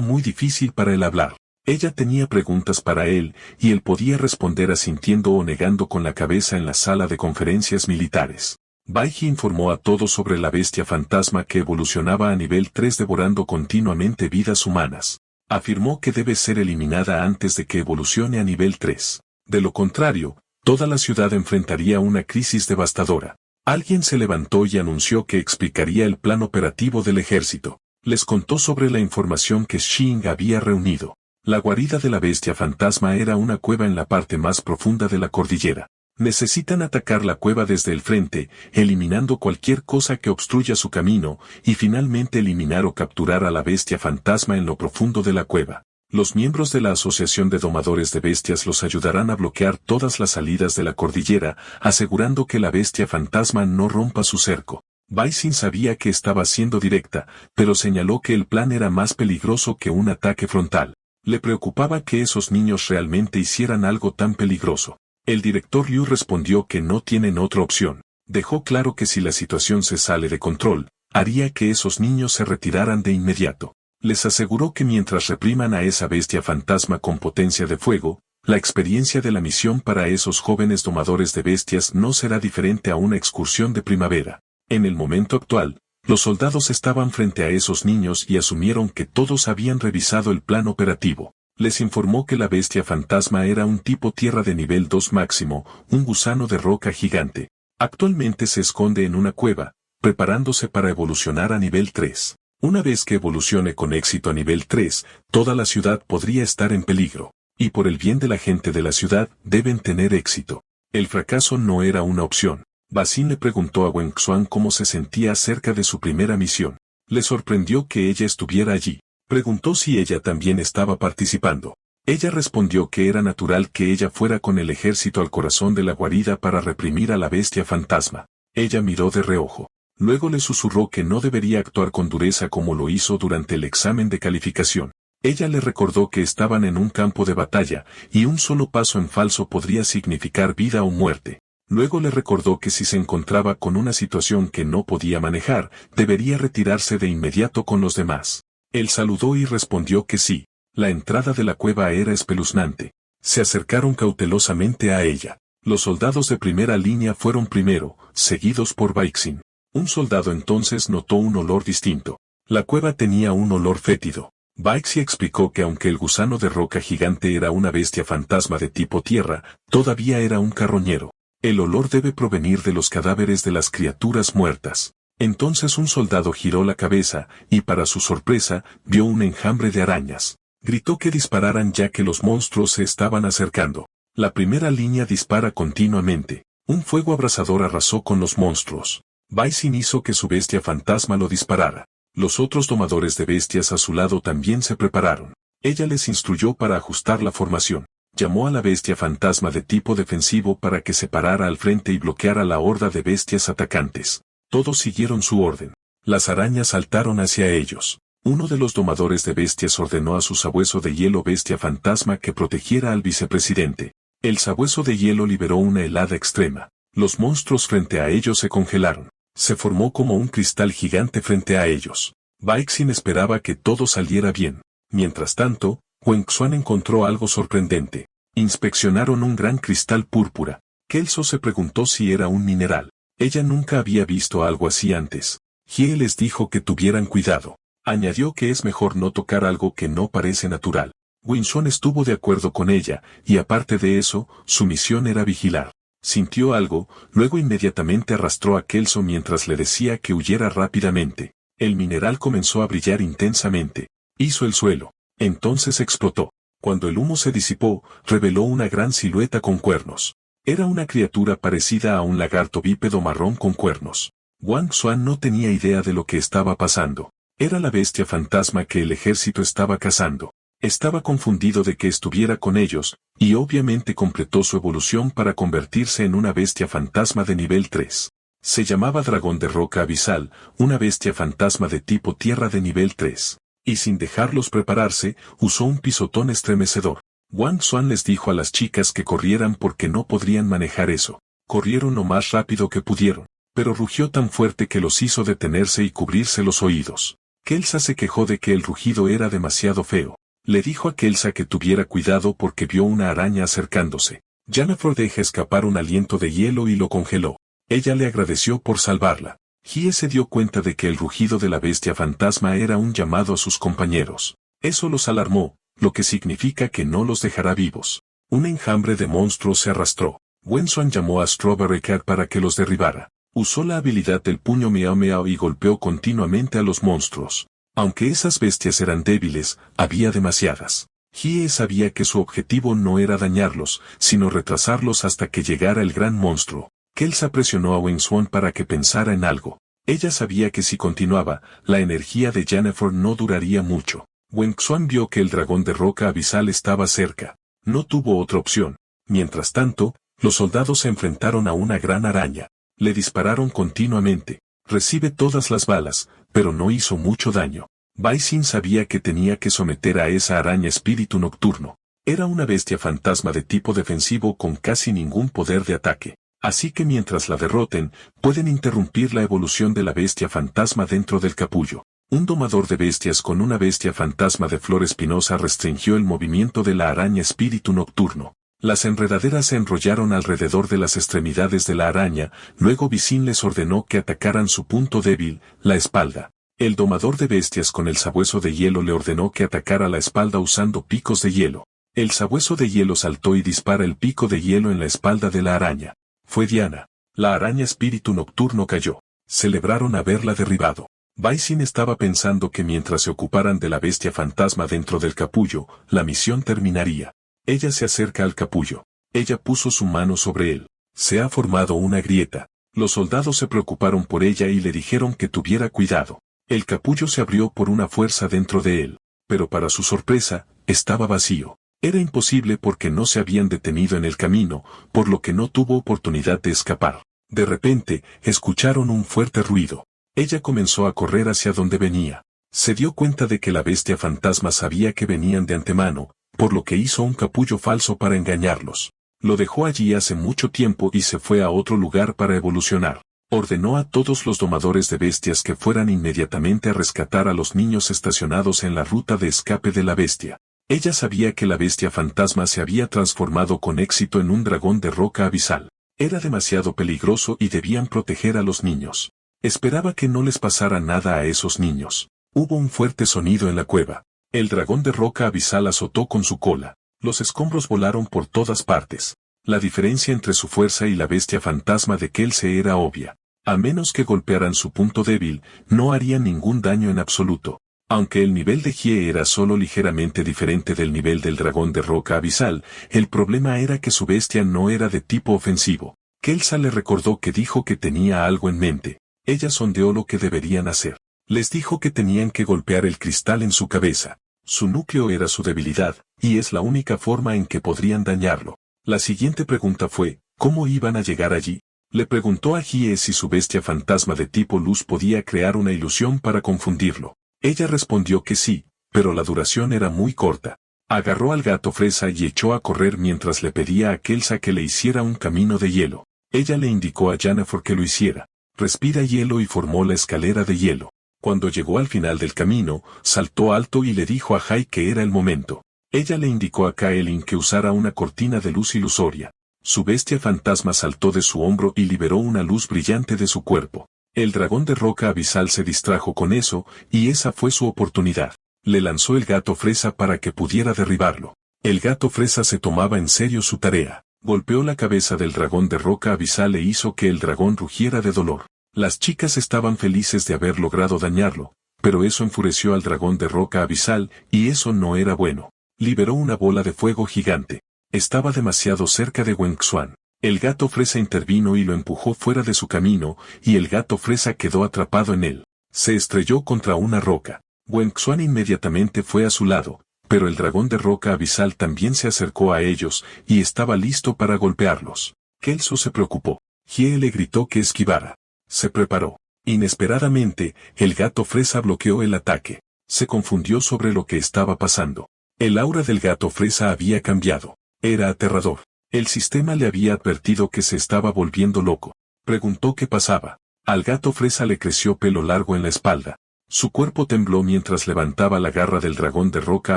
muy difícil para él hablar. Ella tenía preguntas para él, y él podía responder asintiendo o negando con la cabeza en la sala de conferencias militares. Baiji informó a todos sobre la bestia fantasma que evolucionaba a nivel 3 devorando continuamente vidas humanas. Afirmó que debe ser eliminada antes de que evolucione a nivel 3. De lo contrario, toda la ciudad enfrentaría una crisis devastadora. Alguien se levantó y anunció que explicaría el plan operativo del ejército. Les contó sobre la información que Xing había reunido. La guarida de la bestia fantasma era una cueva en la parte más profunda de la cordillera. Necesitan atacar la cueva desde el frente, eliminando cualquier cosa que obstruya su camino, y finalmente eliminar o capturar a la bestia fantasma en lo profundo de la cueva. Los miembros de la Asociación de Domadores de Bestias los ayudarán a bloquear todas las salidas de la cordillera, asegurando que la bestia fantasma no rompa su cerco. Baisin sabía que estaba siendo directa, pero señaló que el plan era más peligroso que un ataque frontal. Le preocupaba que esos niños realmente hicieran algo tan peligroso. El director Liu respondió que no tienen otra opción. Dejó claro que si la situación se sale de control, haría que esos niños se retiraran de inmediato. Les aseguró que mientras repriman a esa bestia fantasma con potencia de fuego, la experiencia de la misión para esos jóvenes domadores de bestias no será diferente a una excursión de primavera. En el momento actual, los soldados estaban frente a esos niños y asumieron que todos habían revisado el plan operativo. Les informó que la bestia fantasma era un tipo tierra de nivel 2 máximo, un gusano de roca gigante. Actualmente se esconde en una cueva, preparándose para evolucionar a nivel 3. Una vez que evolucione con éxito a nivel 3, toda la ciudad podría estar en peligro. Y por el bien de la gente de la ciudad, deben tener éxito. El fracaso no era una opción. Baisin le preguntó a Wen Xuan cómo se sentía acerca de su primera misión. Le sorprendió que ella estuviera allí. Preguntó si ella también estaba participando. Ella respondió que era natural que ella fuera con el ejército al corazón de la guarida para reprimir a la bestia fantasma. Ella miró de reojo. Luego le susurró que no debería actuar con dureza como lo hizo durante el examen de calificación. Ella le recordó que estaban en un campo de batalla, y un solo paso en falso podría significar vida o muerte. Luego le recordó que si se encontraba con una situación que no podía manejar, debería retirarse de inmediato con los demás. Él saludó y respondió que sí. La entrada de la cueva era espeluznante. Se acercaron cautelosamente a ella. Los soldados de primera línea fueron primero, seguidos por Baisin. Un soldado entonces notó un olor distinto. La cueva tenía un olor fétido. Baisin explicó que aunque el gusano de roca gigante era una bestia fantasma de tipo tierra, todavía era un carroñero. El olor debe provenir de los cadáveres de las criaturas muertas. Entonces un soldado giró la cabeza, y para su sorpresa, vio un enjambre de arañas. Gritó que dispararan ya que los monstruos se estaban acercando. La primera línea dispara continuamente. Un fuego abrasador arrasó con los monstruos. Baisin hizo que su bestia fantasma lo disparara. Los otros domadores de bestias a su lado también se prepararon. Ella les instruyó para ajustar la formación. Llamó a la bestia fantasma de tipo defensivo para que se parara al frente y bloqueara la horda de bestias atacantes. Todos siguieron su orden. Las arañas saltaron hacia ellos. Uno de los domadores de bestias ordenó a su sabueso de hielo bestia fantasma que protegiera al vicepresidente. El sabueso de hielo liberó una helada extrema. Los monstruos frente a ellos se congelaron. Se formó como un cristal gigante frente a ellos. Baisin esperaba que todo saliera bien. Mientras tanto, Wen Xuan encontró algo sorprendente. Inspeccionaron un gran cristal púrpura. Kelso se preguntó si era un mineral. Ella nunca había visto algo así antes. Hie les dijo que tuvieran cuidado. Añadió que es mejor no tocar algo que no parece natural. Wen Xuan estuvo de acuerdo con ella, y aparte de eso, su misión era vigilar. Sintió algo, luego inmediatamente arrastró a Kelso mientras le decía que huyera rápidamente. El mineral comenzó a brillar intensamente. Hizo el suelo. Entonces explotó. Cuando el humo se disipó, reveló una gran silueta con cuernos. Era una criatura parecida a un lagarto bípedo marrón con cuernos. Wang Xuan no tenía idea de lo que estaba pasando. Era la bestia fantasma que el ejército estaba cazando. Estaba confundido de que estuviera con ellos, y obviamente completó su evolución para convertirse en una bestia fantasma de nivel 3. Se llamaba dragón de roca abisal, una bestia fantasma de tipo tierra de nivel 3. Y sin dejarlos prepararse, usó un pisotón estremecedor. Wang Xuan les dijo a las chicas que corrieran porque no podrían manejar eso. Corrieron lo más rápido que pudieron, pero rugió tan fuerte que los hizo detenerse y cubrirse los oídos. Kelsa se quejó de que el rugido era demasiado feo. Le dijo a Kelsa que tuviera cuidado porque vio una araña acercándose. Jennifer deja escapar un aliento de hielo y lo congeló. Ella le agradeció por salvarla. Hie se dio cuenta de que el rugido de la bestia fantasma era un llamado a sus compañeros. Eso los alarmó, lo que significa que no los dejará vivos. Un enjambre de monstruos se arrastró. Wen Xuan llamó a Strawberry Cat para que los derribara. Usó la habilidad del puño Miao Miao y golpeó continuamente a los monstruos. Aunque esas bestias eran débiles, había demasiadas. Hie sabía que su objetivo no era dañarlos, sino retrasarlos hasta que llegara el gran monstruo. Kelsa presionó a Wen Xuan para que pensara en algo. Ella sabía que si continuaba, la energía de Jennifer no duraría mucho. Wen Xuan vio que el dragón de roca abisal estaba cerca. No tuvo otra opción. Mientras tanto, los soldados se enfrentaron a una gran araña. Le dispararon continuamente. Recibe todas las balas, pero no hizo mucho daño. Bai Xin sabía que tenía que someter a esa araña espíritu nocturno. Era una bestia fantasma de tipo defensivo con casi ningún poder de ataque. Así que mientras la derroten, pueden interrumpir la evolución de la bestia fantasma dentro del capullo. Un domador de bestias con una bestia fantasma de flor espinosa restringió el movimiento de la araña espíritu nocturno. Las enredaderas se enrollaron alrededor de las extremidades de la araña, luego Visin les ordenó que atacaran su punto débil, la espalda. El domador de bestias con el sabueso de hielo le ordenó que atacara la espalda usando picos de hielo. El sabueso de hielo saltó y dispara el pico de hielo en la espalda de la araña. Fue Diana. La araña espíritu nocturno cayó. Celebraron haberla derribado. Bai Xin estaba pensando que mientras se ocuparan de la bestia fantasma dentro del capullo, la misión terminaría. Ella se acerca al capullo. Ella puso su mano sobre él. Se ha formado una grieta. Los soldados se preocuparon por ella y le dijeron que tuviera cuidado. El capullo se abrió por una fuerza dentro de él, pero para su sorpresa, estaba vacío. Era imposible porque no se habían detenido en el camino, por lo que no tuvo oportunidad de escapar. De repente, escucharon un fuerte ruido. Ella comenzó a correr hacia donde venía. Se dio cuenta de que la bestia fantasma sabía que venían de antemano, por lo que hizo un capullo falso para engañarlos. Lo dejó allí hace mucho tiempo y se fue a otro lugar para evolucionar. Ordenó a todos los domadores de bestias que fueran inmediatamente a rescatar a los niños estacionados en la ruta de escape de la bestia. Ella sabía que la bestia fantasma se había transformado con éxito en un dragón de roca abisal. Era demasiado peligroso y debían proteger a los niños. Esperaba que no les pasara nada a esos niños. Hubo un fuerte sonido en la cueva. El dragón de roca abisal azotó con su cola. Los escombros volaron por todas partes. La diferencia entre su fuerza y la bestia fantasma de Kelsey era obvia. A menos que golpearan su punto débil, no harían ningún daño en absoluto. Aunque el nivel de Jie era solo ligeramente diferente del nivel del dragón de roca abisal, el problema era que su bestia no era de tipo ofensivo. Kelsa le recordó que dijo que tenía algo en mente. Ella sondeó lo que deberían hacer. Les dijo que tenían que golpear el cristal en su cabeza. Su núcleo era su debilidad, y es la única forma en que podrían dañarlo. La siguiente pregunta fue, ¿cómo iban a llegar allí? Le preguntó a Jie si su bestia fantasma de tipo luz podía crear una ilusión para confundirlo. Ella respondió que sí, pero la duración era muy corta. Agarró al gato fresa y echó a correr mientras le pedía a Kelsa que le hiciera un camino de hielo. Ella le indicó a Jennifer que lo hiciera. Respira hielo y formó la escalera de hielo. Cuando llegó al final del camino, saltó alto y le dijo a Jai que era el momento. Ella le indicó a Kaelin que usara una cortina de luz ilusoria. Su bestia fantasma saltó de su hombro y liberó una luz brillante de su cuerpo. El dragón de roca abisal se distrajo con eso, y esa fue su oportunidad. Le lanzó el gato fresa para que pudiera derribarlo. El gato fresa se tomaba en serio su tarea. Golpeó la cabeza del dragón de roca abisal e hizo que el dragón rugiera de dolor. Las chicas estaban felices de haber logrado dañarlo, pero eso enfureció al dragón de roca abisal, y eso no era bueno. Liberó una bola de fuego gigante. Estaba demasiado cerca de Wen Xuan. El gato fresa intervino y lo empujó fuera de su camino, y el gato fresa quedó atrapado en él. Se estrelló contra una roca. Wen Xuan inmediatamente fue a su lado, pero el dragón de roca abisal también se acercó a ellos, y estaba listo para golpearlos. Kelso se preocupó. Jie le gritó que esquivara. Se preparó. Inesperadamente, el gato fresa bloqueó el ataque. Se confundió sobre lo que estaba pasando. El aura del gato fresa había cambiado. Era aterrador. El sistema le había advertido que se estaba volviendo loco. Preguntó qué pasaba. Al gato fresa le creció pelo largo en la espalda. Su cuerpo tembló mientras levantaba la garra del dragón de roca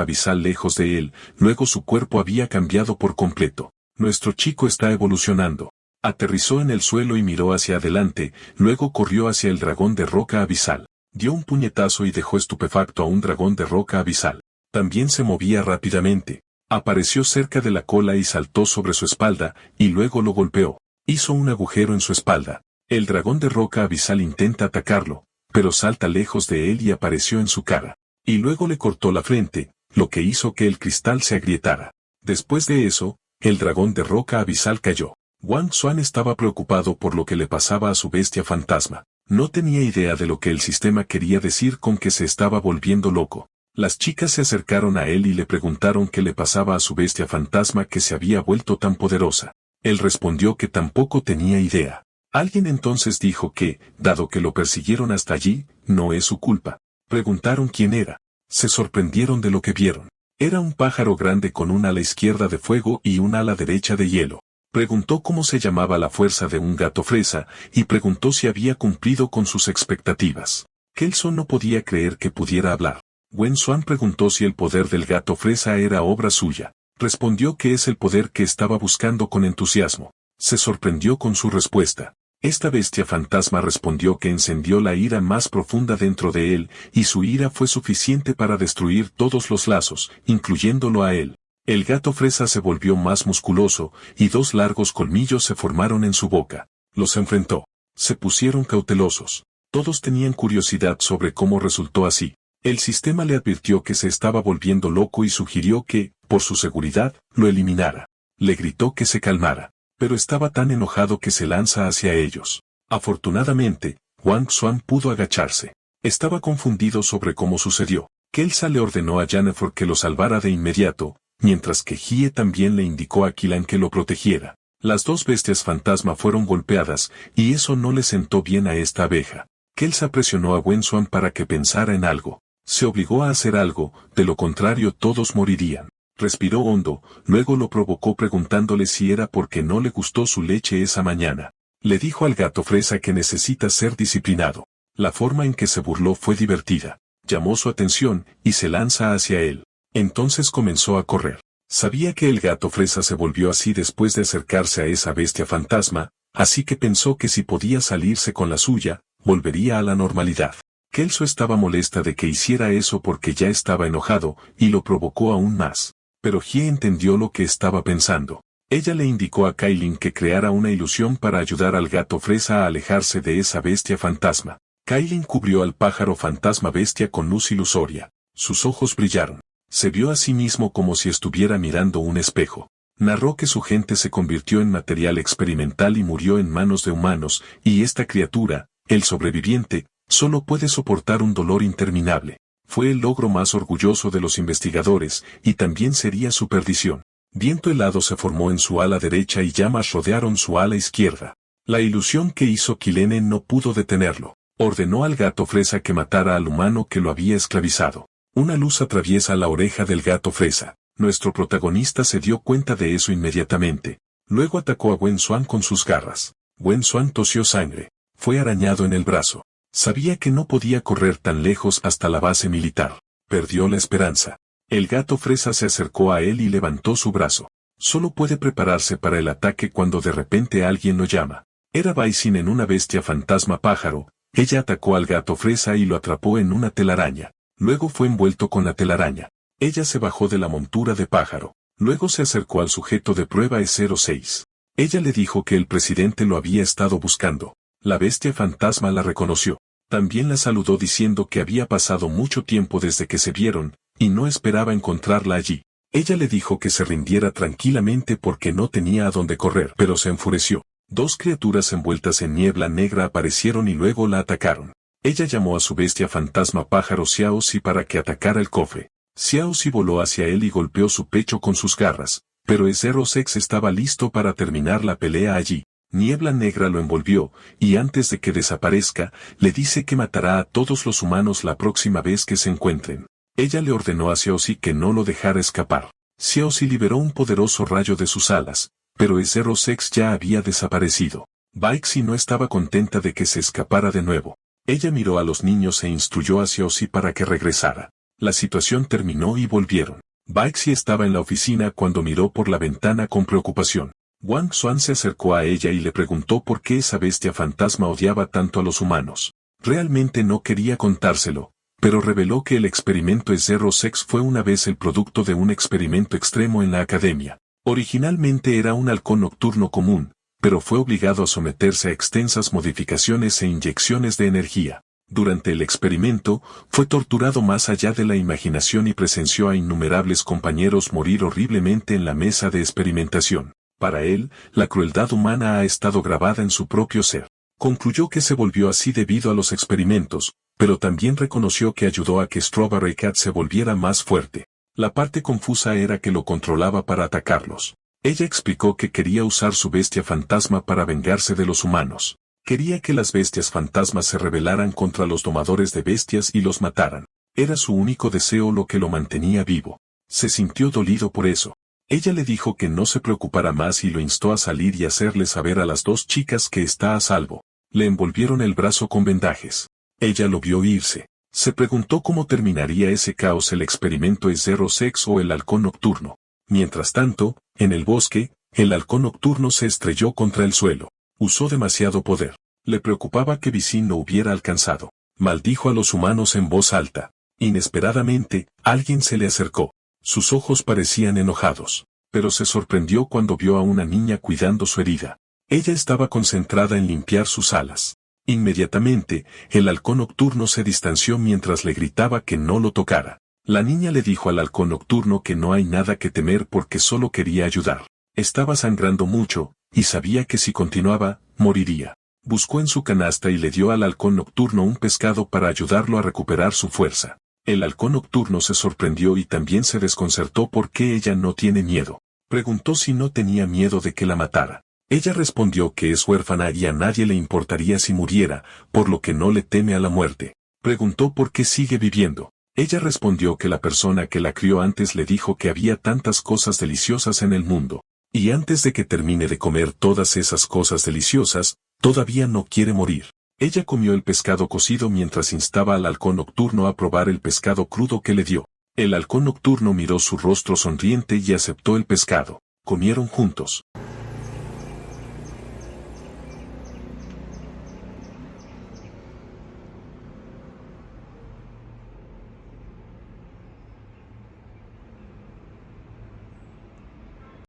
abisal lejos de él, luego su cuerpo había cambiado por completo. Nuestro chico está evolucionando. Aterrizó en el suelo y miró hacia adelante, luego corrió hacia el dragón de roca abisal. Dio un puñetazo y dejó estupefacto a un dragón de roca abisal. También se movía rápidamente. Apareció cerca de la cola y saltó sobre su espalda, y luego lo golpeó. Hizo un agujero en su espalda. El dragón de roca abisal intenta atacarlo, pero salta lejos de él y apareció en su cara. Y luego le cortó la frente, lo que hizo que el cristal se agrietara. Después de eso, el dragón de roca abisal cayó. Wang Xuan estaba preocupado por lo que le pasaba a su bestia fantasma. No tenía idea de lo que el sistema quería decir con que se estaba volviendo loco. Las chicas se acercaron a él y le preguntaron qué le pasaba a su bestia fantasma que se había vuelto tan poderosa. Él respondió que tampoco tenía idea. Alguien entonces dijo que, dado que lo persiguieron hasta allí, no es su culpa. Preguntaron quién era. Se sorprendieron de lo que vieron. Era un pájaro grande con un ala izquierda de fuego y un ala derecha de hielo. Preguntó cómo se llamaba la fuerza de un gato fresa, y preguntó si había cumplido con sus expectativas. Kelso no podía creer que pudiera hablar. Wen Xuan preguntó si el poder del gato fresa era obra suya. Respondió que es el poder que estaba buscando con entusiasmo. Se sorprendió con su respuesta. Esta bestia fantasma respondió que encendió la ira más profunda dentro de él, y su ira fue suficiente para destruir todos los lazos, incluyéndolo a él. El gato fresa se volvió más musculoso, y dos largos colmillos se formaron en su boca. Los enfrentó. Se pusieron cautelosos. Todos tenían curiosidad sobre cómo resultó así. El sistema le advirtió que se estaba volviendo loco y sugirió que, por su seguridad, lo eliminara. Le gritó que se calmara, pero estaba tan enojado que se lanza hacia ellos. Afortunadamente, Wang Xuan pudo agacharse. Estaba confundido sobre cómo sucedió. Kelsa le ordenó a Jennifer que lo salvara de inmediato, mientras que Hie también le indicó a Qilan que lo protegiera. Las dos bestias fantasma fueron golpeadas, y eso no le sentó bien a esta abeja. Kelsa presionó a Wen Xuan para que pensara en algo. Se obligó a hacer algo, de lo contrario todos morirían. Respiró hondo, luego lo provocó preguntándole si era porque no le gustó su leche esa mañana. Le dijo al gato fresa que necesita ser disciplinado. La forma en que se burló fue divertida. Llamó su atención, y se lanza hacia él. Entonces comenzó a correr. Sabía que el gato fresa se volvió así después de acercarse a esa bestia fantasma, así que pensó que si podía salirse con la suya, volvería a la normalidad. Kelso estaba molesta de que hiciera eso porque ya estaba enojado, y lo provocó aún más. Pero Hie entendió lo que estaba pensando. Ella le indicó a Kailin que creara una ilusión para ayudar al gato fresa a alejarse de esa bestia fantasma. Kailin cubrió al pájaro fantasma bestia con luz ilusoria. Sus ojos brillaron. Se vio a sí mismo como si estuviera mirando un espejo. Narró que su gente se convirtió en material experimental y murió en manos de humanos, y esta criatura, el sobreviviente, solo puede soportar un dolor interminable. Fue el logro más orgulloso de los investigadores, y también sería su perdición. Viento helado se formó en su ala derecha y llamas rodearon su ala izquierda. La ilusión que hizo Kilene no pudo detenerlo. Ordenó al gato fresa que matara al humano que lo había esclavizado. Una luz atraviesa la oreja del gato fresa. Nuestro protagonista se dio cuenta de eso inmediatamente. Luego atacó a Wen Xuan con sus garras. Wen Xuan tosió sangre. Fue arañado en el brazo. Sabía que no podía correr tan lejos hasta la base militar. Perdió la esperanza. El gato fresa se acercó a él y levantó su brazo. Solo puede prepararse para el ataque cuando de repente alguien lo llama. Era Baisin en una bestia fantasma pájaro. Ella atacó al gato fresa y lo atrapó en una telaraña. Luego fue envuelto con la telaraña. Ella se bajó de la montura de pájaro. Luego se acercó al sujeto de prueba E06. Ella le dijo que el presidente lo había estado buscando. La bestia fantasma la reconoció. También la saludó diciendo que había pasado mucho tiempo desde que se vieron, y no esperaba encontrarla allí. Ella le dijo que se rindiera tranquilamente porque no tenía a dónde correr, pero se enfureció. Dos criaturas envueltas en niebla negra aparecieron y luego la atacaron. Ella llamó a su bestia fantasma pájaro Xiaoxi para que atacara el cofre. Xiaoxi voló hacia él y golpeó su pecho con sus garras, pero E06 estaba listo para terminar la pelea allí. Niebla negra lo envolvió, y antes de que desaparezca, le dice que matará a todos los humanos la próxima vez que se encuentren. Ella le ordenó a Xiaoxi que no lo dejara escapar. Xiaoxi liberó un poderoso rayo de sus alas, pero E06 ya había desaparecido. Baixi no estaba contenta de que se escapara de nuevo. Ella miró a los niños e instruyó a Xiaoxi para que regresara. La situación terminó y volvieron. Baixi estaba en la oficina cuando miró por la ventana con preocupación. Wang Xuan se acercó a ella y le preguntó por qué esa bestia fantasma odiaba tanto a los humanos. Realmente no quería contárselo, pero reveló que el experimento E06 fue una vez el producto de un experimento extremo en la academia. Originalmente era un halcón nocturno común, pero fue obligado a someterse a extensas modificaciones e inyecciones de energía. Durante el experimento, fue torturado más allá de la imaginación y presenció a innumerables compañeros morir horriblemente en la mesa de experimentación. Para él, la crueldad humana ha estado grabada en su propio ser. Concluyó que se volvió así debido a los experimentos, pero también reconoció que ayudó a que Strawberry Cat se volviera más fuerte. La parte confusa era que lo controlaba para atacarlos. Ella explicó que quería usar su bestia fantasma para vengarse de los humanos. Quería que las bestias fantasmas se rebelaran contra los domadores de bestias y los mataran. Era su único deseo lo que lo mantenía vivo. Se sintió dolido por eso. Ella le dijo que no se preocupara más y lo instó a salir y hacerle saber a las dos chicas que está a salvo. Le envolvieron el brazo con vendajes. Ella lo vio irse. Se preguntó cómo terminaría ese caos, el experimento es Zero Sex o el halcón nocturno. Mientras tanto, en el bosque, el halcón nocturno se estrelló contra el suelo. Usó demasiado poder. Le preocupaba que Visin no hubiera alcanzado. Maldijo a los humanos en voz alta. Inesperadamente, alguien se le acercó. Sus ojos parecían enojados, pero se sorprendió cuando vio a una niña cuidando su herida. Ella estaba concentrada en limpiar sus alas. Inmediatamente, el halcón nocturno se distanció mientras le gritaba que no lo tocara. La niña le dijo al halcón nocturno que no hay nada que temer porque solo quería ayudar. Estaba sangrando mucho, y sabía que si continuaba, moriría. Buscó en su canasta y le dio al halcón nocturno un pescado para ayudarlo a recuperar su fuerza. El halcón nocturno se sorprendió y también se desconcertó porque ella no tiene miedo. Preguntó si no tenía miedo de que la matara. Ella respondió que es huérfana y a nadie le importaría si muriera, por lo que no le teme a la muerte. Preguntó por qué sigue viviendo. Ella respondió que la persona que la crió antes le dijo que había tantas cosas deliciosas en el mundo. Y antes de que termine de comer todas esas cosas deliciosas, todavía no quiere morir. Ella comió el pescado cocido mientras instaba al halcón nocturno a probar el pescado crudo que le dio. El halcón nocturno miró su rostro sonriente y aceptó el pescado. Comieron juntos.